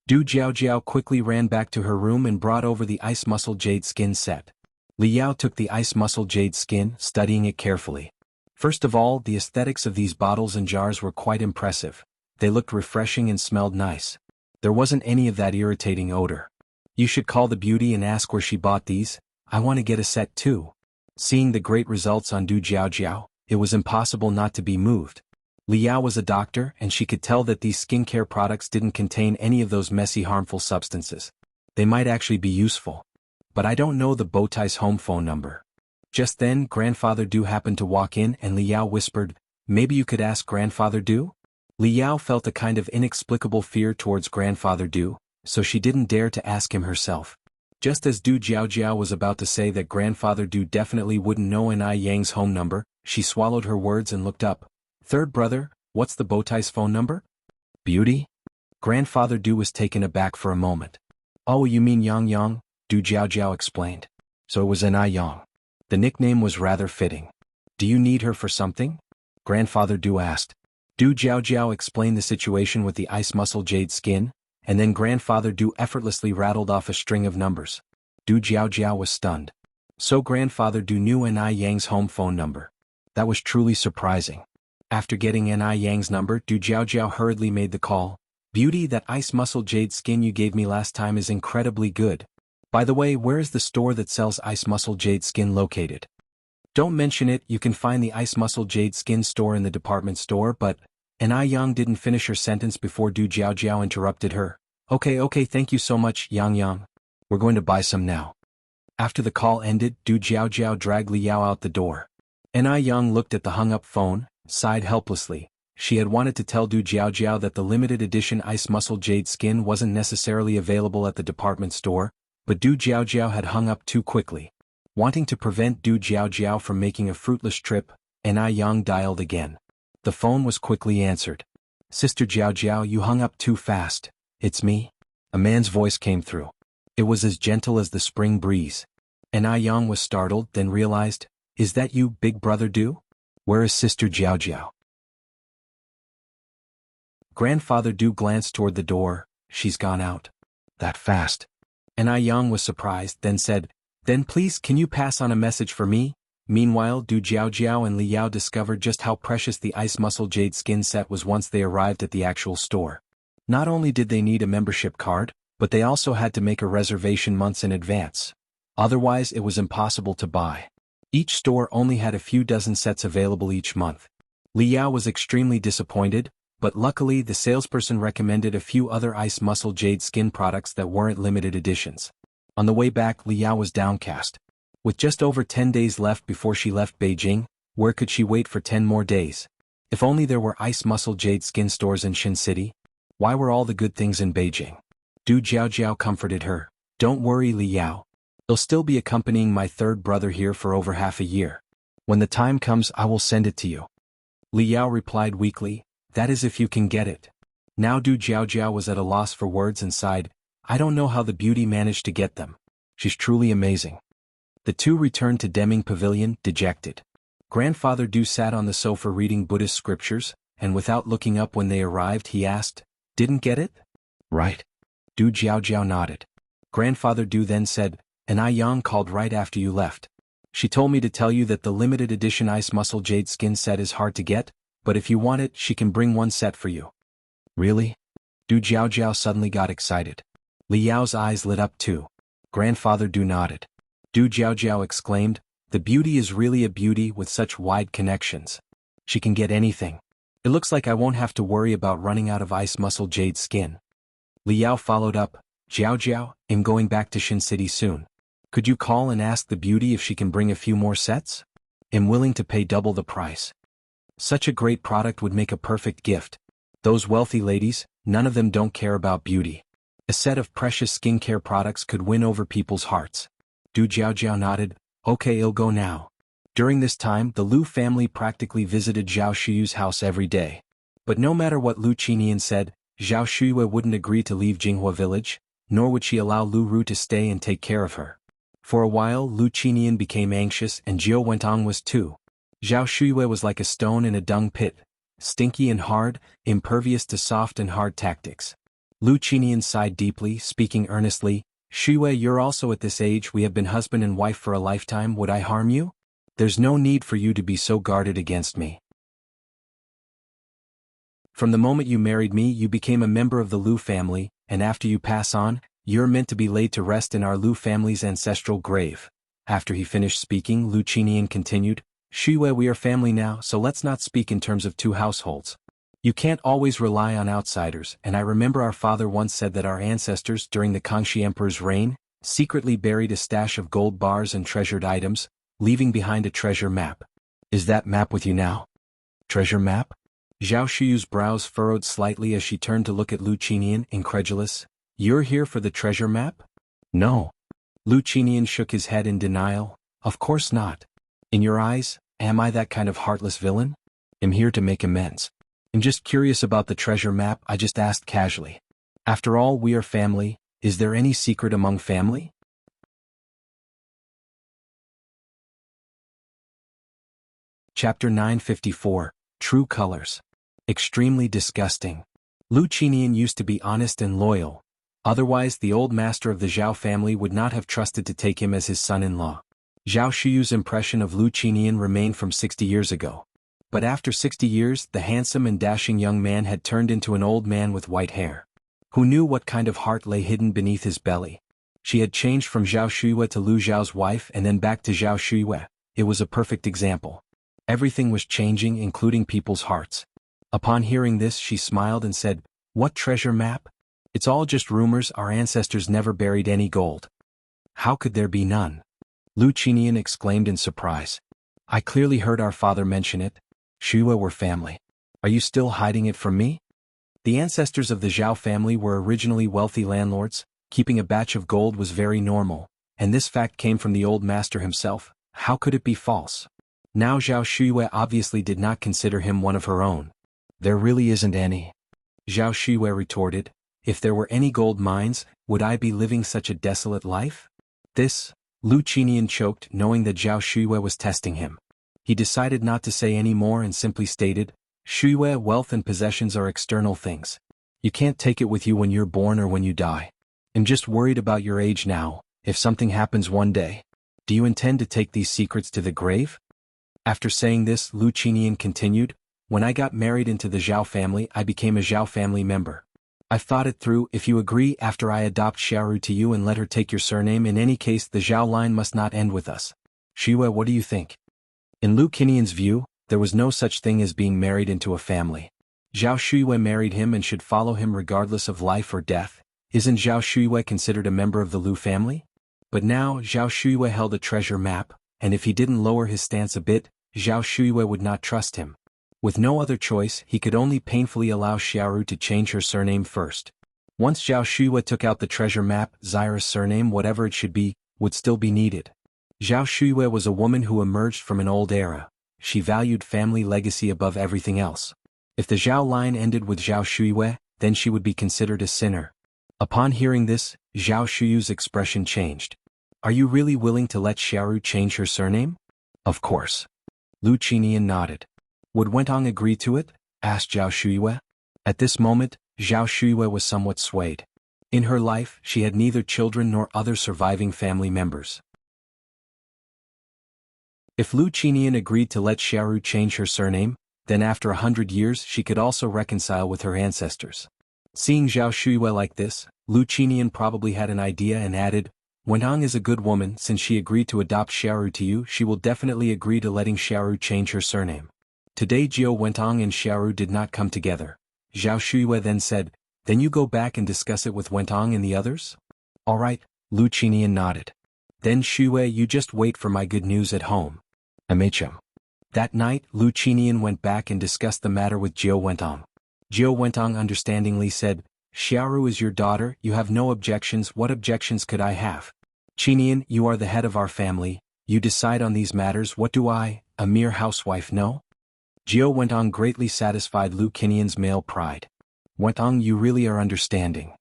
Du Jiaojiao quickly ran back to her room and brought over the Ice Muscle Jade Skin set. Li Yao took the Ice Muscle Jade Skin, studying it carefully. First of all, the aesthetics of these bottles and jars were quite impressive. They looked refreshing and smelled nice. There wasn't any of that irritating odor. You should call the beauty and ask where she bought these. I want to get a set too. Seeing the great results on Du Jiaojiao, it was impossible not to be moved. Li Yao was a doctor and she could tell that these skincare products didn't contain any of those messy harmful substances. They might actually be useful. But I don't know the Bowtie's home phone number. Just then, Grandfather Du happened to walk in and Li Yao whispered, Maybe you could ask Grandfather Du? Li Yao felt a kind of inexplicable fear towards Grandfather Du, so she didn't dare to ask him herself. Just as Du Jiaojiao was about to say that Grandfather Du definitely wouldn't know Ni Yang's home number, she swallowed her words and looked up. Third brother, what's the Bowtie's phone number? Beauty? Grandfather Du was taken aback for a moment. Oh, you mean Yang Yang? Du Jiaojiao explained. So it was Ni Yang. The nickname was rather fitting. Do you need her for something? Grandfather Du asked. Du Jiaojiao explained the situation with the Ice Muscle Jade Skin, and then Grandfather Du effortlessly rattled off a string of numbers. Du Jiaojiao was stunned. So Grandfather Du knew Ni Yang's home phone number. That was truly surprising. After getting Ni Yang's number, Du Jiaojiao hurriedly made the call. Beauty, that Ice Muscle Jade Skin you gave me last time is incredibly good. By the way, where is the store that sells Ice Muscle Jade Skin located? Don't mention it, you can find the Ice Muscle Jade Skin store in the department store, but... Ni Yang didn't finish her sentence before Du Jiaojiao interrupted her. Okay, thank you so much, Yang Yang. We're going to buy some now. After the call ended, Du Jiaojiao dragged Li Yao out the door. Ni Yang looked at the hung-up phone, sighed helplessly. She had wanted to tell Du Jiaojiao that the limited edition Ice Muscle Jade Skin wasn't necessarily available at the department store, but Du Jiaojiao had hung up too quickly. Wanting to prevent Du Jiaojiao from making a fruitless trip, Ni Yang dialed again. The phone was quickly answered. Sister Jiaojiao, you hung up too fast. It's me? A man's voice came through. It was as gentle as the spring breeze. Ni Yang was startled, then realized, Is that you, Big Brother Du? Where is Sister Jiaojiao? Grandfather Du glanced toward the door. She's gone out. That fast. Ni Yang was surprised, then said, Then please can you pass on a message for me? Meanwhile, Du Jiaojiao and Li Yao discovered just how precious the Ice Muscle Jade Skin set was once they arrived at the actual store. Not only did they need a membership card, but they also had to make a reservation months in advance. Otherwise, it was impossible to buy. Each store only had a few dozen sets available each month. Li Yao was extremely disappointed, but luckily the salesperson recommended a few other Ice Muscle Jade Skin products that weren't limited editions. On the way back, Li Yao was downcast. With just over 10 days left before she left Beijing, where could she wait for 10 more days? If only there were Ice Muscle Jade Skin stores in Xin City. Why were all the good things in Beijing? Du Jiaojiao comforted her. Don't worry, Li Yao. I'll still be accompanying my third brother here for over half a year. When the time comes, I will send it to you. Li Yao replied weakly, That is if you can get it. Now Du Jiaojiao was at a loss for words and sighed, I don't know how the beauty managed to get them. She's truly amazing. The two returned to Deming Pavilion, dejected. Grandfather Du sat on the sofa reading Buddhist scriptures, and without looking up when they arrived he asked, Didn't get it? Right. Du Jiaojiao nodded. Grandfather Du then said, Ni Yang called right after you left. She told me to tell you that the limited edition Ice Muscle Jade Skin set is hard to get, but if you want it, she can bring one set for you. Really? Du Jiaojiao suddenly got excited. Li Yao's eyes lit up too. Grandfather Du nodded. Du Jiaojiao exclaimed, The beauty is really a beauty with such wide connections. She can get anything. It looks like I won't have to worry about running out of ice muscle jade skin. Liao followed up, Jiao, I'm going back to Shin City soon. Could you call and ask the beauty if she can bring a few more sets? I'm willing to pay double the price. Such a great product would make a perfect gift. Those wealthy ladies, none of them don't care about beauty. A set of precious skincare products could win over people's hearts. Du Jiao nodded, okay, I'll go now. During this time, the Lu family practically visited Zhao Shuyu's house every day. But no matter what Lu Qinian said, Zhao Shuyue wouldn't agree to leave Jinghua village, nor would she allow Lu Ru to stay and take care of her. For a while, Lu Qinian became anxious and Jiao Wentong was too. Zhao Shuyue was like a stone in a dung pit, stinky and hard, impervious to soft and hard tactics. Lu Qinian sighed deeply, speaking earnestly, Shuyue, you're also at this age, we have been husband and wife for a lifetime, would I harm you? There's no need for you to be so guarded against me. From the moment you married me, you became a member of the Lu family, and after you pass on, you're meant to be laid to rest in our Lu family's ancestral grave. After he finished speaking, Lu Qinian continued, Shuyue, we are family now, so let's not speak in terms of two households. You can't always rely on outsiders, and I remember our father once said that our ancestors, during the Kangxi Emperor's reign, secretly buried a stash of gold bars and treasured items, leaving behind a treasure map. Is that map with you now? Treasure map? Zhao Shuyu's brows furrowed slightly as she turned to look at Lu Qinian, incredulous. You're here for the treasure map? No. Lu Qinian shook his head in denial. Of course not. In your eyes, am I that kind of heartless villain? I'm here to make amends. I'm just curious about the treasure map, I just asked casually. After all, we are family, is there any secret among family? Chapter 954, True Colors. Extremely disgusting. Lu Qinian used to be honest and loyal. Otherwise, the old master of the Zhao family would not have trusted to take him as his son-in-law. Zhao Shuyu's impression of Lu Qinian remained from 60 years ago. But after 60 years, the handsome and dashing young man had turned into an old man with white hair. Who knew what kind of heart lay hidden beneath his belly? She had changed from Zhao Shuyue to Lu Zhao's wife and then back to Zhao Shuyue. It was a perfect example. Everything was changing, including people's hearts. Upon hearing this, she smiled and said, What treasure map? It's all just rumors, our ancestors never buried any gold. How could there be none? Lu Qinian exclaimed in surprise. I clearly heard our father mention it. Shuyue were family. Are you still hiding it from me? The ancestors of the Zhao family were originally wealthy landlords. Keeping a batch of gold was very normal, and this fact came from the old master himself. How could it be false? Now Zhao Shuyue obviously did not consider him one of her own. There really isn't any. Zhao Shuyue retorted. If there were any gold mines, would I be living such a desolate life? This, Lu Qinian choked, knowing that Zhao Shuyue was testing him. He decided not to say any more and simply stated, Shuyue, wealth and possessions are external things. You can't take it with you when you're born or when you die. I'm just worried about your age now, if something happens one day. Do you intend to take these secrets to the grave? After saying this, Lu Qinian continued, When I got married into the Zhao family, I became a Zhao family member. I've thought it through. If you agree, after I adopt Xiaoru to you and let her take your surname, in any case the Zhao line must not end with us. Shuyue, what do you think? In Lu Qinian's view, there was no such thing as being married into a family. Zhao Shuyue married him and should follow him regardless of life or death. Isn't Zhao Shuyue considered a member of the Lu family? But now Zhao Shuyue held a treasure map, and if he didn't lower his stance a bit, Zhao Shuyue would not trust him. With no other choice, he could only painfully allow Xiaoru to change her surname first. Once Zhao Shuyue took out the treasure map, Zyra's surname, whatever it should be, would still be needed. Zhao Shuyue was a woman who emerged from an old era. She valued family legacy above everything else. If the Zhao line ended with Zhao Shuyue, then she would be considered a sinner. Upon hearing this, Zhao Shuyu's expression changed. Are you really willing to let Xiaoru change her surname? Of course. Lu Qinian nodded. Would Wentong agree to it? Asked Zhao Shuyue. At this moment, Zhao Shuyue was somewhat swayed. In her life, she had neither children nor other surviving family members. If Lu Qinian agreed to let Xiaoru change her surname, then after 100 years she could also reconcile with her ancestors. Seeing Zhao Shuyue like this, Lu Qinian probably had an idea and added, Wentong is a good woman. Since she agreed to adopt Xiaoru to you, she will definitely agree to letting Xiaoru change her surname. Today Jiao Wentong and Xiaoru did not come together. Zhao Shuiyue then said, then you go back and discuss it with Wentong and the others? Alright, Lu Qinian nodded. Then Shuiyue, you just wait for my good news at home. MHM. That night, Lu Qinian went back and discussed the matter with Jiao Wentong. Jiao Wentong understandingly said, Xiaoru is your daughter, you have no objections, what objections could I have? Qinian, you are the head of our family, you decide on these matters, what do I, a mere housewife, know? Jiao Wentong greatly satisfied Lu Qinian's male pride. Wentong, you really are understanding.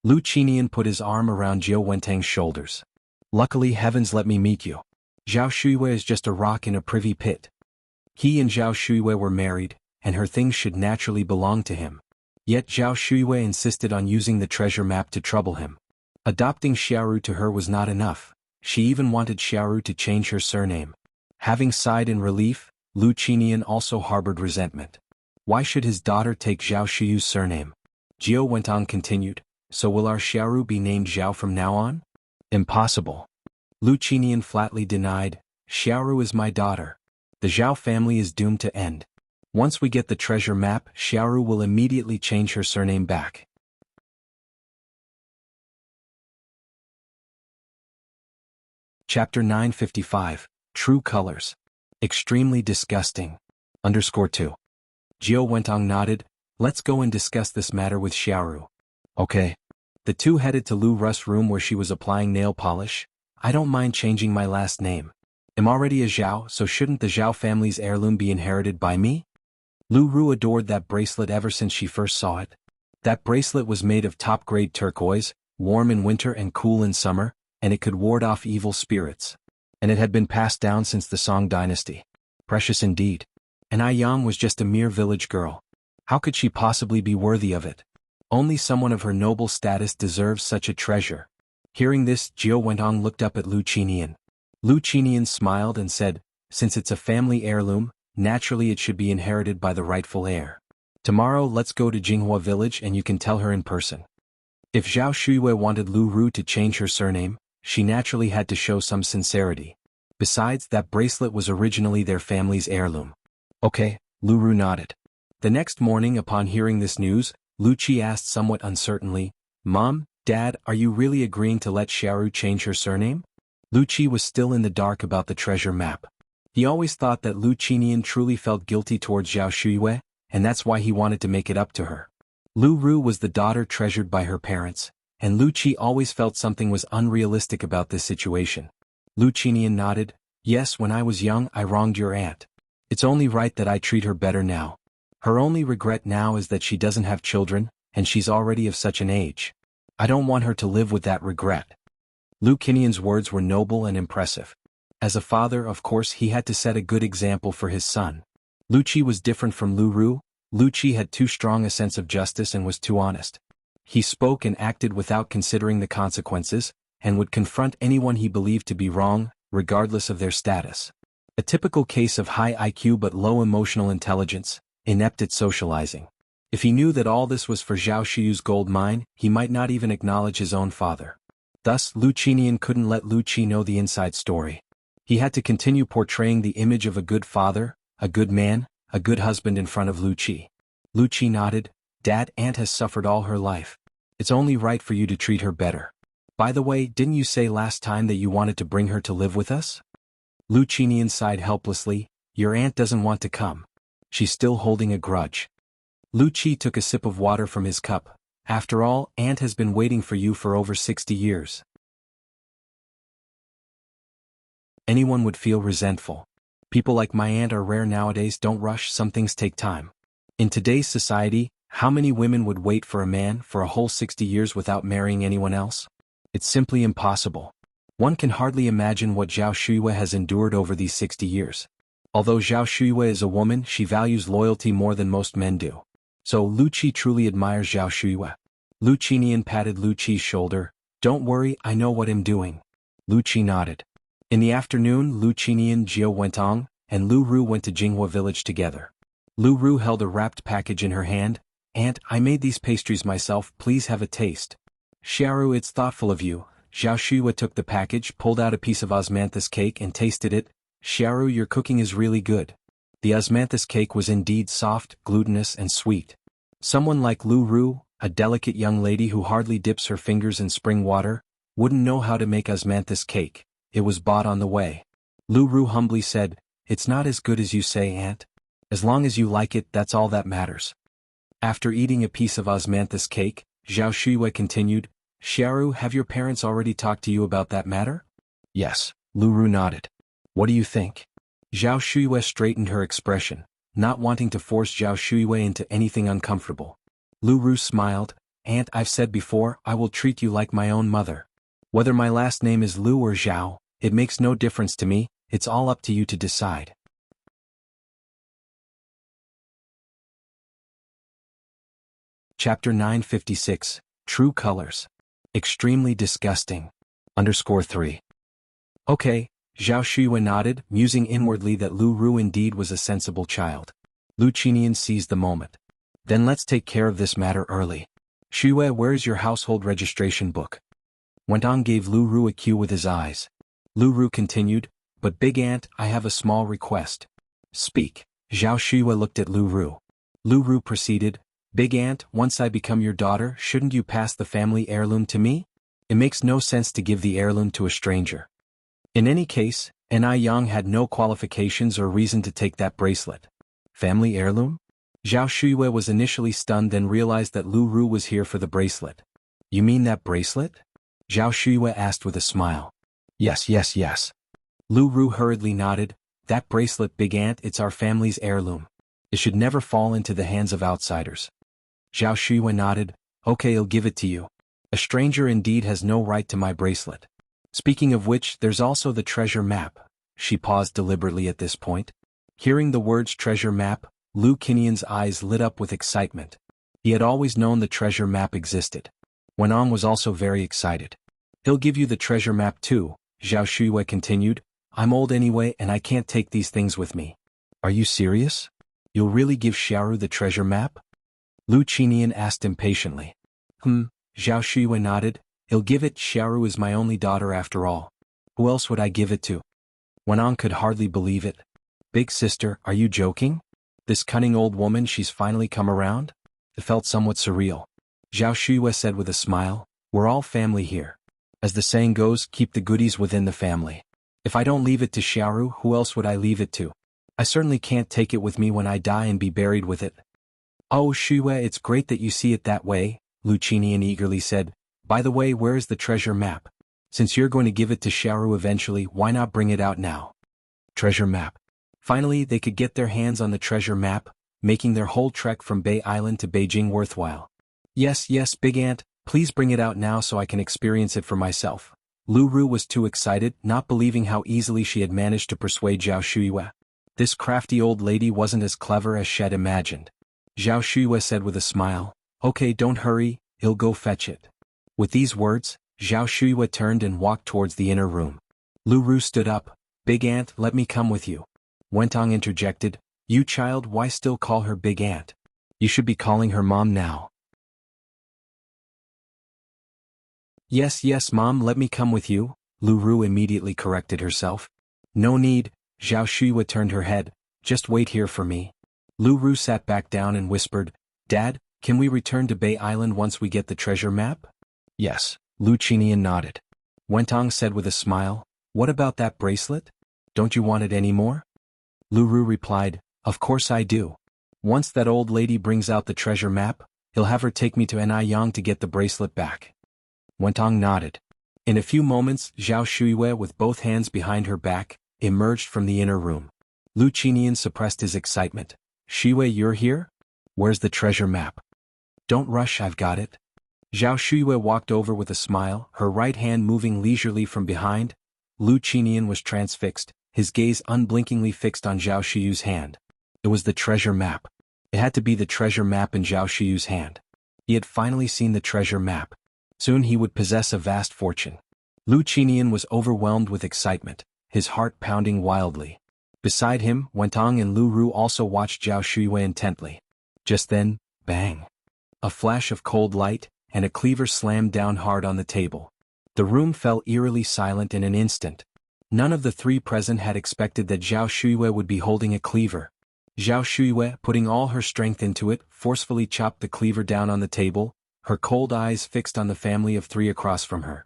Lu Qinian put his arm around Jiao Wentong's shoulders. Luckily heavens let me meet you. Zhao Shuiyue is just a rock in a privy pit. He and Zhao Shuiyue were married, and her things should naturally belong to him. Yet Zhao Shuiyue insisted on using the treasure map to trouble him. Adopting Xiaoru to her was not enough, she even wanted Xiaoru to change her surname. Having sighed in relief, Lu Qinian also harbored resentment. Why should his daughter take Zhao Shuyu's surname? Jiao Wentong continued, so will our Xiaoru be named Zhao from now on? Impossible. Lu Qinian flatly denied, Xiaoru is my daughter. The Zhao family is doomed to end. Once we get the treasure map, Xiaoru will immediately change her surname back. Chapter 955, True Colors. Extremely disgusting. _2. Jiao Wentong nodded, let's go and discuss this matter with Xiaoru. Okay. The two headed to Lu Ru's room where she was applying nail polish. I don't mind changing my last name. I'm already a Zhao, so shouldn't the Zhao family's heirloom be inherited by me? Lu Ru adored that bracelet ever since she first saw it. That bracelet was made of top-grade turquoise, warm in winter and cool in summer, and it could ward off evil spirits. And it had been passed down since the Song dynasty. Precious indeed. And Ai Yang was just a mere village girl. How could she possibly be worthy of it? Only someone of her noble status deserves such a treasure. Hearing this, Jiao Wentong looked up at Lu Qinian. Lu Qinian smiled and said, since it's a family heirloom, naturally it should be inherited by the rightful heir. Tomorrow let's go to Jinghua village and you can tell her in person. If Zhao Shuiyue wanted Lu Ru to change her surname, she naturally had to show some sincerity. Besides, that bracelet was originally their family's heirloom. Okay, Lu Ru nodded. The next morning upon hearing this news, Lu Qi asked somewhat uncertainly, Mom, Dad, are you really agreeing to let Xiaoru change her surname? Lu Qi was still in the dark about the treasure map. He always thought that Lu Qinian truly felt guilty towards Zhao Shuiyue, and that's why he wanted to make it up to her. Lu Ru was the daughter treasured by her parents, and Lu Qi always felt something was unrealistic about this situation. Lu Qinian nodded, yes, when I was young I wronged your aunt. It's only right that I treat her better now. Her only regret now is that she doesn't have children, and she's already of such an age. I don't want her to live with that regret. Lu Qinian's words were noble and impressive. As a father, of course, he had to set a good example for his son. Lu Qi was different from Lu Ru. Lu Qi had too strong a sense of justice and was too honest. He spoke and acted without considering the consequences, and would confront anyone he believed to be wrong, regardless of their status. A typical case of high IQ but low emotional intelligence, inept at socializing. If he knew that all this was for Zhao Shuyu's gold mine, he might not even acknowledge his own father. Thus, Lu Qinian couldn't let Lu Qi know the inside story. He had to continue portraying the image of a good father, a good man, a good husband in front of Lu Qi. Lu Qi nodded, Dad, Aunt has suffered all her life. It's only right for you to treat her better. By the way, didn't you say last time that you wanted to bring her to live with us? Lu Qinian sighed helplessly, your aunt doesn't want to come. She's still holding a grudge. Lu Qi took a sip of water from his cup. After all, Aunt has been waiting for you for over 60 years. Anyone would feel resentful. People like my aunt are rare nowadays, don't rush, some things take time. In today's society, how many women would wait for a man for a whole 60 years without marrying anyone else? It's simply impossible. One can hardly imagine what Zhao Shuiyue has endured over these 60 years. Although Zhao Shuiyue is a woman, she values loyalty more than most men do. So Lu Qi truly admires Zhao Shuiyue. Lu Qinian patted Lu Qi's shoulder, don't worry, I know what I'm doing. Lu Qi nodded. In the afternoon, Lu Qinian, Jiao Wentong, and Lu Ru went to Jinghua village together. Lu Ru held a wrapped package in her hand. Aunt, I made these pastries myself, please have a taste. Xiaoru, it's thoughtful of you. Zhao Shuiyue took the package, pulled out a piece of osmanthus cake and tasted it. Xiaoru, your cooking is really good. The osmanthus cake was indeed soft, glutinous and sweet. Someone like Lu Ru, a delicate young lady who hardly dips her fingers in spring water, wouldn't know how to make osmanthus cake. It was bought on the way. Lu Ru humbly said, "It's not as good as you say, Aunt. As long as you like it, that's all that matters." After eating a piece of osmanthus cake, Zhao Shuiwei continued, "Xiaoru, have your parents already talked to you about that matter?" "Yes," Lu Ru nodded. "What do you think?" Zhao Shuiwei straightened her expression, not wanting to force Zhao Shuiwei into anything uncomfortable. Lu Ru smiled, "Aunt, I've said before, I will treat you like my own mother. Whether my last name is Lu or Zhao, it makes no difference to me, it's all up to you to decide." Chapter 956, True Colors. Extremely disgusting. _3. Okay, Zhao Shuiwei nodded, musing inwardly that Lu Ru indeed was a sensible child. Lu Qinian seized the moment. "Then let's take care of this matter early. Shuiwei, where's your household registration book?" Wentong gave Lu Ru a cue with his eyes. Lu Ru continued, "But Big Aunt, I have a small request." "Speak." Zhao Shuiwei looked at Lu Ru. Lu Ru proceeded, "Big Aunt, once I become your daughter, shouldn't you pass the family heirloom to me? It makes no sense to give the heirloom to a stranger. In any case, Yang had no qualifications or reason to take that bracelet." "Family heirloom?" Zhao Shuiwei was initially stunned, then realized that Lu Ru was here for the bracelet. "You mean that bracelet?" Zhao Shuiwei asked with a smile. Yes. Lu Ru hurriedly nodded, "That bracelet, Big Aunt, it's our family's heirloom. It should never fall into the hands of outsiders." Zhao Shuiwei nodded, "Okay, I'll give it to you. A stranger indeed has no right to my bracelet. Speaking of which, there's also the treasure map." She paused deliberately at this point. Hearing the words treasure map, Lu Qinian's eyes lit up with excitement. He had always known the treasure map existed. Wenong was also very excited. "He'll give you the treasure map too," Zhao Shuiwei continued. "I'm old anyway and I can't take these things with me." "Are you serious? You'll really give Xiaoru the treasure map?" Lu Qinian asked impatiently. Zhao Shuiwei nodded, "He'll give it. Xiaoru is my only daughter after all. Who else would I give it to?" Wenong could hardly believe it. "Big sister, are you joking? This cunning old woman, she's finally come around?" It felt somewhat surreal. Zhao Shuiwei said with a smile, "We're all family here. As the saying goes, keep the goodies within the family. If I don't leave it to Xiaoru, who else would I leave it to? I certainly can't take it with me when I die and be buried with it." "Oh, Shuiwei, it's great that you see it that way," Lu Qinian eagerly said. "By the way, where is the treasure map? Since you're going to give it to Xiaoru eventually, why not bring it out now?" Treasure map. Finally, they could get their hands on the treasure map, making their whole trek from Bay Island to Beijing worthwhile. Yes, Big Aunt, please bring it out now so I can experience it for myself." Lu Ru was too excited, not believing how easily she had managed to persuade Zhao Shuiwei. This crafty old lady wasn't as clever as she had imagined. Zhao Shuiwei said with a smile, "Okay, don't hurry, he'll go fetch it." With these words, Zhao Shuiwei turned and walked towards the inner room. Lu Ru stood up. "Big Aunt, let me come with you." Wentong interjected, "You child, why still call her Big Aunt? You should be calling her Mom now." Yes, Mom, let me come with you," Lu Ru immediately corrected herself. "No need," Zhao Shuiwei turned her head, "just wait here for me." Lu Ru sat back down and whispered, "Dad, can we return to Bay Island once we get the treasure map?" "Yes," Lu Qinian nodded. Wentong said with a smile, "What about that bracelet? Don't you want it anymore?" Lu Ru replied, "Of course I do. Once that old lady brings out the treasure map, he'll have her take me to Yang to get the bracelet back." Wentong nodded. In a few moments, Zhao Shuiwei, with both hands behind her back, emerged from the inner room. Lu Qinian suppressed his excitement. "Shuiwei, you're here? Where's the treasure map?" "Don't rush, I've got it." Zhao Shuiwei walked over with a smile, her right hand moving leisurely from behind. Lu Qinian was transfixed, his gaze unblinkingly fixed on Zhao Shiyu's hand. It was the treasure map. It had to be the treasure map in Zhao Shiyu's hand. He had finally seen the treasure map. Soon he would possess a vast fortune. Lu Qinian was overwhelmed with excitement, his heart pounding wildly. Beside him, Wentong and Lu Ru also watched Zhao Shuiwei intently. Just then, bang! A flash of cold light, and a cleaver slammed down hard on the table. The room fell eerily silent in an instant. None of the three present had expected that Zhao Shuiwei would be holding a cleaver. Zhao Shuiyue, putting all her strength into it, forcefully chopped the cleaver down on the table, her cold eyes fixed on the family of three across from her.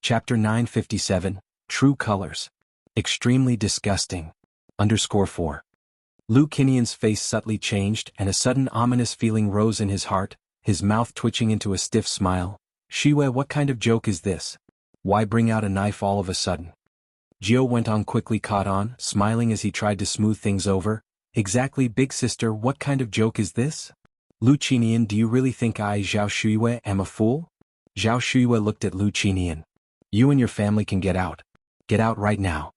Chapter 957, True Colors. Extremely disgusting. _4. Lu Qinian's face subtly changed and a sudden ominous feeling rose in his heart, his mouth twitching into a stiff smile. Shuiyue, what kind of joke is this? Why bring out a knife all of a sudden? Jiao Wentong quickly caught on, smiling as he tried to smooth things over. Exactly, big sister, what kind of joke is this? Lu Qinian, do you really think I, Zhao Shuiyue, am a fool? Zhao Shuiyue looked at Lu Qinian. You and your family can get out. Get out right now.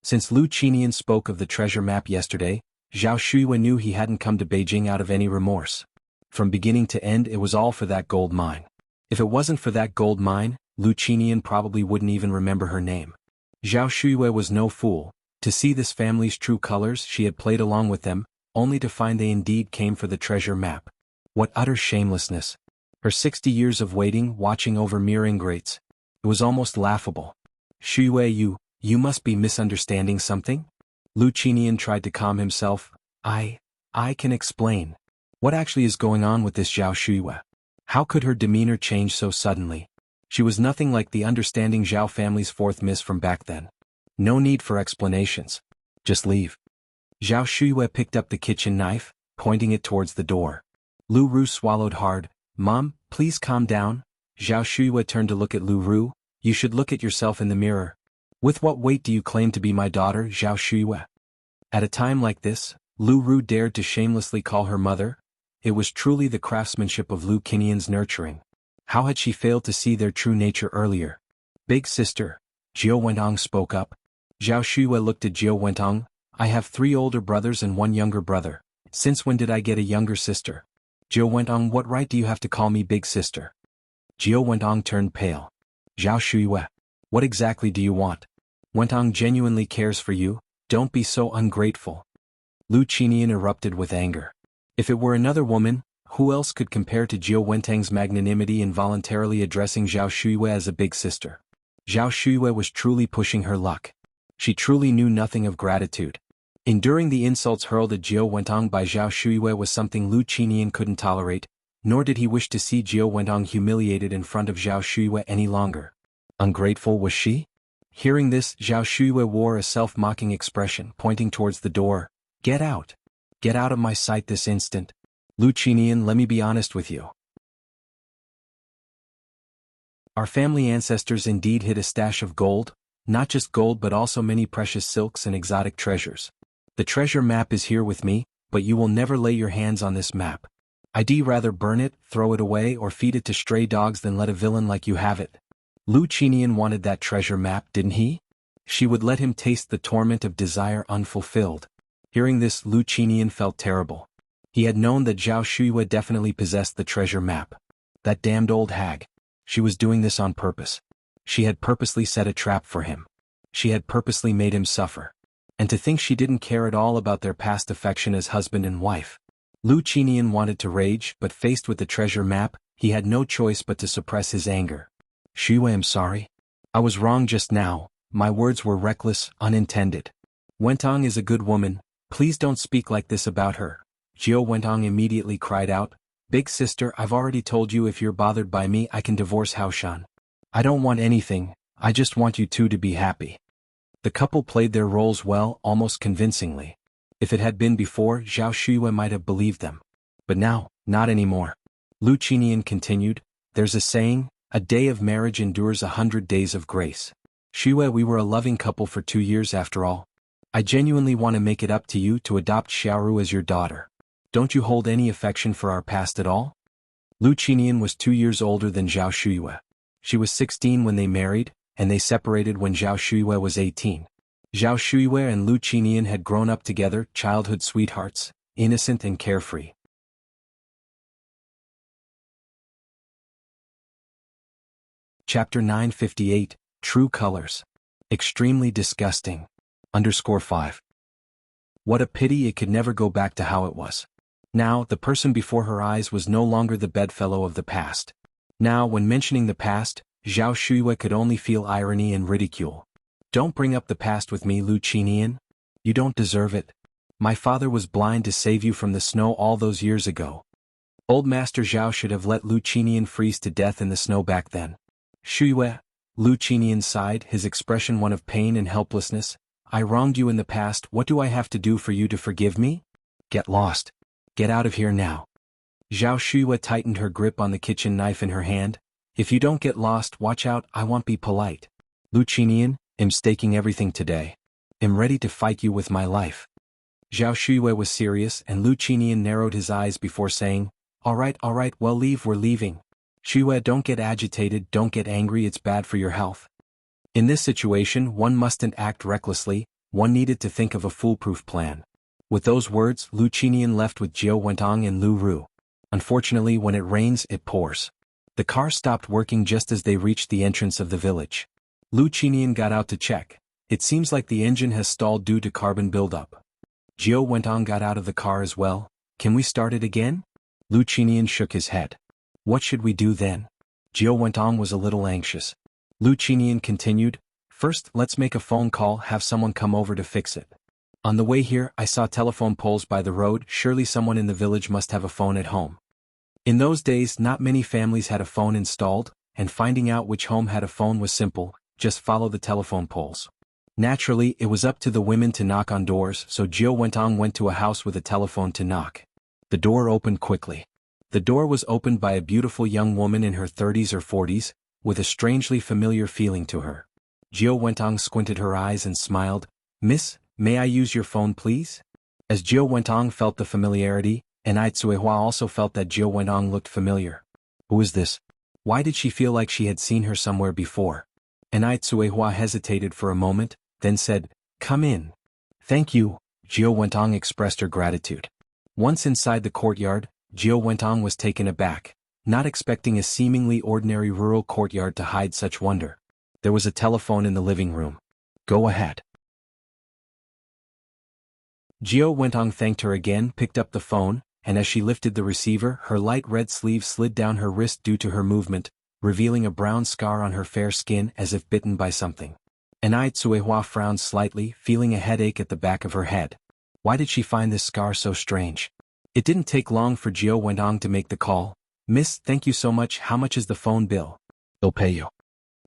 Since Lu Qinian spoke of the treasure map yesterday, Zhao Shuiyue knew he hadn't come to Beijing out of any remorse. From beginning to end it was all for that gold mine. If it wasn't for that gold mine, Lu Qinian probably wouldn't even remember her name. Zhao Shuiyue was no fool. To see this family's true colors, she had played along with them, only to find they indeed came for the treasure map. What utter shamelessness. Her 60 years of waiting, watching over mere ingrates. It was almost laughable. Shuiyue, you must be misunderstanding something? Lu Qinian tried to calm himself. I can explain. What actually is going on with this Zhao Shuiyue? How could her demeanor change so suddenly? She was nothing like the understanding Zhao family's fourth miss from back then. No need for explanations. Just leave. Zhao Shuiyue picked up the kitchen knife, pointing it towards the door. Lu Ru swallowed hard. Mom, please calm down. Zhao Shuiyue turned to look at Lu Ru. You should look at yourself in the mirror. With what weight do you claim to be my daughter, Zhao Shuiyue? At a time like this, Lu Ru dared to shamelessly call her mother. It was truly the craftsmanship of Lu Qinian's nurturing. How had she failed to see their true nature earlier? Big sister, Jiao Wentong spoke up. Zhao Shuiyue looked at Jiao Wentong. I have 3 older brothers and 1 younger brother. Since when did I get a younger sister? Jiao Wentong, what right do you have to call me big sister? Jiao Wentong turned pale. Zhao Shuiyue, what exactly do you want? Wentong genuinely cares for you, don't be so ungrateful. Lu Qinian erupted with anger. If it were another woman, who else could compare to Jiao Wentong's magnanimity in voluntarily addressing Zhao Shuiyue as a big sister? Zhao Shuiyue was truly pushing her luck. She truly knew nothing of gratitude. Enduring the insults hurled at Jiao Wentong by Zhao Shuiyue was something Lu Qinian couldn't tolerate, nor did he wish to see Jiao Wentong humiliated in front of Zhao Shuiyue any longer. Ungrateful was she? Hearing this, Zhao Shuiyue wore a self-mocking expression, pointing towards the door. Get out. Get out of my sight this instant. Lu Qinian, let me be honest with you. Our family ancestors indeed hid a stash of gold, not just gold but also many precious silks and exotic treasures. The treasure map is here with me, but you will never lay your hands on this map. I'd rather burn it, throw it away or feed it to stray dogs than let a villain like you have it. Lu Qinian wanted that treasure map, didn't he? She would let him taste the torment of desire unfulfilled. Hearing this, Lu Qinian felt terrible. He had known that Zhao Shuiyue definitely possessed the treasure map. That damned old hag. She was doing this on purpose. She had purposely set a trap for him. She had purposely made him suffer. And to think she didn't care at all about their past affection as husband and wife. Lu Qinian wanted to rage, but faced with the treasure map, he had no choice but to suppress his anger. Shuiyue, I'm sorry. I was wrong just now, my words were reckless, unintended. Wentong is a good woman, please don't speak like this about her. Jiao Wentong immediately cried out, Big sister, I've already told you if you're bothered by me I can divorce Haoshan. I don't want anything, I just want you two to be happy. The couple played their roles well, almost convincingly. If it had been before, Zhao Shuiyue might have believed them. But now, not anymore. Lu Qinian continued, there's a saying, a day of marriage endures 100 days of grace. Shuiyue, we were a loving couple for 2 years after all. I genuinely want to make it up to you to adopt Xiaoru as your daughter. Don't you hold any affection for our past at all? Lu Qinian was 2 years older than Zhao Shuiyue. She was 16 when they married, and they separated when Zhao Shuiyue was 18. Zhao Shuiyue and Lu Qinian had grown up together, childhood sweethearts, innocent and carefree. Chapter 958, True Colors. Extremely disgusting. _5. What a pity it could never go back to how it was. Now, the person before her eyes was no longer the bedfellow of the past. Now, when mentioning the past, Zhao Shuiyue could only feel irony and ridicule. Don't bring up the past with me, Lu Qinian. You don't deserve it. My father was blind to save you from the snow all those years ago. Old Master Zhao should have let Lu Qinian freeze to death in the snow back then. Shuyue, Lu Qinian sighed, his expression one of pain and helplessness. I wronged you in the past, what do I have to do for you to forgive me? Get lost. Get out of here now. Zhao Shuyue tightened her grip on the kitchen knife in her hand. If you don't get lost, watch out, I won't be polite. Lu Qinian, I'm staking everything today. I'm ready to fight you with my life. Zhao Shuyue was serious, and Lu Qinian narrowed his eyes before saying, All right, we're leaving. Shuyue, don't get agitated, don't get angry, it's bad for your health. In this situation, one mustn't act recklessly, one needed to think of a foolproof plan. With those words, Lu Qinian left with Jiao Wentong and Lu Ru. Unfortunately, when it rains, it pours. The car stopped working just as they reached the entrance of the village. Lu Qinian got out to check. It seems like the engine has stalled due to carbon buildup. Jiao Wentong got out of the car as well. Can we start it again? Lu Qinian shook his head. What should we do then? Jiao Wentong was a little anxious. Lu Qinian continued, First, let's make a phone call, have someone come over to fix it. On the way here, I saw telephone poles by the road, surely someone in the village must have a phone at home. In those days, not many families had a phone installed, and finding out which home had a phone was simple, just follow the telephone poles. Naturally, it was up to the women to knock on doors, so Jiao Wentong went to a house with a telephone to knock. The door opened quickly. The door was opened by a beautiful young woman in her 30s or 40s, with a strangely familiar feeling to her. Jiao Wentong squinted her eyes and smiled. Miss, may I use your phone please? As Jiao Wentong felt the familiarity, and Ai Tsuehua also felt that Jiao Wentong looked familiar. Who is this? Why did she feel like she had seen her somewhere before? And Ai Tsuehua hesitated for a moment, then said, Come in. Thank you, Jiao Wentong expressed her gratitude. Once inside the courtyard, Jiao Wentong was taken aback, not expecting a seemingly ordinary rural courtyard to hide such wonder. There was a telephone in the living room. Go ahead. Jiao Wentong thanked her again, picked up the phone, and as she lifted the receiver, her light red sleeve slid down her wrist due to her movement, revealing a brown scar on her fair skin as if bitten by something. And Ai Tsuehua frowned slightly, feeling a headache at the back of her head. Why did she find this scar so strange? It didn't take long for Jiao Wentong to make the call. Miss, thank you so much, how much is the phone bill? I'll pay you.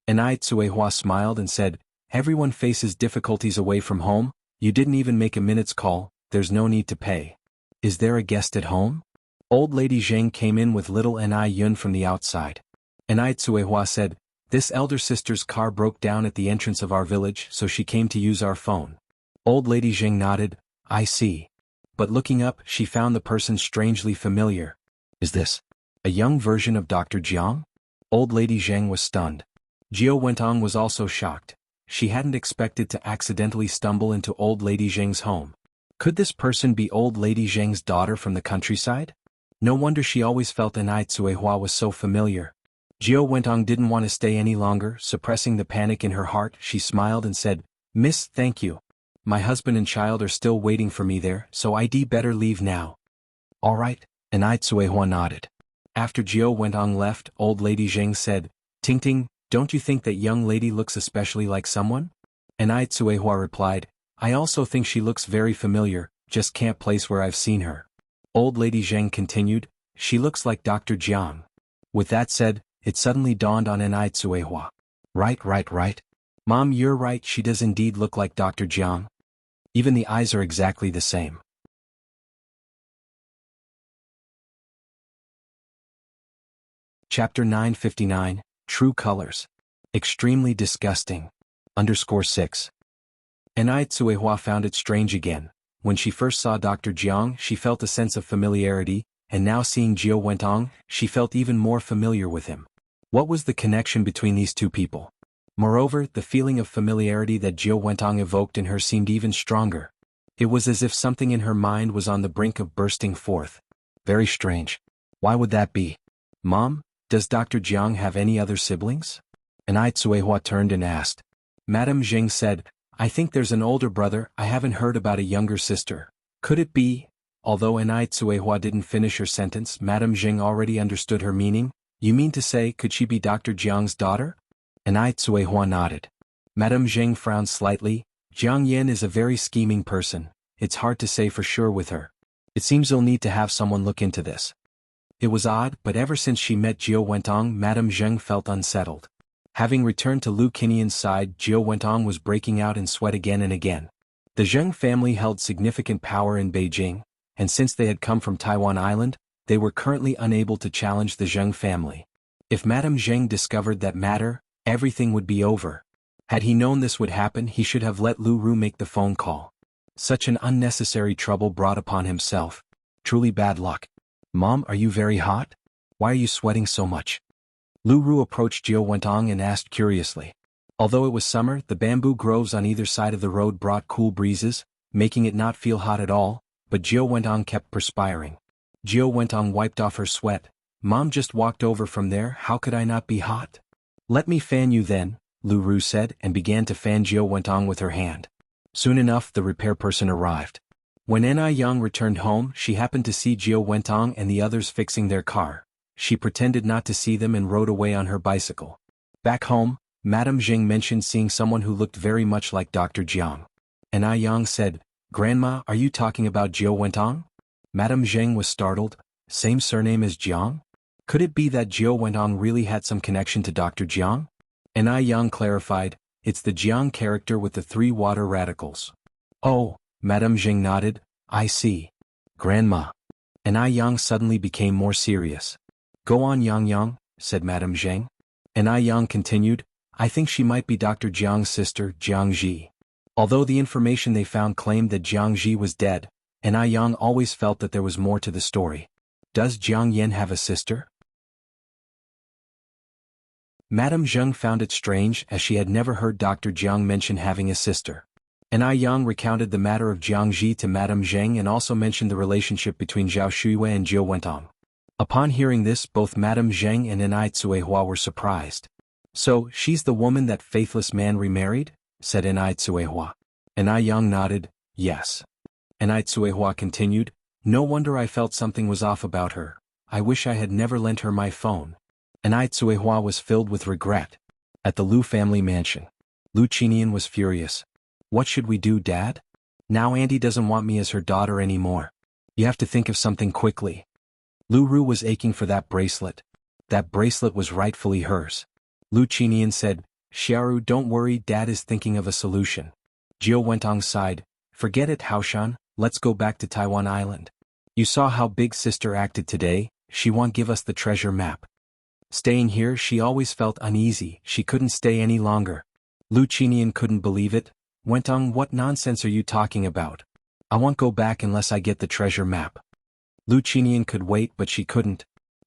And Ai Tsuehua smiled and said, Everyone faces difficulties away from home, you didn't even make a minute's call, there's no need to pay. Is there a guest at home? Old Lady Zheng came in with little Ai Yun from the outside. And Ai Tsuehua said, This elder sister's car broke down at the entrance of our village, so she came to use our phone. Old Lady Zheng nodded, I see. But looking up, she found the person strangely familiar. Is this a young version of Dr. Jiang? Old Lady Zheng was stunned. Jiao Wentong was also shocked. She hadn't expected to accidentally stumble into Old Lady Zheng's home. Could this person be Old Lady Zheng's daughter from the countryside? No wonder she always felt an Ai Tsuehua was so familiar. Jiao Wentong didn't want to stay any longer, suppressing the panic in her heart, she smiled and said, Miss, thank you. My husband and child are still waiting for me there, so I'd better leave now. All right, and Ai Tsuehua nodded. After Jiao Wentong left, Old Lady Zheng said, Ting Ting, don't you think that young lady looks especially like someone? And Ai Tsuehua replied, I also think she looks very familiar, just can't place where I've seen her. Old Lady Zheng continued, She looks like Dr. Jiang. With that said, it suddenly dawned on Ai Tsuehua. Right. Mom, you're right, she does indeed look like Dr. Jiang. Even the eyes are exactly the same. Chapter 959, True Colors. Extremely disgusting. _6. And Ai Tsuehua found it strange again. When she first saw Dr. Jiang, she felt a sense of familiarity, and now seeing Jiao Wentong, she felt even more familiar with him. What was the connection between these two people? Moreover, the feeling of familiarity that Jiao Wentong evoked in her seemed even stronger. It was as if something in her mind was on the brink of bursting forth. Very strange. Why would that be? Mom, does Dr. Jiang have any other siblings? And Ai Tsuehua turned and asked. Madame Zheng said, I think there's an older brother, I haven't heard about a younger sister. Could it be? Although Ai Tsuehua didn't finish her sentence, Madame Zheng already understood her meaning. You mean to say, could she be Dr. Jiang's daughter? And Ai Tsuehua nodded. Madame Zheng frowned slightly. Jiang Yan is a very scheming person. It's hard to say for sure with her. It seems you'll need to have someone look into this. It was odd, but ever since she met Jiao Wentong, Madame Zheng felt unsettled. Having returned to Lu Qinian's side, Jiao Wentong was breaking out in sweat again and again. The Zheng family held significant power in Beijing, and since they had come from Taiwan Island, they were currently unable to challenge the Zheng family. If Madame Zheng discovered that matter, everything would be over. Had he known this would happen, he should have let Lu Ru make the phone call. Such an unnecessary trouble brought upon himself. Truly bad luck. Mom, are you very hot? Why are you sweating so much? Lu Ru approached Jiao Wentong and asked curiously. Although it was summer, the bamboo groves on either side of the road brought cool breezes, making it not feel hot at all, but Jiao Wentong kept perspiring. Jiao Wentong wiped off her sweat. Mom just walked over from there, how could I not be hot? Let me fan you then, Lu Ru said and began to fan Jiao Wentong with her hand. Soon enough the repair person arrived. When Ni Yang returned home, she happened to see Jiao Wentong and the others fixing their car. She pretended not to see them and rode away on her bicycle. Back home, Madame Zheng mentioned seeing someone who looked very much like Dr. Jiang. Ni Yang said, Grandma, are you talking about Jiao Wentong? Madame Zheng was startled. Same surname as Jiang? Could it be that Jiao Wentong really had some connection to Dr. Jiang? Ni Yang clarified, it's the Jiang character with the 3 water radicals. Oh, Madame Zheng nodded, I see. Grandma. Ni Yang suddenly became more serious. Go on Yang, said Madame Zheng. Ni Yang continued, I think she might be Dr. Jiang's sister, Jiangji. Although the information they found claimed that Jiangji was dead, Ni Yang always felt that there was more to the story. Does Jiang Yan have a sister? Madame Zheng found it strange as she had never heard Dr. Jiang mention having a sister. Ni Yang recounted the matter of Jiangji to Madame Zheng and also mentioned the relationship between Zhao Shuyue and Jiao Wentong. Upon hearing this, both Madame Zheng and Ni Tsuehua were surprised. So, she's the woman that faithless man remarried? Said Ni Tsuehua. Ni Yang nodded, yes. Ni Tsuehua continued, no wonder I felt something was off about her. I wish I had never lent her my phone. Ni Tsuehua was filled with regret. At the Lu family mansion, Lu Qinian was furious. What should we do, Dad? Now Auntie doesn't want me as her daughter anymore. You have to think of something quickly. Lu Ru was aching for that bracelet. That bracelet was rightfully hers. Lu Qinian said, Xiaoru, don't worry, Dad is thinking of a solution. Jiao Wentong sighed, forget it, Haoshan, let's go back to Taiwan Island. You saw how big sister acted today, she won't give us the treasure map. Staying here, she always felt uneasy, she couldn't stay any longer. Lu Qinian couldn't believe it. Wentong, what nonsense are you talking about? I won't go back unless I get the treasure map. Lu Qinian could wait, but she couldn't.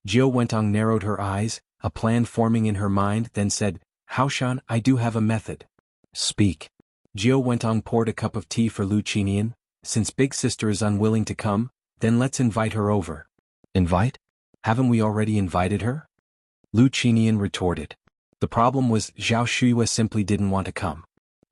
Jiao Wentong narrowed her eyes, a plan forming in her mind, then said, Haoshan, I do have a method. Speak. Jiao Wentong poured a cup of tea for Lu Qinian. Since big sister is unwilling to come, then let's invite her over. Invite? Haven't we already invited her? Lu Qinian retorted. The problem was Zhao Shuyue simply didn't want to come.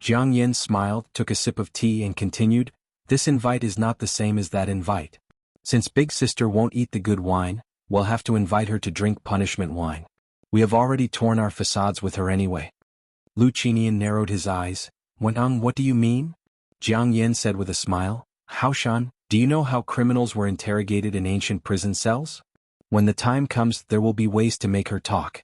Jiang Yan smiled, took a sip of tea and continued, this invite is not the same as that invite. Since big sister won't eat the good wine, we'll have to invite her to drink punishment wine. We have already torn our facades with her anyway. Lu Qinian narrowed his eyes. Wentong, what do you mean? Jiang Yan said with a smile, Haoshan, do you know how criminals were interrogated in ancient prison cells? When the time comes, there will be ways to make her talk.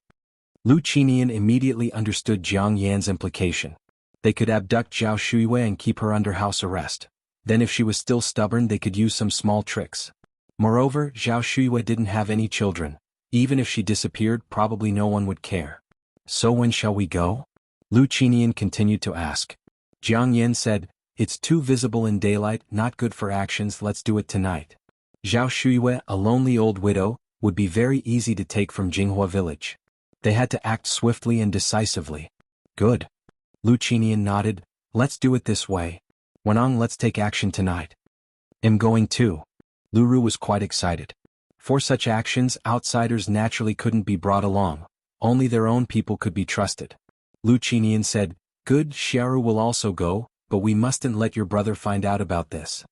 Lu Qinian immediately understood Jiang Yan's implication. They could abduct Zhao Shuyue and keep her under house arrest. Then if she was still stubborn, they could use some small tricks. Moreover, Zhao Shuyue didn't have any children. Even if she disappeared, probably no one would care. So when shall we go? Lu Qinian continued to ask. Jiang Yan said, it's too visible in daylight, not good for actions, let's do it tonight. Zhao Shuyue, a lonely old widow, would be very easy to take from Jinghua village. They had to act swiftly and decisively. Good. Lu Qinian nodded, let's do it this way. Wentong, let's take action tonight. I'm going too. Lu Ru was quite excited. For such actions, outsiders naturally couldn't be brought along. Only their own people could be trusted. Lu Qinian said, good, Xiaoru will also go, but we mustn't let your brother find out about this.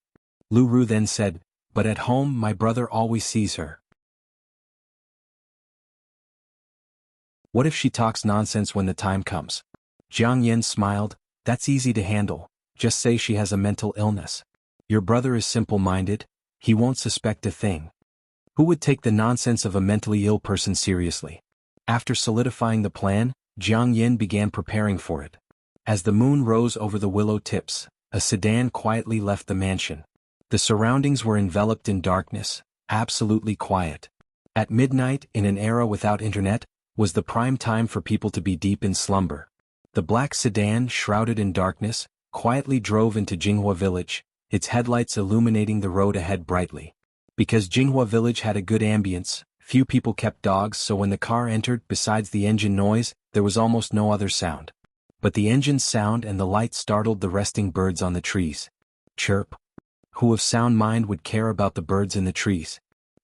Lu Ru then said, but at home my brother always sees her. What if she talks nonsense when the time comes? Jiang Yen smiled, that's easy to handle, just say she has a mental illness. Your brother is simple-minded, he won't suspect a thing. Who would take the nonsense of a mentally ill person seriously? After solidifying the plan, Jiang Yen began preparing for it. As the moon rose over the willow tips, a sedan quietly left the mansion. The surroundings were enveloped in darkness, absolutely quiet. At midnight, in an era without internet, was the prime time for people to be deep in slumber. The black sedan, shrouded in darkness, quietly drove into Jianghu village, its headlights illuminating the road ahead brightly. Because Jianghu village had a good ambience, few people kept dogs, so when the car entered, besides the engine noise, there was almost no other sound. But the engine's sound and the light startled the resting birds on the trees. Chirp. Who of sound mind would care about the birds in the trees?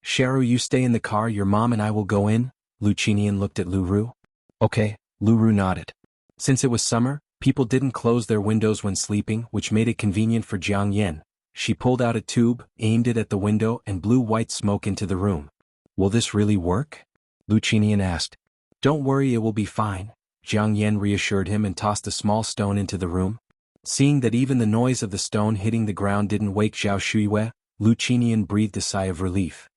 Sharu, you stay in the car, your mom and I will go in. Lu Qinian looked at Lu Ru. Okay, Lu Ru nodded. Since it was summer, people didn't close their windows when sleeping, which made it convenient for Jiang Yen. She pulled out a tube, aimed it at the window and blew white smoke into the room. Will this really work? Lu Qinian asked. Don't worry, it will be fine, Jiang Yen reassured him and tossed a small stone into the room. Seeing that even the noise of the stone hitting the ground didn't wake Zhao Shuiwei, Lu Qinian breathed a sigh of relief.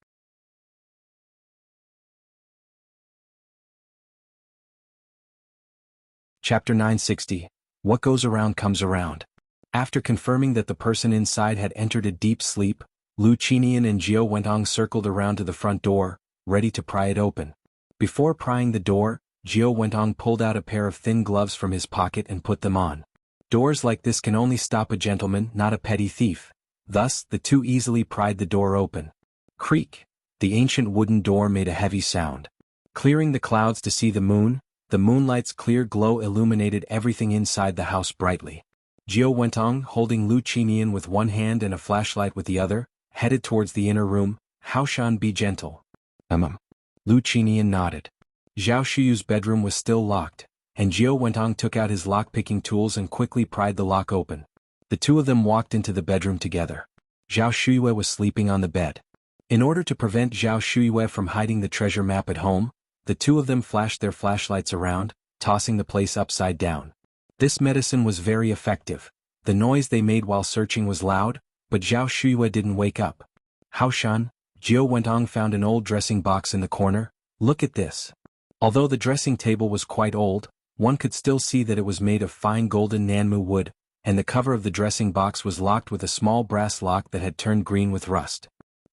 Chapter 960. What goes around comes around. After confirming that the person inside had entered a deep sleep, Lu Qinian and Jiao Wentong circled around to the front door, ready to pry it open. Before prying the door, Jiao Wentong pulled out a pair of thin gloves from his pocket and put them on. Doors like this can only stop a gentleman, not a petty thief. Thus, the two easily pried the door open. Creak! The ancient wooden door made a heavy sound. Clearing the clouds to see the moon, the moonlight's clear glow illuminated everything inside the house brightly. Jiao Wentong, holding Lu Qinian with one hand and a flashlight with the other, headed towards the inner room. Haoshan, be gentle. Lu Qinian nodded. Zhao Shuyu's bedroom was still locked, and Jiao Wentong took out his lock-picking tools and quickly pried the lock open. The two of them walked into the bedroom together. Zhao Shuiwei was sleeping on the bed. In order to prevent Zhao Shuiwei from hiding the treasure map at home, the two of them flashed their flashlights around, tossing the place upside down. This medicine was very effective. The noise they made while searching was loud, but Zhao Shuiwei didn't wake up. Haoshan, Jiao Wentong found an old dressing box in the corner. Look at this. Although the dressing table was quite old, one could still see that it was made of fine golden Nanmu wood, and the cover of the dressing box was locked with a small brass lock that had turned green with rust.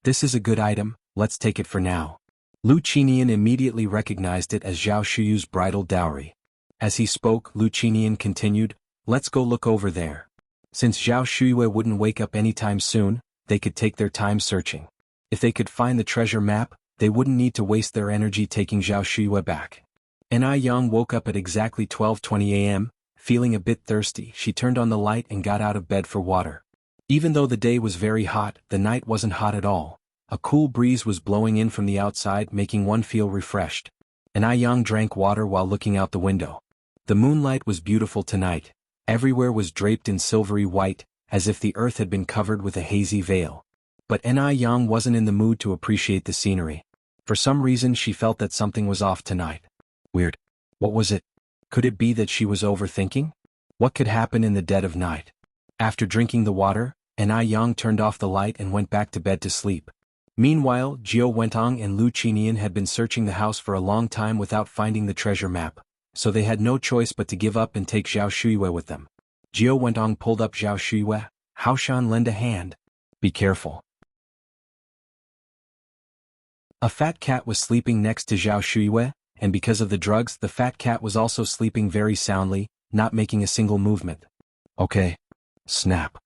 This is a good item, let's take it for now. Lu Qinian immediately recognized it as Zhao Shuyu's bridal dowry. As he spoke, Lu Qinian continued, let's go look over there. Since Zhao Shuiwei wouldn't wake up anytime soon, they could take their time searching. If they could find the treasure map, they wouldn't need to waste their energy taking Zhao Shuiwei back. Yang woke up at exactly 12:20 a.m., feeling a bit thirsty. She turned on the light and got out of bed for water. Even though the day was very hot, the night wasn't hot at all. A cool breeze was blowing in from the outside, making one feel refreshed. Yang drank water while looking out the window. The moonlight was beautiful tonight. Everywhere was draped in silvery white, as if the earth had been covered with a hazy veil. But Yang wasn't in the mood to appreciate the scenery. For some reason she felt that something was off tonight. Weird. What was it? Could it be that she was overthinking? What could happen in the dead of night? After drinking the water, Yang turned off the light and went back to bed to sleep. Meanwhile, Jiao Wentong and Lu Qinian had been searching the house for a long time without finding the treasure map, so they had no choice but to give up and take Zhao Shuiwei with them. Jiao Wentong pulled up Zhao Shuiwei. Haoshan, lend a hand. Be careful. A fat cat was sleeping next to Zhao Shuiwei, and because of the drugs, the fat cat was also sleeping very soundly, not making a single movement. Okay. Snap.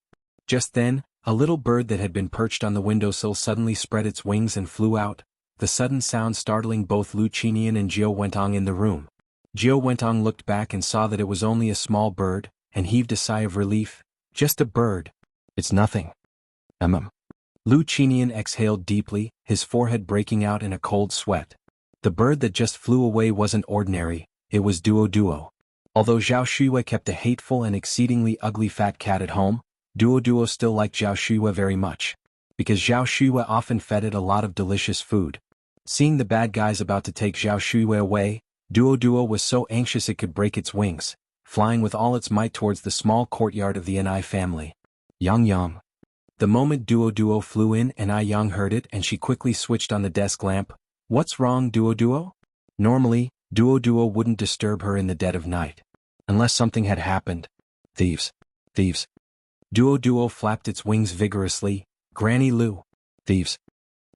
Just then, a little bird that had been perched on the windowsill suddenly spread its wings and flew out, the sudden sound startling both Lu Qinian and Jiao Wentong in the room. Jiao Wentong looked back and saw that it was only a small bird, and heaved a sigh of relief. Just a bird. It's nothing. Lu Qinian exhaled deeply, his forehead breaking out in a cold sweat. The bird that just flew away wasn't ordinary, it was Duo. Although Zhao Shuiwei kept a hateful and exceedingly ugly fat cat at home, Duo still liked Zhao Shuiwei very much. Because Zhao Shuiwei often fed it a lot of delicious food. Seeing the bad guys about to take Zhao Shuiwei away, Duo was so anxious it could break its wings. flying with all its might towards the small courtyard of the Ni family. Yang. The moment Duo flew in, Yang heard it and she quickly switched on the desk lamp. What's wrong, Duo? Normally, Duo wouldn't disturb her in the dead of night. Unless something had happened. Thieves. Duo flapped its wings vigorously. Granny Lu. Thieves.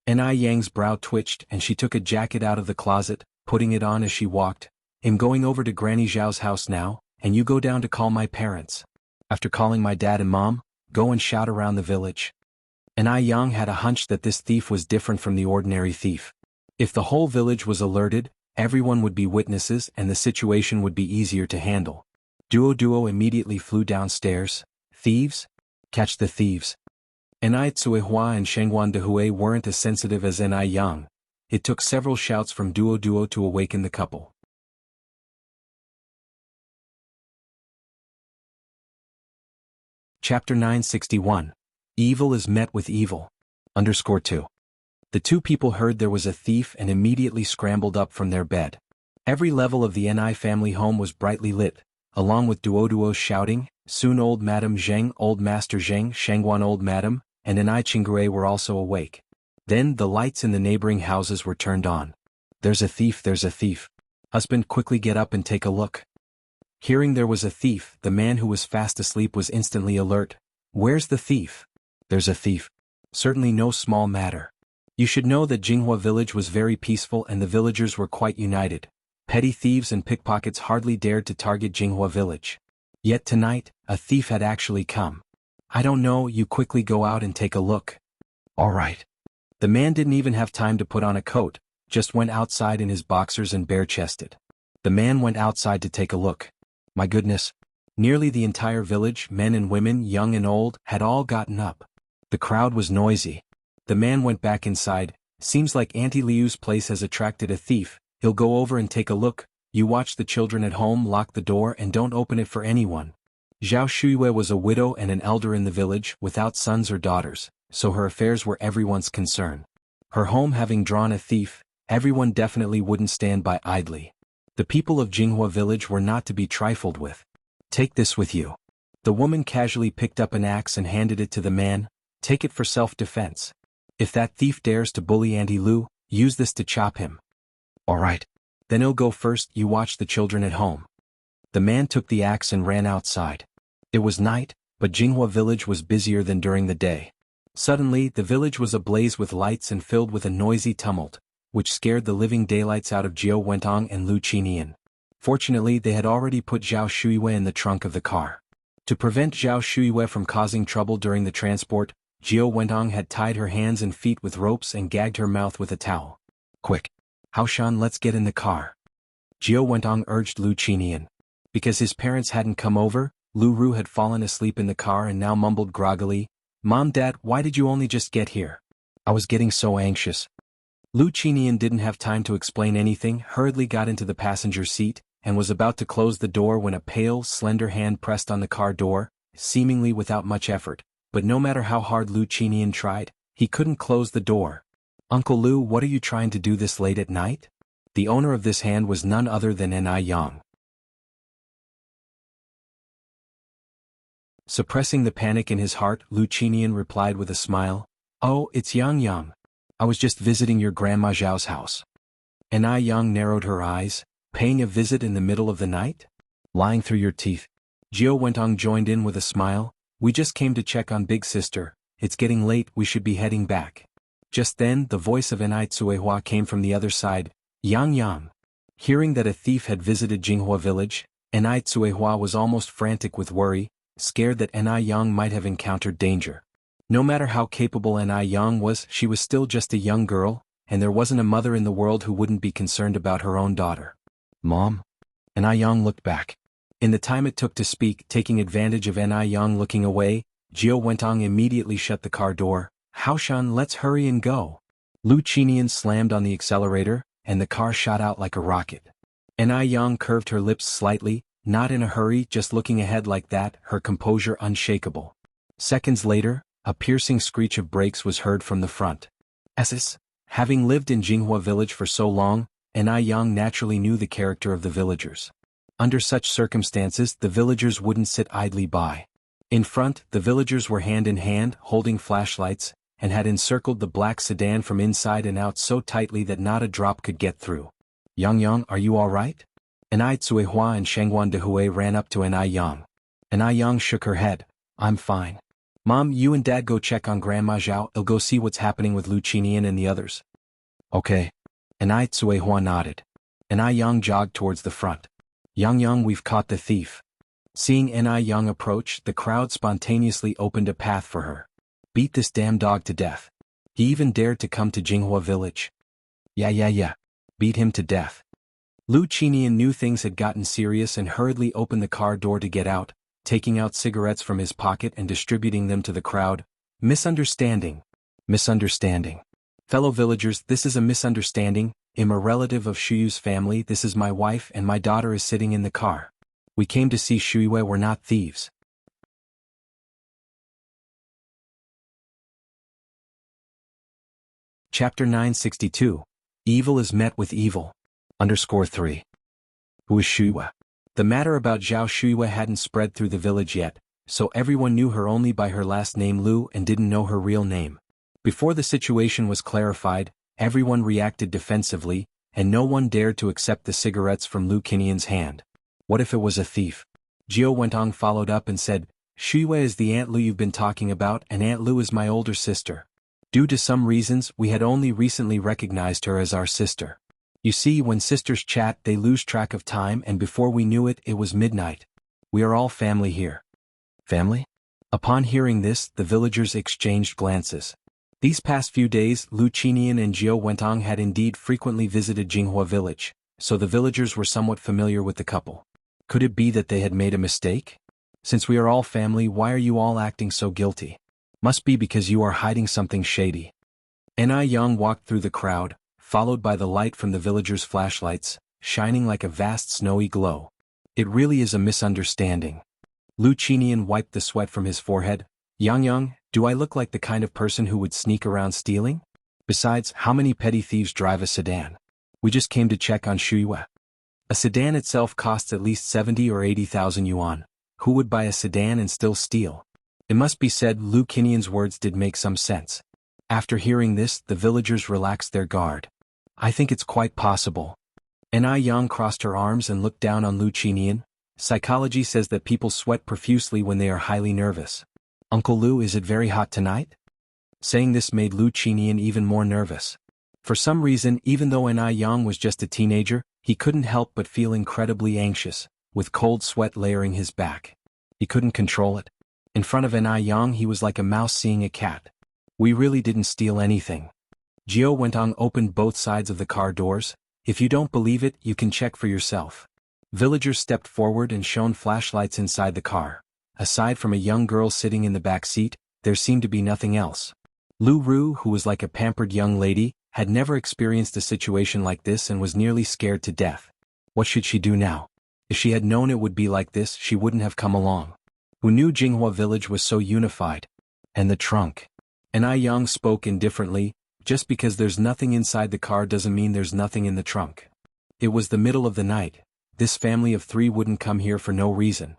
Yang's brow twitched and she took a jacket out of the closet, putting it on as she walked. I'm going over to Granny Zhao's house now, and you go down to call my parents. After calling my dad and mom, go and shout around the village. Yang had a hunch that this thief was different from the ordinary thief. If the whole village was alerted, everyone would be witnesses and the situation would be easier to handle. Duo immediately flew downstairs. Thieves? Catch the thieves. Cuihua and Shengwan Dehui weren't as sensitive as Yang. It took several shouts from Duo to awaken the couple. Chapter 961. Evil is met with evil. _2. The two people heard there was a thief and immediately scrambled up from their bed. Every level of the Ni family home was brightly lit, along with Duo shouting. Soon old Madam Zheng, old Master Zheng, Shengwan old Madam, and Ni Qinggui were also awake. Then the lights in the neighboring houses were turned on. There's a thief. Husband, quickly get up and take a look. Hearing there was a thief, the man who was fast asleep was instantly alert. Where's the thief? There's a thief. Certainly no small matter. You should know that Jinghua village was very peaceful and the villagers were quite united. Petty thieves and pickpockets hardly dared to target Jinghua village. Yet tonight, a thief had actually come. I don't know, you quickly go out and take a look. All right. The man didn't even have time to put on a coat, just went outside in his boxers and bare-chested. The man went outside to take a look. My goodness. Nearly the entire village, men and women, young and old, had all gotten up. The crowd was noisy. The man went back inside. Seems like Auntie Liu's place has attracted a thief. He'll go over and take a look. You watch the children at home, lock the door and don't open it for anyone. Zhao Shuiyue was a widow and an elder in the village, without sons or daughters, so her affairs were everyone's concern. Her home having drawn a thief, everyone definitely wouldn't stand by idly. The people of Jinghua village were not to be trifled with. Take this with you. The woman casually picked up an axe and handed it to the man. Take it for self-defense. If that thief dares to bully Auntie Lu, use this to chop him. All right. Then he'll go first, you watch the children at home. The man took the axe and ran outside. It was night, but Jinghua village was busier than during the day. Suddenly, the village was ablaze with lights and filled with a noisy tumult, which scared the living daylights out of Jiao Wentong and Lu Qinian. Fortunately, they had already put Zhao Shuiyue in the trunk of the car. To prevent Zhao Shuiyue from causing trouble during the transport, Jiao Wentong had tied her hands and feet with ropes and gagged her mouth with a towel. Quick. Haoshan, let's get in the car. Jiao Wentong urged Lu Qinian. Because his parents hadn't come over, Lu Ru had fallen asleep in the car and now mumbled groggily, Mom, Dad, why did you only just get here? I was getting so anxious. Lu Qinian didn't have time to explain anything, hurriedly got into the passenger seat, and was about to close the door when a pale, slender hand pressed on the car door, seemingly without much effort, but no matter how hard Lu Qinian tried, he couldn't close the door. Uncle Lu, what are you trying to do this late at night? The owner of this hand was none other than Yang. Suppressing the panic in his heart, Lu Qinian replied with a smile, Oh, it's Yang. I was just visiting your Grandma Zhao's house. Yang narrowed her eyes. Paying a visit in the middle of the night? Lying through your teeth. Jiao Wentong joined in with a smile. We just came to check on Big Sister. It's getting late, we should be heading back. Just then, the voice of Cuihua came from the other side. Yang. Hearing that a thief had visited Jinghua village, Cuihua was almost frantic with worry, scared that Yang might have encountered danger. No matter how capable Yang was, she was still just a young girl, and there wasn't a mother in the world who wouldn't be concerned about her own daughter. Mom? Yang looked back. In the time it took to speak, taking advantage of Yang looking away, Jiao Wentong immediately shut the car door. Haoshan, let's hurry and go. Lu Qinian slammed on the accelerator, and the car shot out like a rocket. Yang curved her lips slightly, not in a hurry, just looking ahead like that, her composure unshakable. Seconds later, a piercing screech of brakes was heard from the front. Ss. Having lived in Jinghua village for so long, Yang naturally knew the character of the villagers. Under such circumstances, the villagers wouldn't sit idly by. In front, the villagers were hand in hand, holding flashlights, and had encircled the black sedan from inside and out so tightly that not a drop could get through. Yang, are you all right? Anai Tsuehua and Shengguan Dehui ran up to Anai Yang. Anai Yang shook her head. I'm fine. Mom, you and Dad go check on Grandma Zhao. I'll go see what's happening with Lu Qinian and the others. Okay. Anai Tsuehua nodded. Anai Yang jogged towards the front. Yang, we've caught the thief. Seeing Anai Yang approach, the crowd spontaneously opened a path for her. Beat this damn dog to death. He even dared to come to Jinghua village. Yeah. Beat him to death. Lu Qinian knew things had gotten serious and hurriedly opened the car door to get out, taking out cigarettes from his pocket and distributing them to the crowd. Misunderstanding. Fellow villagers, this is a misunderstanding. I'm a relative of Shuyu's family. This is my wife and my daughter is sitting in the car. We came to see Shuyue. We're not thieves. Chapter 962. Evil is met with evil. _3. Who is Shuyue? The matter about Zhao Shuyue hadn't spread through the village yet, so everyone knew her only by her last name Lu and didn't know her real name. Before the situation was clarified, everyone reacted defensively, and no one dared to accept the cigarettes from Lu Qinian's hand. What if it was a thief? Jiao Wentong followed up and said, Shuyue is the Aunt Lu you've been talking about, and Aunt Lu is my older sister. Due to some reasons, we had only recently recognized her as our sister. You see, when sisters chat, they lose track of time, and before we knew it, it was midnight. We are all family here. Family? Upon hearing this, the villagers exchanged glances. These past few days, Lu Qinian and Jiao Wentong had indeed frequently visited Jinghua village, so the villagers were somewhat familiar with the couple. Could it be that they had made a mistake? Since we are all family, why are you all acting so guilty? Must be because you are hiding something shady. Anai Yang walked through the crowd, followed by the light from the villagers' flashlights, shining like a vast snowy glow. It really is a misunderstanding. Lu Qinian wiped the sweat from his forehead. Yang, do I look like the kind of person who would sneak around stealing? Besides, how many petty thieves drive a sedan? We just came to check on Shuyue. A sedan itself costs at least 70 or 80,000 yuan. Who would buy a sedan and still steal? It must be said Lu Qinian's words did make some sense. After hearing this, the villagers relaxed their guard. I think it's quite possible. Anai Yang crossed her arms and looked down on Lu Qinian. Psychology says that people sweat profusely when they are highly nervous. Uncle Lu, is it very hot tonight? Saying this made Lu Qinian even more nervous. For some reason, even though Anai Yang was just a teenager, he couldn't help but feel incredibly anxious, with cold sweat layering his back. He couldn't control it. In front of Anai Yang he was like a mouse seeing a cat. We really didn't steal anything. Jiao Wentong opened both sides of the car doors. If you don't believe it, you can check for yourself. Villagers stepped forward and shone flashlights inside the car. Aside from a young girl sitting in the back seat, there seemed to be nothing else. Lu Ru, who was like a pampered young lady, had never experienced a situation like this and was nearly scared to death. What should she do now? If she had known it would be like this, she wouldn't have come along. Who knew Jinghua village was so unified? And the trunk. Anai Yang spoke indifferently. Just because there's nothing inside the car doesn't mean there's nothing in the trunk. It was the middle of the night. This family of three wouldn't come here for no reason.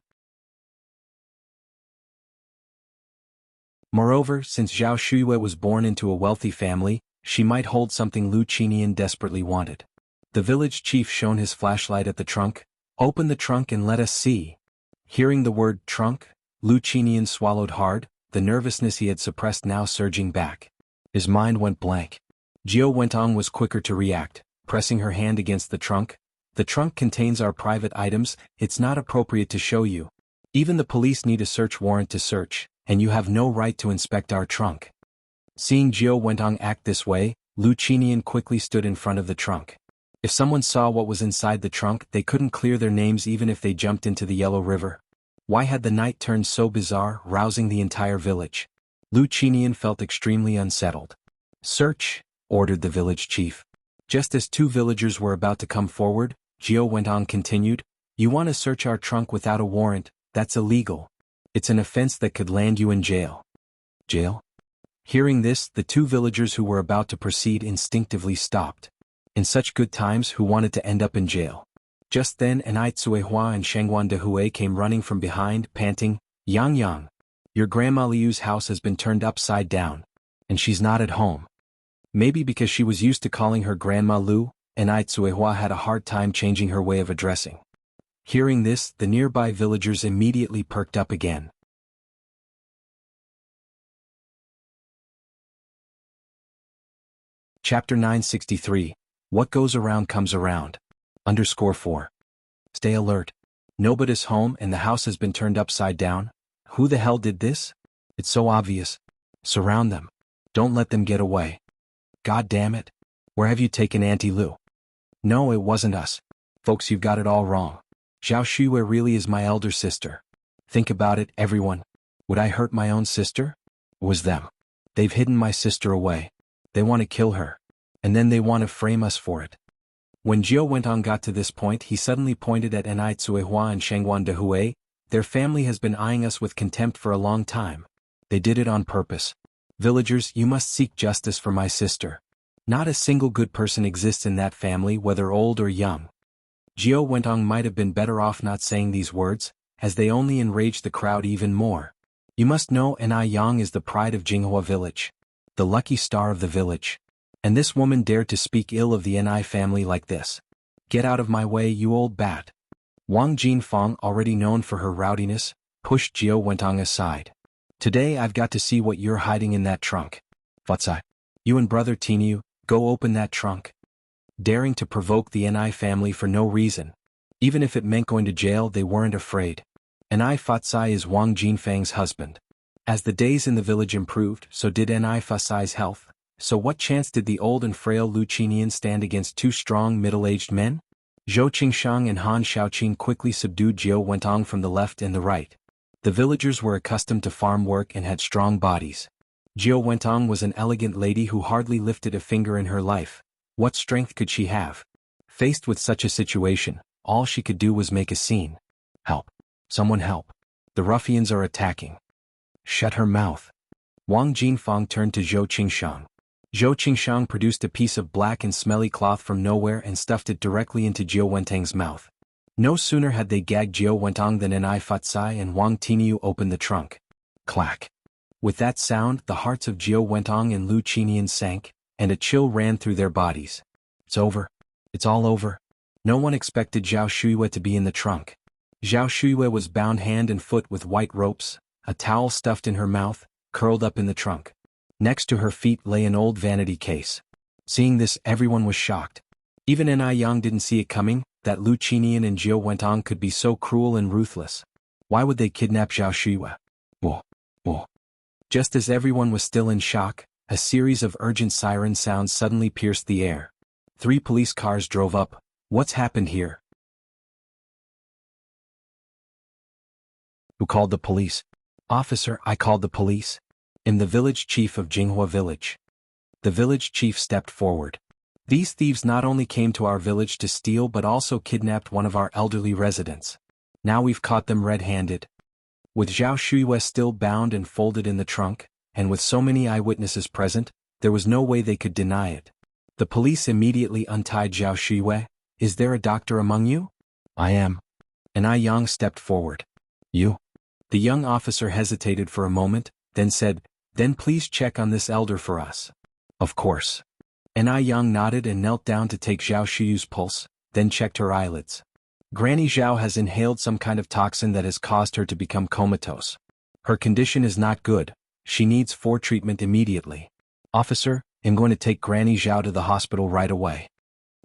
Moreover, since Zhao Shuyue was born into a wealthy family, she might hold something Lu Qinian desperately wanted. The village chief shone his flashlight at the trunk. Open the trunk and let us see. Hearing the word trunk, Lu Qinian swallowed hard, the nervousness he had suppressed now surging back. His mind went blank. Jiao Wentong was quicker to react, pressing her hand against the trunk. The trunk contains our private items, it's not appropriate to show you. Even the police need a search warrant to search, and you have no right to inspect our trunk. Seeing Jiao Wentong act this way, Lu Qinian quickly stood in front of the trunk. If someone saw what was inside the trunk, they couldn't clear their names even if they jumped into the Yellow River. Why had the night turned so bizarre, rousing the entire village? Lu Qinian felt extremely unsettled. Search, ordered the village chief. Just as two villagers were about to come forward, Jiao Wentong continued, You want to search our trunk without a warrant? That's illegal. It's an offense that could land you in jail. Jail? Hearing this, the two villagers who were about to proceed instinctively stopped. In such good times, who wanted to end up in jail? Just then Anai Tsuehua and Shengwan Dehui came running from behind, panting, Yang, your Grandma Liu's house has been turned upside down. And she's not at home. Maybe because she was used to calling her Grandma Lu, Anai Tsuehua had a hard time changing her way of addressing. Hearing this, the nearby villagers immediately perked up again. Chapter 963. What goes around comes around. _4. Stay alert. Nobody's home and the house has been turned upside down. Who the hell did this? It's so obvious. Surround them. Don't let them get away. God damn it. Where have you taken Auntie Lu? No, it wasn't us. Folks, you've got it all wrong. Zhao Shuiwei really is my elder sister. Think about it, everyone. Would I hurt my own sister? It was them. They've hidden my sister away. They want to kill her. And then they want to frame us for it. When Jiao Wentong got to this point, he suddenly pointed at Anai Tsuehua and Shengwan Dehui. Their family has been eyeing us with contempt for a long time. They did it on purpose. Villagers, you must seek justice for my sister. Not a single good person exists in that family, whether old or young. Jiao Wentong might have been better off not saying these words, as they only enraged the crowd even more. You must know Anai Yang is the pride of Jinghua village. The lucky star of the village. And this woman dared to speak ill of the Anai family like this. Get out of my way, you old bat. Wang Jinfeng, already known for her rowdiness, pushed Jiao Wentong aside. Today I've got to see what you're hiding in that trunk. Wuxia, you and brother Tiniu, go open that trunk. Daring to provoke the Anai family for no reason. Even if it meant going to jail, they weren't afraid. Anai Wuxia is Wang Jinfeng's husband. As the days in the village improved, so did Anai Wuxia's health. So what chance did the old and frail Lu Qinian stand against two strong middle-aged men? Zhou Qingshang and Han Xiaoqin quickly subdued Jiao Wentong from the left and the right. The villagers were accustomed to farm work and had strong bodies. Jiao Wentong was an elegant lady who hardly lifted a finger in her life. What strength could she have? Faced with such a situation, all she could do was make a scene. Help. Someone help. The ruffians are attacking. Shut her mouth. Wang Jinfeng turned to Zhou Qingshang. Zhou Qingshang produced a piece of black and smelly cloth from nowhere and stuffed it directly into Jiao Wentong's mouth. No sooner had they gagged Jiao Wentong than Anai Wuxia and Wang Tiniu opened the trunk. Clack. With that sound, the hearts of Jiao Wentong and Lu Qinian sank, and a chill ran through their bodies. It's over. It's all over. No one expected Zhao Shuiwei to be in the trunk. Zhao Shuiwei was bound hand and foot with white ropes, a towel stuffed in her mouth, curled up in the trunk. Next to her feet lay an old vanity case. Seeing this, everyone was shocked. Even Anai Yang didn't see it coming, that Lu Qinian and Jiao Wentong could be so cruel and ruthless. Why would they kidnap Zhao Shuiwei? Whoa. Just as everyone was still in shock, a series of urgent siren sounds suddenly pierced the air. 3 police cars drove up. What's happened here? Who called the police? Officer, I called the police. I'm the village chief of Jinghua village. The village chief stepped forward. These thieves not only came to our village to steal but also kidnapped one of our elderly residents. Now we've caught them red-handed. With Zhao Shuiwei still bound and folded in the trunk, and with so many eyewitnesses present, there was no way they could deny it. The police immediately untied Zhao Shuiwei. Is there a doctor among you? I am. Anai Yang stepped forward. You? The young officer hesitated for a moment, then said, then please check on this elder for us. Of course. Anai Yang nodded and knelt down to take Zhao Shuiwei's pulse, then checked her eyelids. Granny Zhao has inhaled some kind of toxin that has caused her to become comatose. Her condition is not good. She needs treatment immediately. Officer, I'm going to take Granny Zhao to the hospital right away.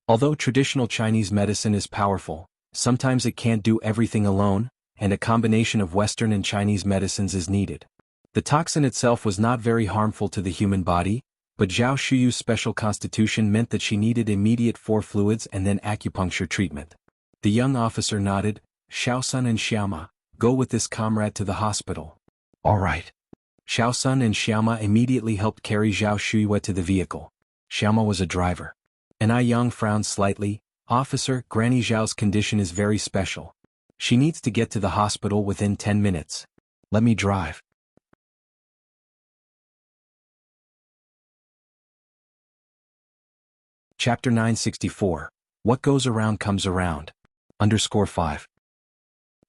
Although traditional Chinese medicine is powerful, sometimes it can't do everything alone, and a combination of Western and Chinese medicines is needed. The toxin itself was not very harmful to the human body, but Zhao Shuiwei's special constitution meant that she needed immediate fluids and then acupuncture treatment. The young officer nodded. Xiaosun and Xiaoma, go with this comrade to the hospital. All right. Xiaosun and Xiaoma immediately helped carry Zhao Shuiwei to the vehicle. Xiaoma was a driver. Anai Yang frowned slightly. Officer, Granny Zhao's condition is very special. She needs to get to the hospital within 10 minutes. Let me drive. Chapter 964. What goes around comes around. _5.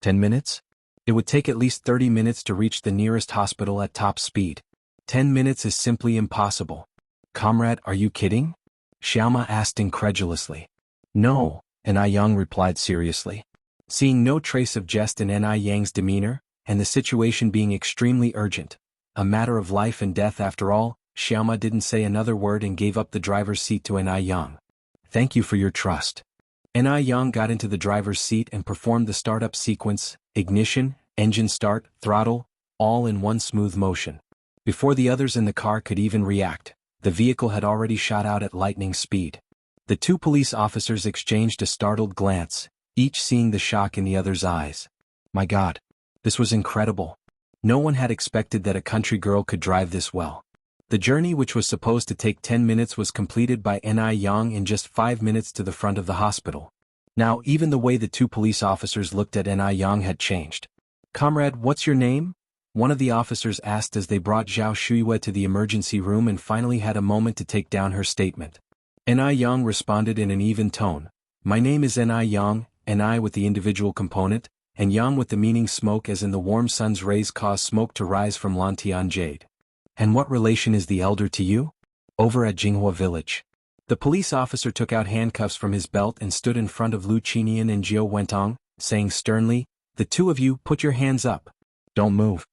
10 minutes? It would take at least 30 minutes to reach the nearest hospital at top speed. 10 minutes is simply impossible. Comrade, are you kidding? Xiaoma asked incredulously. No, Ni Yang replied seriously. Seeing no trace of jest in Ni Yang's demeanor, and the situation being extremely urgent, a matter of life and death after all, Xiaoma didn't say another word and gave up the driver's seat to Ni Yang. Thank you for your trust. Ni Yang got into the driver's seat and performed the startup sequence, ignition, engine start, throttle, all in one smooth motion. Before the others in the car could even react, the vehicle had already shot out at lightning speed. The two police officers exchanged a startled glance, each seeing the shock in the other's eyes. My God, this was incredible. No one had expected that a country girl could drive this well. The journey, which was supposed to take 10 minutes, was completed by Ni Yang in just 5 minutes to the front of the hospital. Now even the way the two police officers looked at Ni Yang had changed. Comrade, what's your name? One of the officers asked as they brought Zhao Shuiwe to the emergency room and finally had a moment to take down her statement. Ni Yang responded in an even tone. My name is Ni Yang, Ni with the individual component, and Yang with the meaning smoke, as in the warm sun's rays cause smoke to rise from Lantian jade. And what relation is the elder to you? Over at Jinghua village. The police officer took out handcuffs from his belt and stood in front of Lu Qinian and Jiao Wentong, saying sternly, the two of you, put your hands up. Don't move.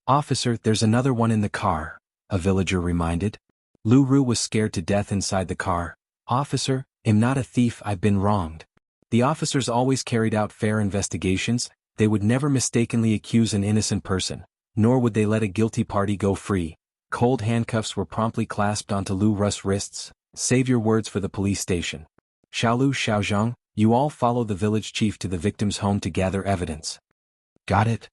Officer, there's another one in the car, a villager reminded. Lu Ru was scared to death inside the car. Officer, I'm not a thief, I've been wronged. The officers always carried out fair investigations, they would never mistakenly accuse an innocent person, nor would they let a guilty party go free. Cold handcuffs were promptly clasped onto Lu Ru's wrists. Save your words for the police station. Xiaolu, Xiaozhang, you all follow the village chief to the victim's home to gather evidence. Got it?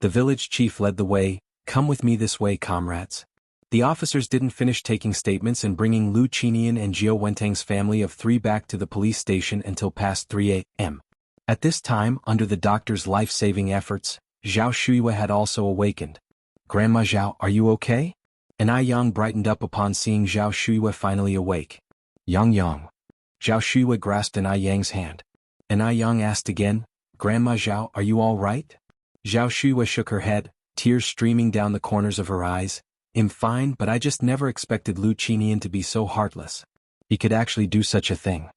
The village chief led the way. Come with me this way, comrades. The officers didn't finish taking statements and bringing Lu Qinian and Jiao Wentang's family of 3 back to the police station until past 3 a.m. At this time, under the doctor's life-saving efforts, Zhao Shuiwe had also awakened. Grandma Zhao, are you okay? Ni Yang brightened up upon seeing Zhao Shuiwe finally awake. Yang. Zhao Shuiwe grasped Ni Yang's hand. Ni Yang asked again, Grandma Zhao, are you all right? Zhao Shuiwe shook her head, tears streaming down the corners of her eyes. I'm fine, but I just never expected Lu Qinian to be so heartless. He could actually do such a thing.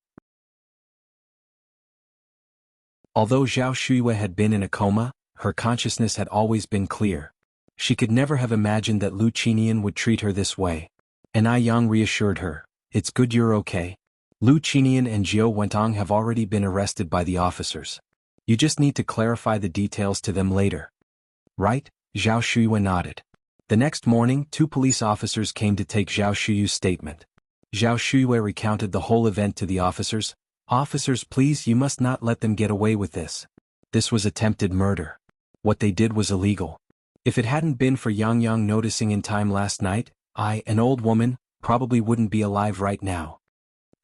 Although Zhao Shuiwe had been in a coma, her consciousness had always been clear. She could never have imagined that Lu Qinian would treat her this way. Ni Yang reassured her, it's good you're okay. Lu Qinian and Jiao Wentong have already been arrested by the officers. You just need to clarify the details to them later. Right? Zhao Shuiwe nodded. The next morning, 2 police officers came to take Zhao Shuyu's statement. Zhao Shuiwe recounted the whole event to the officers. Officers, please, you must not let them get away with this. This was attempted murder. What they did was illegal. If it hadn't been for Yang noticing in time last night, I, an old woman, probably wouldn't be alive right now.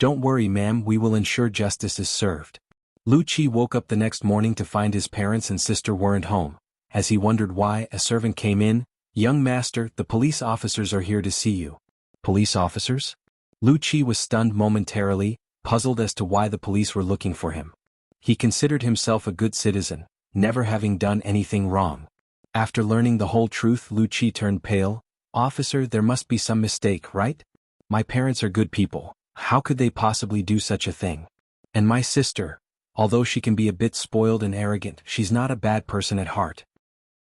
Don't worry, ma'am, we will ensure justice is served. Lu Qi woke up the next morning to find his parents and sister weren't home. As he wondered why, a servant came in. Young master, the police officers are here to see you. Police officers? Lu Qi was stunned momentarily, puzzled as to why the police were looking for him. He considered himself a good citizen, never having done anything wrong. After learning the whole truth, Lu Qi turned pale. Officer, there must be some mistake, right? My parents are good people. How could they possibly do such a thing? And my sister, although she can be a bit spoiled and arrogant, she's not a bad person at heart.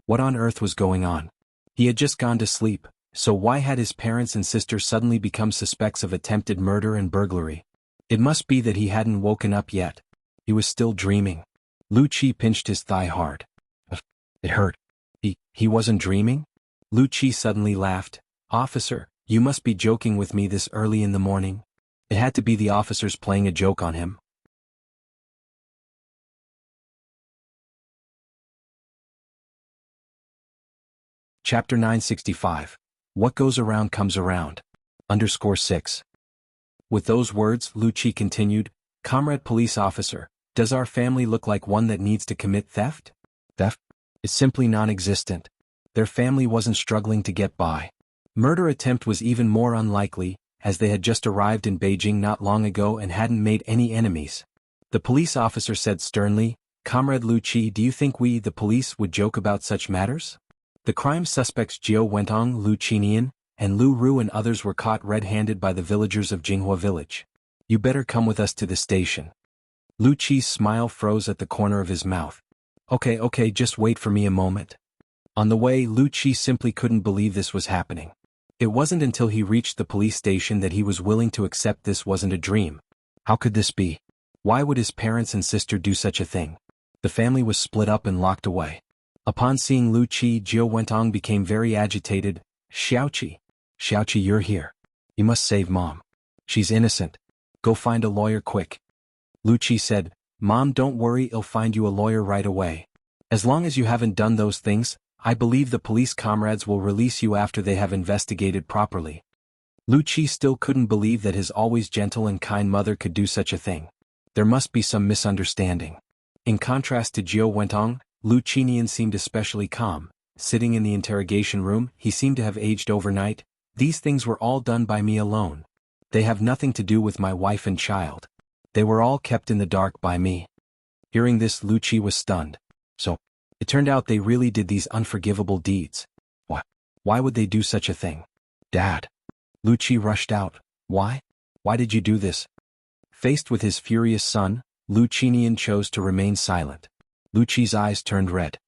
What on earth was going on? He had just gone to sleep, so why had his parents and sister suddenly become suspects of attempted murder and burglary? It must be that he hadn't woken up yet. He was still dreaming. Lu Qi pinched his thigh hard. It hurt. He wasn't dreaming? Lu Qi suddenly laughed. Officer, you must be joking with me this early in the morning. It had to be the officers playing a joke on him. Chapter 965. What goes around comes around. _6. With those words, Lu Qi continued, Comrade police officer, does our family look like one that needs to commit theft? Theft? It's simply non-existent. Their family wasn't struggling to get by. Murder attempt was even more unlikely, as they had just arrived in Beijing not long ago and hadn't made any enemies. The police officer said sternly, "Comrade Lu Qi, do you think we, the police, would joke about such matters?" The crime suspects Jiao Wentong, Lu Qinian, and Lu Ru and others were caught red-handed by the villagers of Jinghua village. "You better come with us to the station." Lu Qi's smile froze at the corner of his mouth. Okay, just wait for me a moment." On the way, Lu Qi simply couldn't believe this was happening. It wasn't until he reached the police station that he was willing to accept this wasn't a dream. How could this be? Why would his parents and sister do such a thing? The family was split up and locked away. Upon seeing Lu Qi, Jiao Wentong became very agitated. Xiaoqi, you're here. You must save Mom. She's innocent. Go find a lawyer quick." Lu Qi said, "Mom, don't worry, I'll find you a lawyer right away. As long as you haven't done those things, I believe the police comrades will release you after they have investigated properly." Lu Qi still couldn't believe that his always gentle and kind mother could do such a thing. There must be some misunderstanding. In contrast to Jiao Wentong, Lu Qinian seemed especially calm. Sitting in the interrogation room, he seemed to have aged overnight. "These things were all done by me alone. They have nothing to do with my wife and child. They were all kept in the dark by me." Hearing this, Lu Qi was stunned. So, it turned out they really did these unforgivable deeds. Why would they do such a thing? "Dad." Lu Qi rushed out. Why? Why did you do this?" Faced with his furious son, Lu Qinian chose to remain silent. Lu Qi's eyes turned red.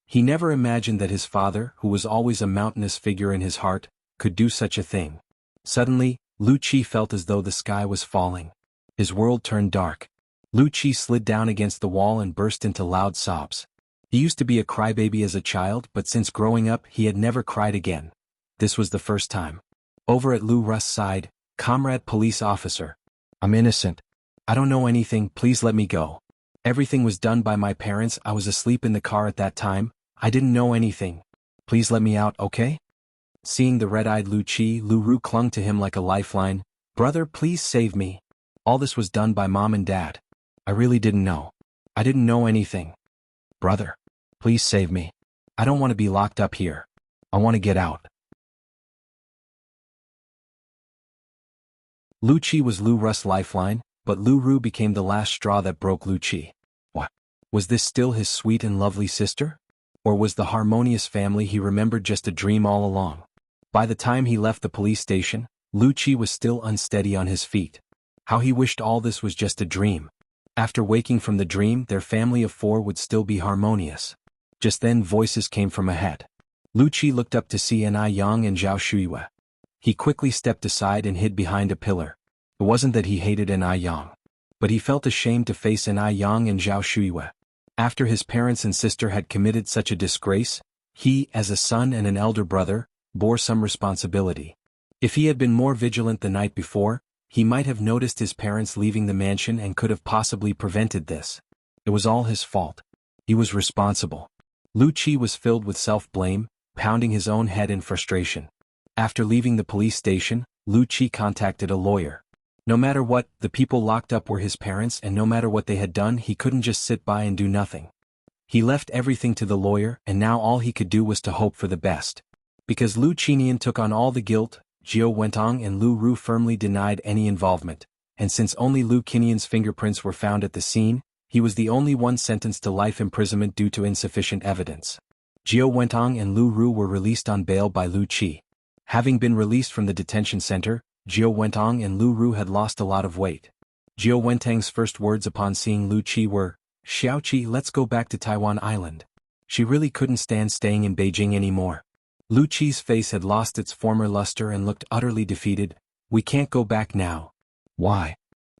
He never imagined that his father, who was always a mountainous figure in his heart, could do such a thing. Suddenly, Lu Qi felt as though the sky was falling. His world turned dark. Lu Qi slid down against the wall and burst into loud sobs. He used to be a crybaby as a child, but since growing up he had never cried again. This was the first time. Over at Lu Ru's side, "Comrade police officer. I'm innocent. I don't know anything, please let me go. Everything was done by my parents, I was asleep in the car at that time, I didn't know anything. Please let me out, okay?" Seeing the red-eyed Lu Qi, Lu Ru clung to him like a lifeline. "Brother, please save me. All this was done by Mom and Dad. I really didn't know. I didn't know anything. Brother, please save me. I don't want to be locked up here. I want to get out." Lu Qi was Lu Ru's lifeline, but Lu Ru became the last straw that broke Lu Qi. What? Was this still his sweet and lovely sister? Or was the harmonious family he remembered just a dream all along? By the time he left the police station, Lu Qi was still unsteady on his feet. How he wished all this was just a dream. After waking from the dream, their family of 4 would still be harmonious. Just then voices came from ahead. Lu Qi looked up to see An Yang and Zhao Shuiwe. He quickly stepped aside and hid behind a pillar. It wasn't that he hated An Yang, but he felt ashamed to face An Yang and Zhao Shuiwe. After his parents and sister had committed such a disgrace, he, as a son and an elder brother, bore some responsibility. If he had been more vigilant the night before, he might have noticed his parents leaving the mansion and could have possibly prevented this. It was all his fault. He was responsible. Lu Qi was filled with self-blame, pounding his own head in frustration. After leaving the police station, Lu Qi contacted a lawyer. No matter what, the people locked up were his parents, and no matter what they had done, he couldn't just sit by and do nothing. He left everything to the lawyer, and now all he could do was to hope for the best. Because Lu Qinian took on all the guilt, Jiao Wentong and Lu Ru firmly denied any involvement, and since only Lu Qinian's fingerprints were found at the scene, he was the only one sentenced to life imprisonment due to insufficient evidence. Jiao Wentong and Lu Ru were released on bail by Lu Qi. Having been released from the detention center, Jiao Wentong and Lu Ru had lost a lot of weight. Jiao Wentong's first words upon seeing Lu Qi were, "Xiaoqi, let's go back to Taiwan Island." She really couldn't stand staying in Beijing anymore. Lu Qi's face had lost its former luster and looked utterly defeated. "We can't go back now." "Why?"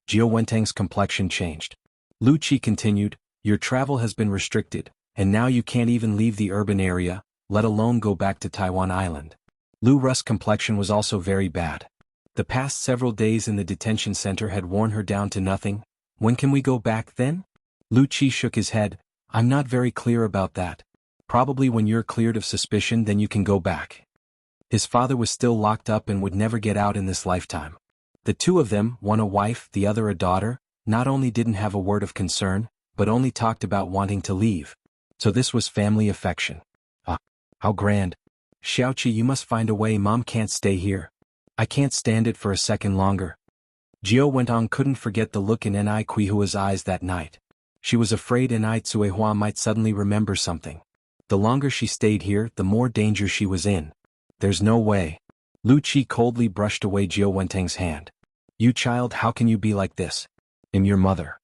Jiao Wentong's complexion changed. Lu Qi continued, "Your travel has been restricted, and now you can't even leave the urban area, let alone go back to Taiwan Island." Lu Ru's complexion was also very bad. The past several days in the detention center had worn her down to nothing. "When can we go back then?" Lu Qi shook his head. "I'm not very clear about that. Probably when you're cleared of suspicion, then you can go back." His father was still locked up and would never get out in this lifetime. The two of them, one a wife, the other a daughter, not only didn't have a word of concern, but only talked about wanting to leave. So this was family affection. Ah, how grand. "Xiaoqi, you must find a way, Mom can't stay here. I can't stand it for a second longer." Jiao Wentong couldn't forget the look in Ni Kuihua's eyes that night. She was afraid Ni Tsuehua might suddenly remember something. The longer she stayed here, the more danger she was in. There's no way. Lu Qi coldly brushed away Jiao Wentong's hand. You child, how can you be like this? I'm your mother.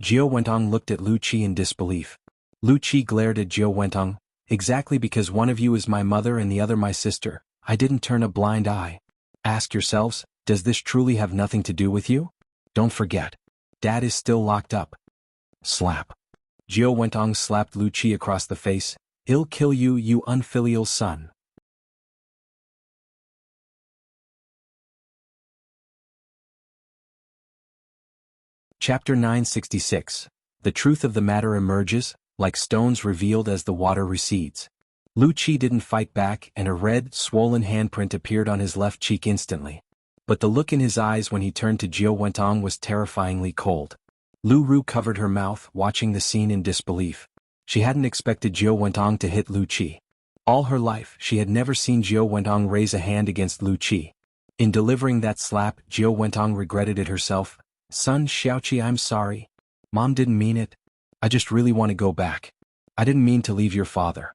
Jiao Wentong looked at Lu Qi in disbelief. Lu Qi glared at Jiao Wentong. Exactly because one of you is my mother and the other my sister, I didn't turn a blind eye. Ask yourselves, does this truly have nothing to do with you? Don't forget. Dad is still locked up. Slap. Jiao Wentong slapped Lu Qi across the face. I'll kill you, you unfilial son. Chapter 966. The truth of the matter emerges, like stones revealed as the water recedes. Lu Qi didn't fight back and a red, swollen handprint appeared on his left cheek instantly. But the look in his eyes when he turned to Jiao Wentong was terrifyingly cold. Lu Ru covered her mouth, watching the scene in disbelief. She hadn't expected Jiao Wentong to hit Lu Qi. All her life, she had never seen Jiao Wentong raise a hand against Lu Qi. In delivering that slap, Jiao Wentong regretted it herself. Son Xiaoqi, I'm sorry. Mom didn't mean it. I just really want to go back. I didn't mean to leave your father.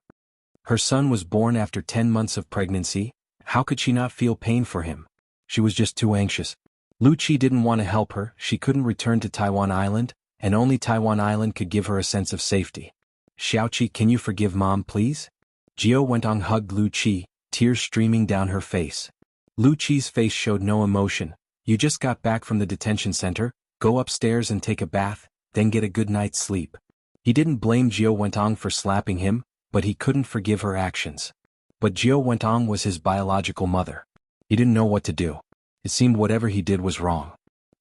Her son was born after 10 months of pregnancy. How could she not feel pain for him? She was just too anxious. Lu Qi didn't want to help her. She couldn't return to Taiwan Island, and only Taiwan Island could give her a sense of safety. Xiaoqi, can you forgive Mom, please? Jiao Wentong hugged Lu Qi, tears streaming down her face. Lu Qi's face showed no emotion. You just got back from the detention center, go upstairs and take a bath, then get a good night's sleep. He didn't blame Jiao Wentong for slapping him, but he couldn't forgive her actions. But Jiao Wentong was his biological mother. He didn't know what to do. It seemed whatever he did was wrong.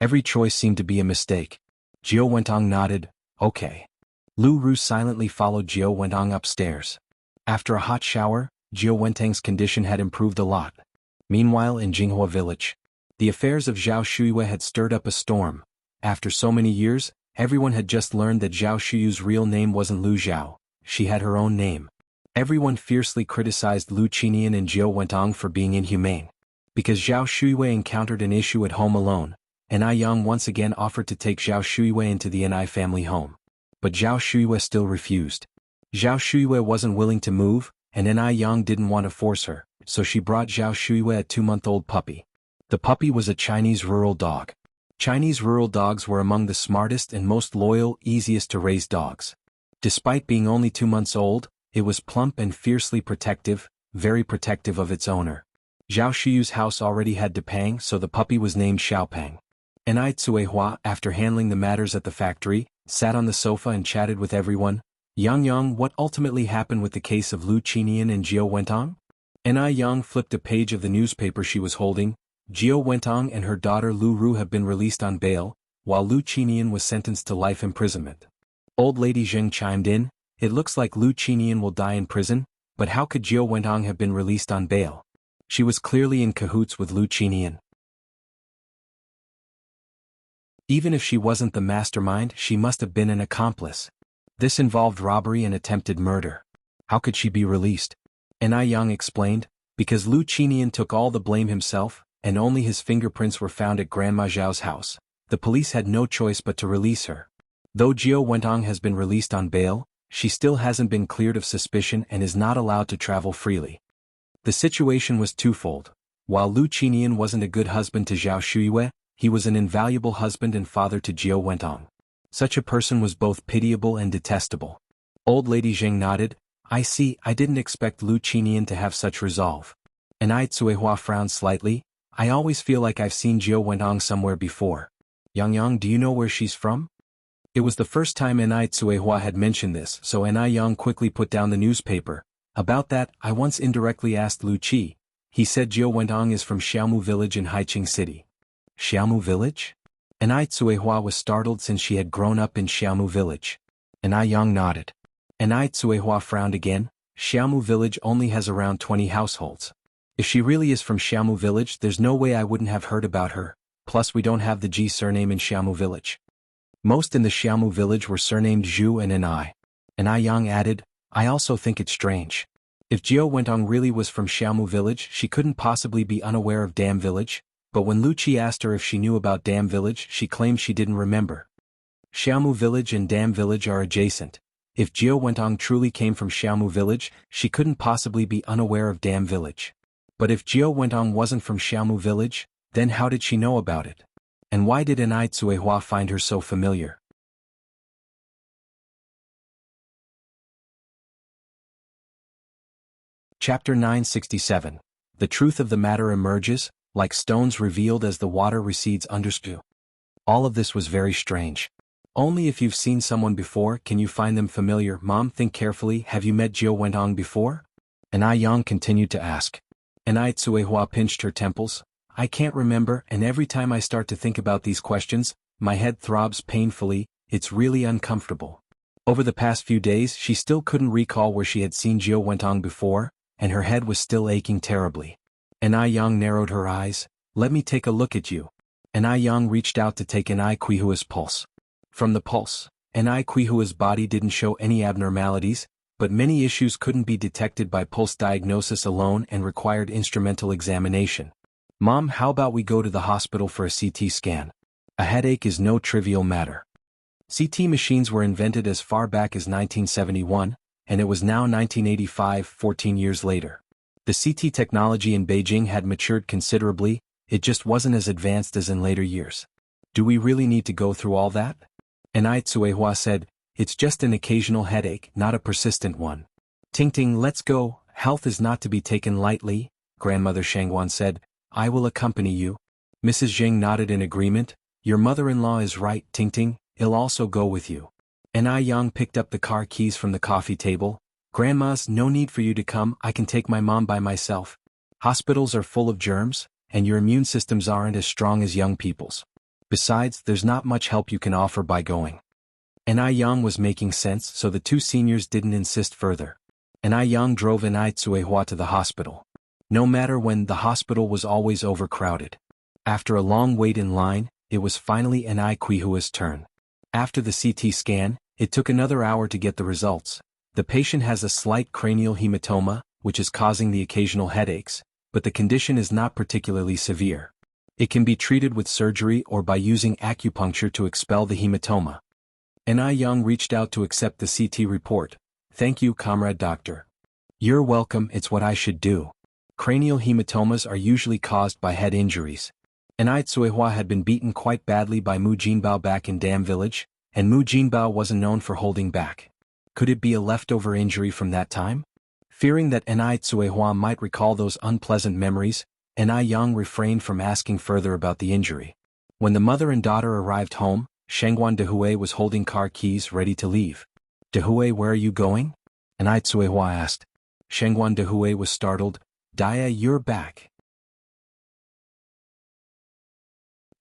Every choice seemed to be a mistake. Jiao Wentong nodded, okay. Lu Ru silently followed Jiao Wentong upstairs. After a hot shower, Jiao Wentong's condition had improved a lot. Meanwhile in Jianghu village, the affairs of Zhao Shuiyue had stirred up a storm. After so many years, everyone had just learned that Zhao Shuyu's real name wasn't Lu Zhao. She had her own name. Everyone fiercely criticized Lu Qinian and Jiao Wentong for being inhumane. Because Zhao Shuiyue encountered an issue at home alone, Ni Yang once again offered to take Zhao Shuiyue into the Ni family home. But Zhao Shuiyue still refused. Zhao Shuiyue wasn't willing to move, and Ni Yang didn't want to force her, so she brought Zhao Shuiyue a 2-month-old puppy. The puppy was a Chinese rural dog. Chinese rural dogs were among the smartest and most loyal, easiest to raise dogs. Despite being only 2 months old, it was plump and fiercely protective, very protective of its owner. Zhao Shuyu's house already had Depang, so the puppy was named Xiaopeng. Ni Tsuehua, after handling the matters at the factory, sat on the sofa and chatted with everyone. Yang, what ultimately happened with the case of Lu Qinian and Jiao Wentong? Ni Yang flipped a page of the newspaper she was holding. Jiao Wentong and her daughter Lu Ru have been released on bail, while Lu Qinian was sentenced to life imprisonment. Old Lady Zheng chimed in, it looks like Lu Qinian will die in prison, but how could Jiao Wentong have been released on bail? She was clearly in cahoots with Lu Qinian. Even if she wasn't the mastermind, she must have been an accomplice. This involved robbery and attempted murder. How could she be released? Ni Yang explained, because Lu Qinian took all the blame himself, and only his fingerprints were found at Grandma Zhao's house. The police had no choice but to release her. Though Jiao Wentong has been released on bail, she still hasn't been cleared of suspicion and is not allowed to travel freely. The situation was twofold. While Lu Qinian wasn't a good husband to Zhao Shuiyue, he was an invaluable husband and father to Jiao Wentong. Such a person was both pitiable and detestable. Old Lady Zheng nodded, I see, I didn't expect Lu Qinian to have such resolve. Ni Tsuehua frowned slightly, I always feel like I've seen Jiao Wentong somewhere before. Yang, do you know where she's from? It was the first time Ni Tsuehua had mentioned this, so Ni Yang quickly put down the newspaper. About that, I once indirectly asked Lu Qi. He said Jiao Wentong is from Xiaomu village in Haiqing City. Xiaomu village? Ni Tsuehua was startled since she had grown up in Xiaomu village. Ni Yang nodded. Ni Tsuehua frowned again, Xiaomu village only has around 20 households. If she really is from Xiaomu village, there's no way I wouldn't have heard about her, plus we don't have the Ji surname in Xiaomu village. Most in the Xiaomu village were surnamed Zhu and Ni. Ni Yang added, I also think it's strange. If Jiao Wentong really was from Xiaomu village, she couldn't possibly be unaware of Dam village, but when Lu Qi asked her if she knew about Dam village, she claimed she didn't remember. Xiaomu village and Dam village are adjacent. If Jiao Wentong truly came from Xiaomu village, she couldn't possibly be unaware of Dam village. But if Jiao Wentong wasn't from Xiaomu village, then how did she know about it? And why did Enai Tsuehua find her so familiar? Chapter 967. The truth of the matter emerges, like stones revealed as the water recedes underspew. All of this was very strange. Only if you've seen someone before can you find them familiar. Mom, think carefully. Have you met Jiao Wentong before? Enai Yang continued to ask. Enai Tsuehua pinched her temples. I can't remember, and every time I start to think about these questions, my head throbs painfully. It's really uncomfortable. Over the past few days, she still couldn't recall where she had seen Jiao Wentong before, and her head was still aching terribly. Enai Yang narrowed her eyes. Let me take a look at you. Enai Yang reached out to take Enai Qihua's pulse. From the pulse, Enai Qihua's body didn't show any abnormalities, but many issues couldn't be detected by pulse diagnosis alone and required instrumental examination. Mom, how about we go to the hospital for a CT scan? A headache is no trivial matter. CT machines were invented as far back as 1971, and it was now 1985, 14 years later. The CT technology in Beijing had matured considerably, it just wasn't as advanced as in later years. Do we really need to go through all that? Enai Tsuehua said, it's just an occasional headache, not a persistent one. Ting, let's go, health is not to be taken lightly, Grandmother Shangguan said. I will accompany you. Mrs. Zheng nodded in agreement. Your mother-in-law is right, Ting, I'll also go with you. Enai Yang picked up the car keys from the coffee table. Grandma's, no need for you to come, I can take my mom by myself. Hospitals are full of germs, and your immune systems aren't as strong as young people's. Besides, there's not much help you can offer by going. Enai Yang was making sense, so the two seniors didn't insist further. Enai Yang drove Enai Tsuehua to the hospital. No matter when, the hospital was always overcrowded. After a long wait in line, it was finally Enai Qihua's turn. After the CT scan, it took another hour to get the results. The patient has a slight cranial hematoma, which is causing the occasional headaches, but the condition is not particularly severe. It can be treated with surgery or by using acupuncture to expel the hematoma. Enai Yang reached out to accept the CT report. Thank you, comrade doctor. You're welcome, it's what I should do. Cranial hematomas are usually caused by head injuries. Enai Tsuehua had been beaten quite badly by Mu Jinbao back in Dam village, and Mu Jinbao wasn't known for holding back. Could it be a leftover injury from that time? Fearing that Enai Tsuehua might recall those unpleasant memories, Enai Yang refrained from asking further about the injury. When the mother and daughter arrived home, Shangguan Dehui was holding car keys ready to leave. Dehui, where are you going? Enai Tsuehua asked. Shangguan Dehui was startled. Dia, you're back.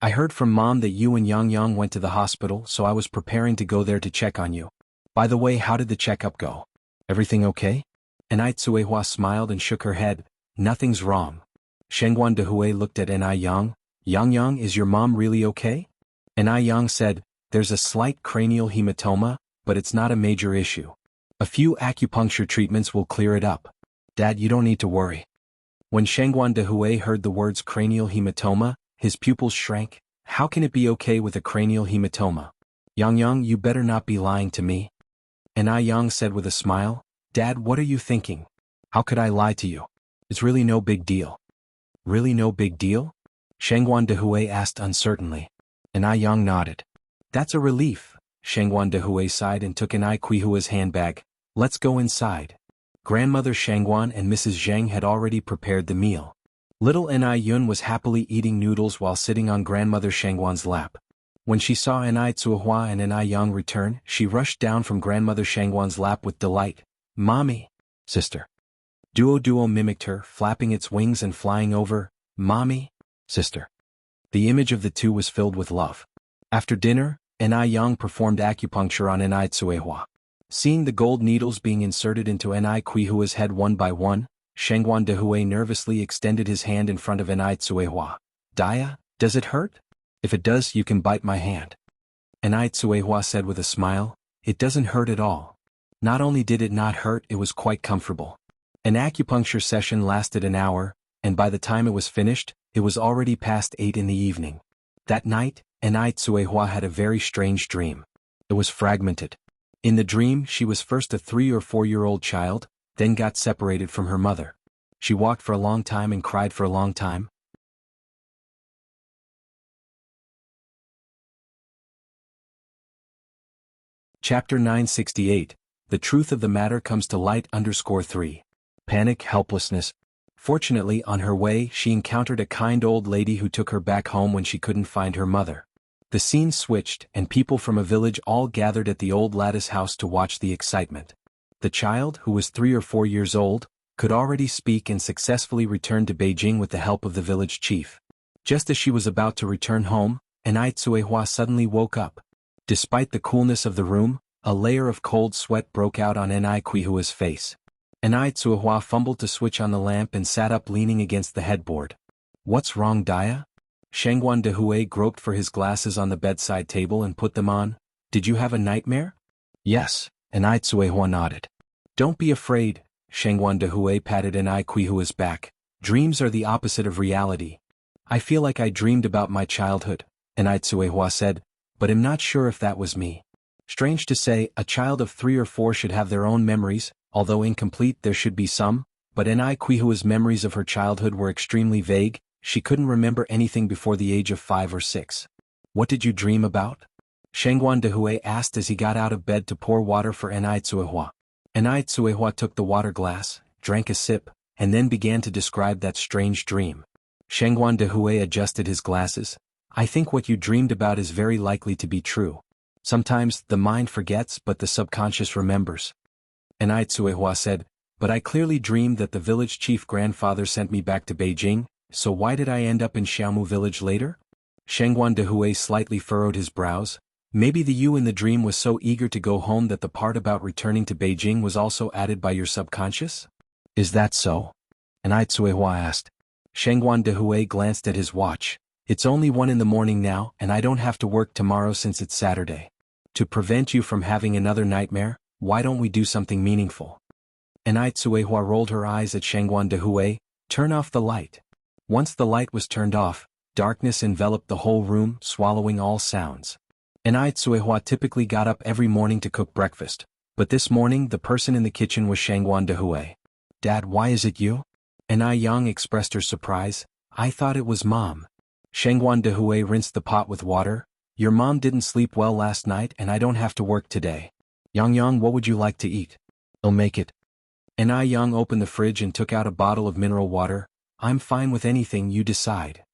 I heard from Mom that you and Yang went to the hospital, so I was preparing to go there to check on you. By the way, how did the checkup go? Everything okay? Enai Tsuehua smiled and shook her head. Nothing's wrong. Shangguan Dehui looked at Enai Yang. Yang, is your mom really okay? Enai Yang said, there's a slight cranial hematoma, but it's not a major issue. A few acupuncture treatments will clear it up. Dad, you don't need to worry. When Shangguan Dehui heard the words cranial hematoma, his pupils shrank. How can it be okay with a cranial hematoma? Yang, you better not be lying to me. Enai Yang said with a smile. Dad, what are you thinking? How could I lie to you? It's really no big deal. Really no big deal? Shangguan Dehui asked uncertainly. Enai Yang nodded. That's a relief. Shangguan Dehui sighed and took Enai Qihua's handbag. Let's go inside. Grandmother Shangguan and Mrs. Zheng had already prepared the meal. Little Enai Yun was happily eating noodles while sitting on Grandmother Shangguan's lap. When she saw Enai Tsuehua and Enai Yang return, she rushed down from Grandmother Shangguan's lap with delight. Mommy! Sister! Duo mimicked her, flapping its wings and flying over. Mommy! Sister! The image of the two was filled with love. After dinner, Enai Yang performed acupuncture on Enai Tsuehua. Seeing the gold needles being inserted into Enai Qihua's head one by one, Shangguan Dehui nervously extended his hand in front of Enai Tsuehua. Dia, does it hurt? If it does, you can bite my hand. Enai Tsuehua said with a smile. It doesn't hurt at all. Not only did it not hurt, it was quite comfortable. An acupuncture session lasted an hour, and by the time it was finished, it was already past 8 in the evening. That night, Enai Tsuehua had a very strange dream. It was fragmented. In the dream, she was first a 3 or 4-year-old child, then got separated from her mother. She walked for a long time and cried for a long time. Chapter 968, The Truth of the Matter Comes to Light _3. Panic, helplessness. Fortunately, on her way, she encountered a kind old lady who took her back home when she couldn't find her mother. The scene switched, and people from a village all gathered at the old lattice house to watch the excitement. The child, who was 3 or 4 years old, could already speak and successfully returned to Beijing with the help of the village chief. Just as she was about to return home, Enai Tsuehua suddenly woke up. Despite the coolness of the room, a layer of cold sweat broke out on Enai Tsuehua's face. Enai Tsuehua fumbled to switch on the lamp and sat up leaning against the headboard. "What's wrong, Dia?" Shangguan Dehui groped for his glasses on the bedside table and put them on. "Did you have a nightmare?" "Yes," Enai Tsuehua nodded. "Don't be afraid," Shangguan Dehui patted Enai Tsuehua's back. "Dreams are the opposite of reality." "I feel like I dreamed about my childhood," Enai Tsuehua said, "but I'm not sure if that was me." Strange to say, a child of 3 or 4 should have their own memories, although incomplete there should be some, but Enai Tsuehua's memories of her childhood were extremely vague. She couldn't remember anything before the age of 5 or 6. "What did you dream about?" Shangguan Dehui asked as he got out of bed to pour water for Enai Tsuehua. Enai Tsuehua took the water glass, drank a sip, and then began to describe that strange dream. Shangguan Dehui adjusted his glasses. "I think what you dreamed about is very likely to be true. Sometimes, the mind forgets but the subconscious remembers." Enai Tsuehua said, "But I clearly dreamed that the village chief grandfather sent me back to Beijing, so why did I end up in Xiaomu village later?" Shangguan Dehui slightly furrowed his brows. "Maybe the you in the dream was so eager to go home that the part about returning to Beijing was also added by your subconscious?" "Is that so?" Enai Tsuehua asked. Shangguan Dehui glanced at his watch. "It's only 1 in the morning now, and I don't have to work tomorrow since it's Saturday. To prevent you from having another nightmare, why don't we do something meaningful?" Enai Tsuehua rolled her eyes at Shangguan Dehui. "Turn off the light." Once the light was turned off, darkness enveloped the whole room, swallowing all sounds. Enai Tsuehua typically got up every morning to cook breakfast, but this morning the person in the kitchen was Shangguan Dehui. "Dad, why is it you?" Enai Yang expressed her surprise. "I thought it was Mom." Shangguan Dehui rinsed the pot with water. "Your mom didn't sleep well last night and I don't have to work today. Yang, what would you like to eat?" "I'll make it." Enai Yang opened the fridge and took out a bottle of mineral water. "I'm fine with anything you decide."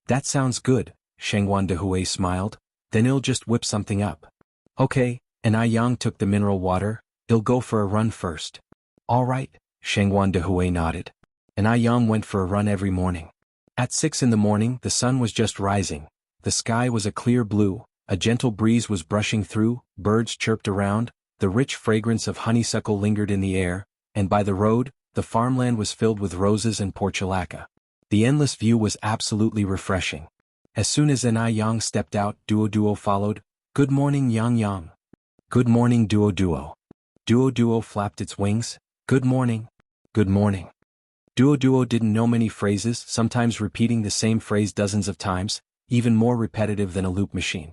"That sounds good," Shangguan Dehui smiled. "Then I'll just whip something up." "Okay," Enai Yang took the mineral water. "I'll go for a run first." "All right," Shangguan Dehui nodded. Enai Yang went for a run every morning. At 6 in the morning, the sun was just rising. The sky was a clear blue, a gentle breeze was brushing through, birds chirped around, the rich fragrance of honeysuckle lingered in the air, and by the road, the farmland was filled with roses and portulaca. The endless view was absolutely refreshing. As soon as Enai Yang stepped out, Duo followed. "Good morning, Yang." "Good morning, Duo." Duo flapped its wings. "Good morning." "Good morning." Duo didn't know many phrases, sometimes repeating the same phrase dozens of times, even more repetitive than a loop machine.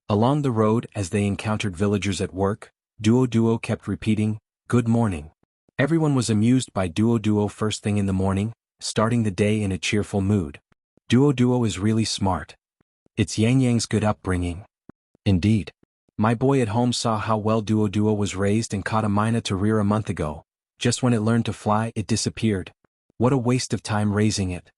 Along the road, as they encountered villagers at work, Duo kept repeating, "Good morning." Everyone was amused by Duo first thing in the morning, starting the day in a cheerful mood. Duo is really smart. It's Yang's good upbringing. Indeed. My boy at home saw how well Duo was raised and caught a mina to rear a month ago. Just when it learned to fly, it disappeared. What a waste of time raising it.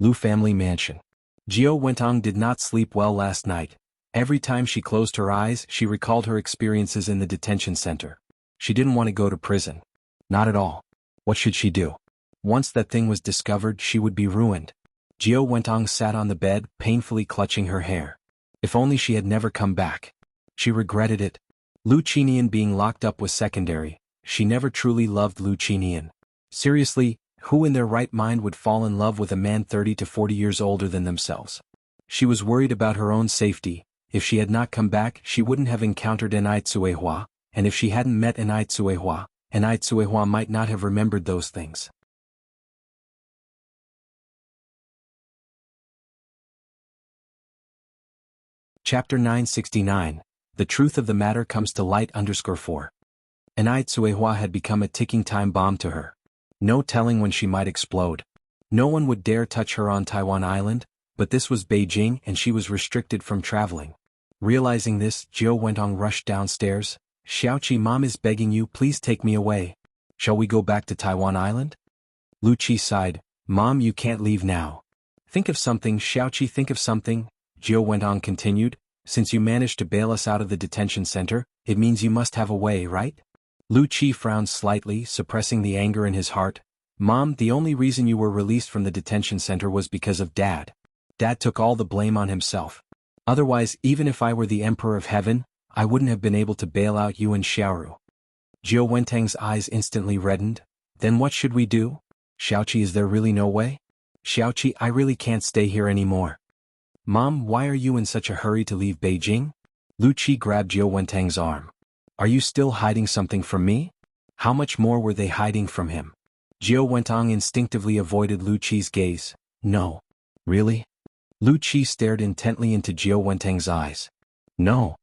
Lu family mansion. Jiao Wentong did not sleep well last night. Every time she closed her eyes, she recalled her experiences in the detention center. She didn't want to go to prison. Not at all. What should she do? Once that thing was discovered, she would be ruined. Jiao Wentong sat on the bed, painfully clutching her hair. If only she had never come back. She regretted it. Lu Qinian being locked up was secondary. She never truly loved Lu Qinian. Seriously, who in their right mind would fall in love with a man 30 to 40 years older than themselves? She was worried about her own safety. If she had not come back, she wouldn't have encountered Enai Tsuehua, and if she hadn't met Enai Tsuehua might not have remembered those things. Chapter 969, The Truth of the Matter Comes to Light _4. Enai Tsuehua had become a ticking time bomb to her. No telling when she might explode. No one would dare touch her on Taiwan Island, but this was Beijing and she was restricted from traveling. Realizing this, Jiao Wentong rushed downstairs. Xiaoqi, Mom is begging you, please take me away. Shall we go back to Taiwan Island? Lu Qi sighed. Mom, you can't leave now. Think of something, Xiaoqi, think of something. Jiao Wentong continued. Since you managed to bail us out of the detention center, it means you must have a way, right? Lu Qi frowned slightly, suppressing the anger in his heart. Mom, the only reason you were released from the detention center was because of Dad. Dad took all the blame on himself. Otherwise, even if I were the Emperor of Heaven, I wouldn't have been able to bail out you and Xiaoru. Jiao Wentang's eyes instantly reddened. Then what should we do? Xiaoqi, is there really no way? Xiaoqi, I really can't stay here anymore. Mom, why are you in such a hurry to leave Beijing? Lu Qi grabbed Jiao Wentang's arm. Are you still hiding something from me? How much more were they hiding from him? Jiao Wentong instinctively avoided Lu Qi's gaze. No. Really? Lu Qi stared intently into Jiao Wentang's eyes. No.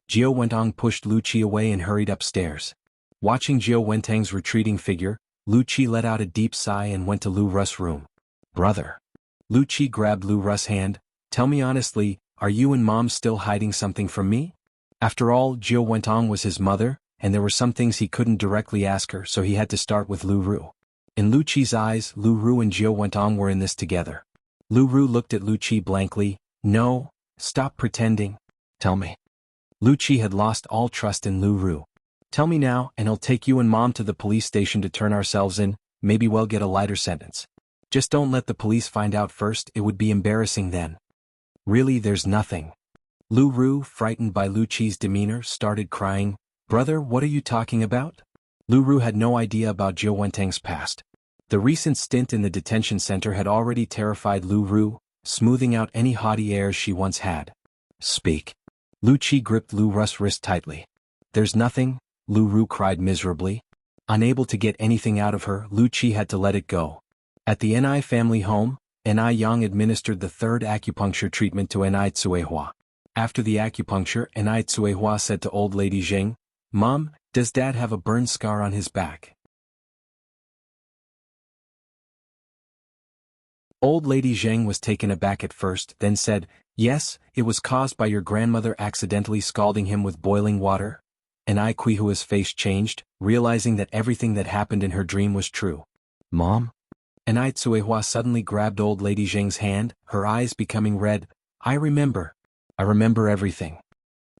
Jiao Wentong pushed Lu Qi away and hurried upstairs. Watching Jiao Wentang's retreating figure, Lu Qi let out a deep sigh and went to Lu Ru's room. Brother. Lu Qi grabbed Lu Ru's hand. Tell me honestly, are you and Mom still hiding something from me? After all, Jiao Wentong was his mother, and there were some things he couldn't directly ask her, so he had to start with Lu Ru. In Lu Qi's eyes, Lu Ru and Jiao Wentong were in this together. Lu Ru looked at Lu Qi blankly. No, stop pretending. Tell me. Lu Qi had lost all trust in Lu Ru. Tell me now, and I'll take you and Mom to the police station to turn ourselves in, maybe we'll get a lighter sentence. Just don't let the police find out first, it would be embarrassing then. Really, there's nothing. Lu Ru, frightened by Lu Qi's demeanor, started crying. Brother, what are you talking about? Lu Ru had no idea about Jiao Wentang's past. The recent stint in the detention center had already terrified Lu Ru, smoothing out any haughty airs she once had. Speak. Lu Qi gripped Lu Ru's wrist tightly. There's nothing, Lu Ru cried miserably. Unable to get anything out of her, Lu Qi had to let it go. At the Enai family home, Enai Yang administered the third acupuncture treatment to Enai Tsuehua. After the acupuncture, Enai Tsuehua said to old lady Zheng, Mom, does Dad have a burn scar on his back? Old lady Zheng was taken aback at first, then said, Yes, it was caused by your grandmother accidentally scalding him with boiling water. Enai Quihua's face changed, realizing that everything that happened in her dream was true. Mom? Enai Tsuehua suddenly grabbed old lady Zheng's hand, her eyes becoming red. I remember everything.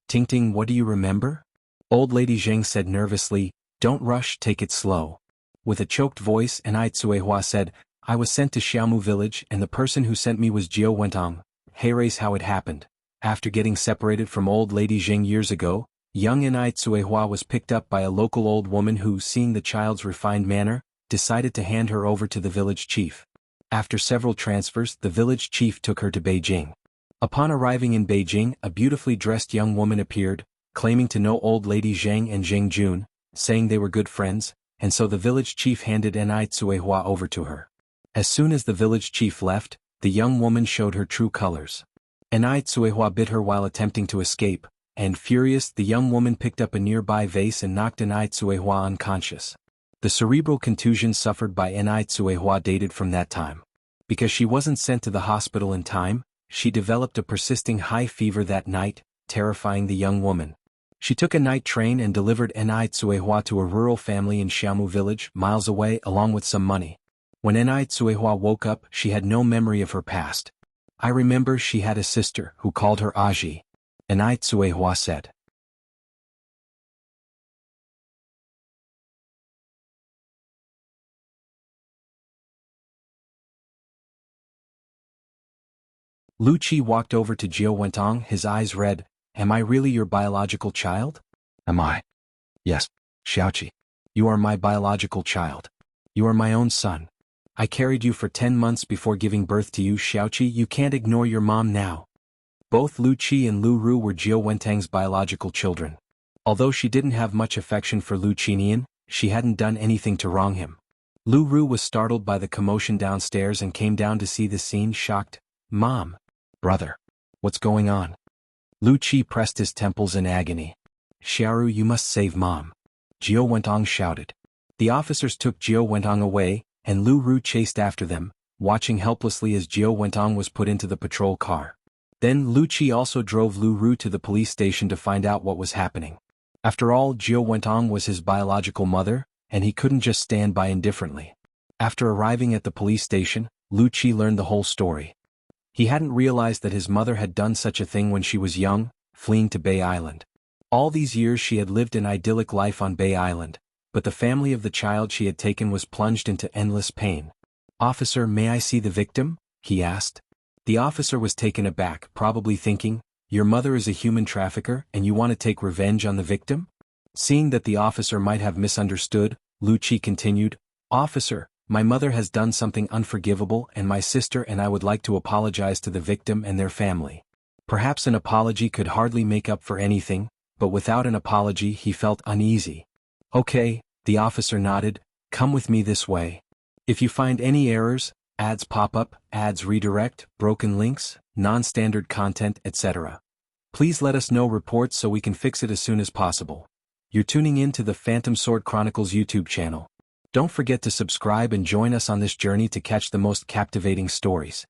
Ting, what do you remember? Old lady Zheng said nervously, Don't rush, take it slow. With a choked voice, Enai Tsuehua said, I was sent to Xiaomu village and the person who sent me was Jiao Wentong. Here's how it happened. After getting separated from old lady Zheng years ago, young Enai Tsuehua was picked up by a local old woman who, seeing the child's refined manner, decided to hand her over to the village chief. After several transfers, the village chief took her to Beijing. Upon arriving in Beijing, a beautifully dressed young woman appeared, claiming to know old lady Zheng and Zheng Jun, saying they were good friends, and so the village chief handed Enai Tsuehua over to her. As soon as the village chief left, the young woman showed her true colors. Enai Tsuehua bit her while attempting to escape, and furious, the young woman picked up a nearby vase and knocked Enai Tsuehua unconscious. The cerebral contusion suffered by Enai Tsuehua dated from that time. Because she wasn't sent to the hospital in time, she developed a persisting high fever that night, terrifying the young woman. She took a night train and delivered Enai Tsuehua to a rural family in Xiaomu village, miles away, along with some money. When Enai Tsuehua woke up, she had no memory of her past. I remember she had a sister who called her Aji. Enai Tsuehua said. Lu Qi walked over to Jiao Wentong, his eyes red. Am I really your biological child? Am I? Yes, Xiaoqi. You are my biological child. You are my own son. I carried you for 10 months before giving birth to you, Xiaoqi. You can't ignore your mom now. Both Lu Qi and Lu Ru were Jiao Wentang's biological children. Although she didn't have much affection for Lu Qinian, she hadn't done anything to wrong him. Lu Ru was startled by the commotion downstairs and came down to see the scene, shocked. Mom. Brother. What's going on? Lu Qi pressed his temples in agony. Xiaoru, you must save Mom. Jiao Wentong shouted. The officers took Jiao Wentong away, and Lu Ru chased after them, watching helplessly as Jiao Wentong was put into the patrol car. Then Lu Qi also drove Lu Ru to the police station to find out what was happening. After all, Jiao Wentong was his biological mother, and he couldn't just stand by indifferently. After arriving at the police station, Lu Qi learned the whole story. He hadn't realized that his mother had done such a thing when she was young, fleeing to Bay Island. All these years she had lived an idyllic life on Bay Island, but the family of the child she had taken was plunged into endless pain. Officer, may I see the victim? He asked. The officer was taken aback, probably thinking, your mother is a human trafficker and you want to take revenge on the victim? Seeing that the officer might have misunderstood, Lu Qi continued, Officer, my mother has done something unforgivable and my sister and I would like to apologize to the victim and their family. Perhaps an apology could hardly make up for anything, but without an apology he felt uneasy. Okay, the officer nodded, come with me this way. If you find any errors, ads pop up, ads redirect, broken links, non-standard content, etc. Please let us know reports so we can fix it as soon as possible. You're tuning in to the Phantom Sword Chronicles YouTube channel. Don't forget to subscribe and join us on this journey to catch the most captivating stories.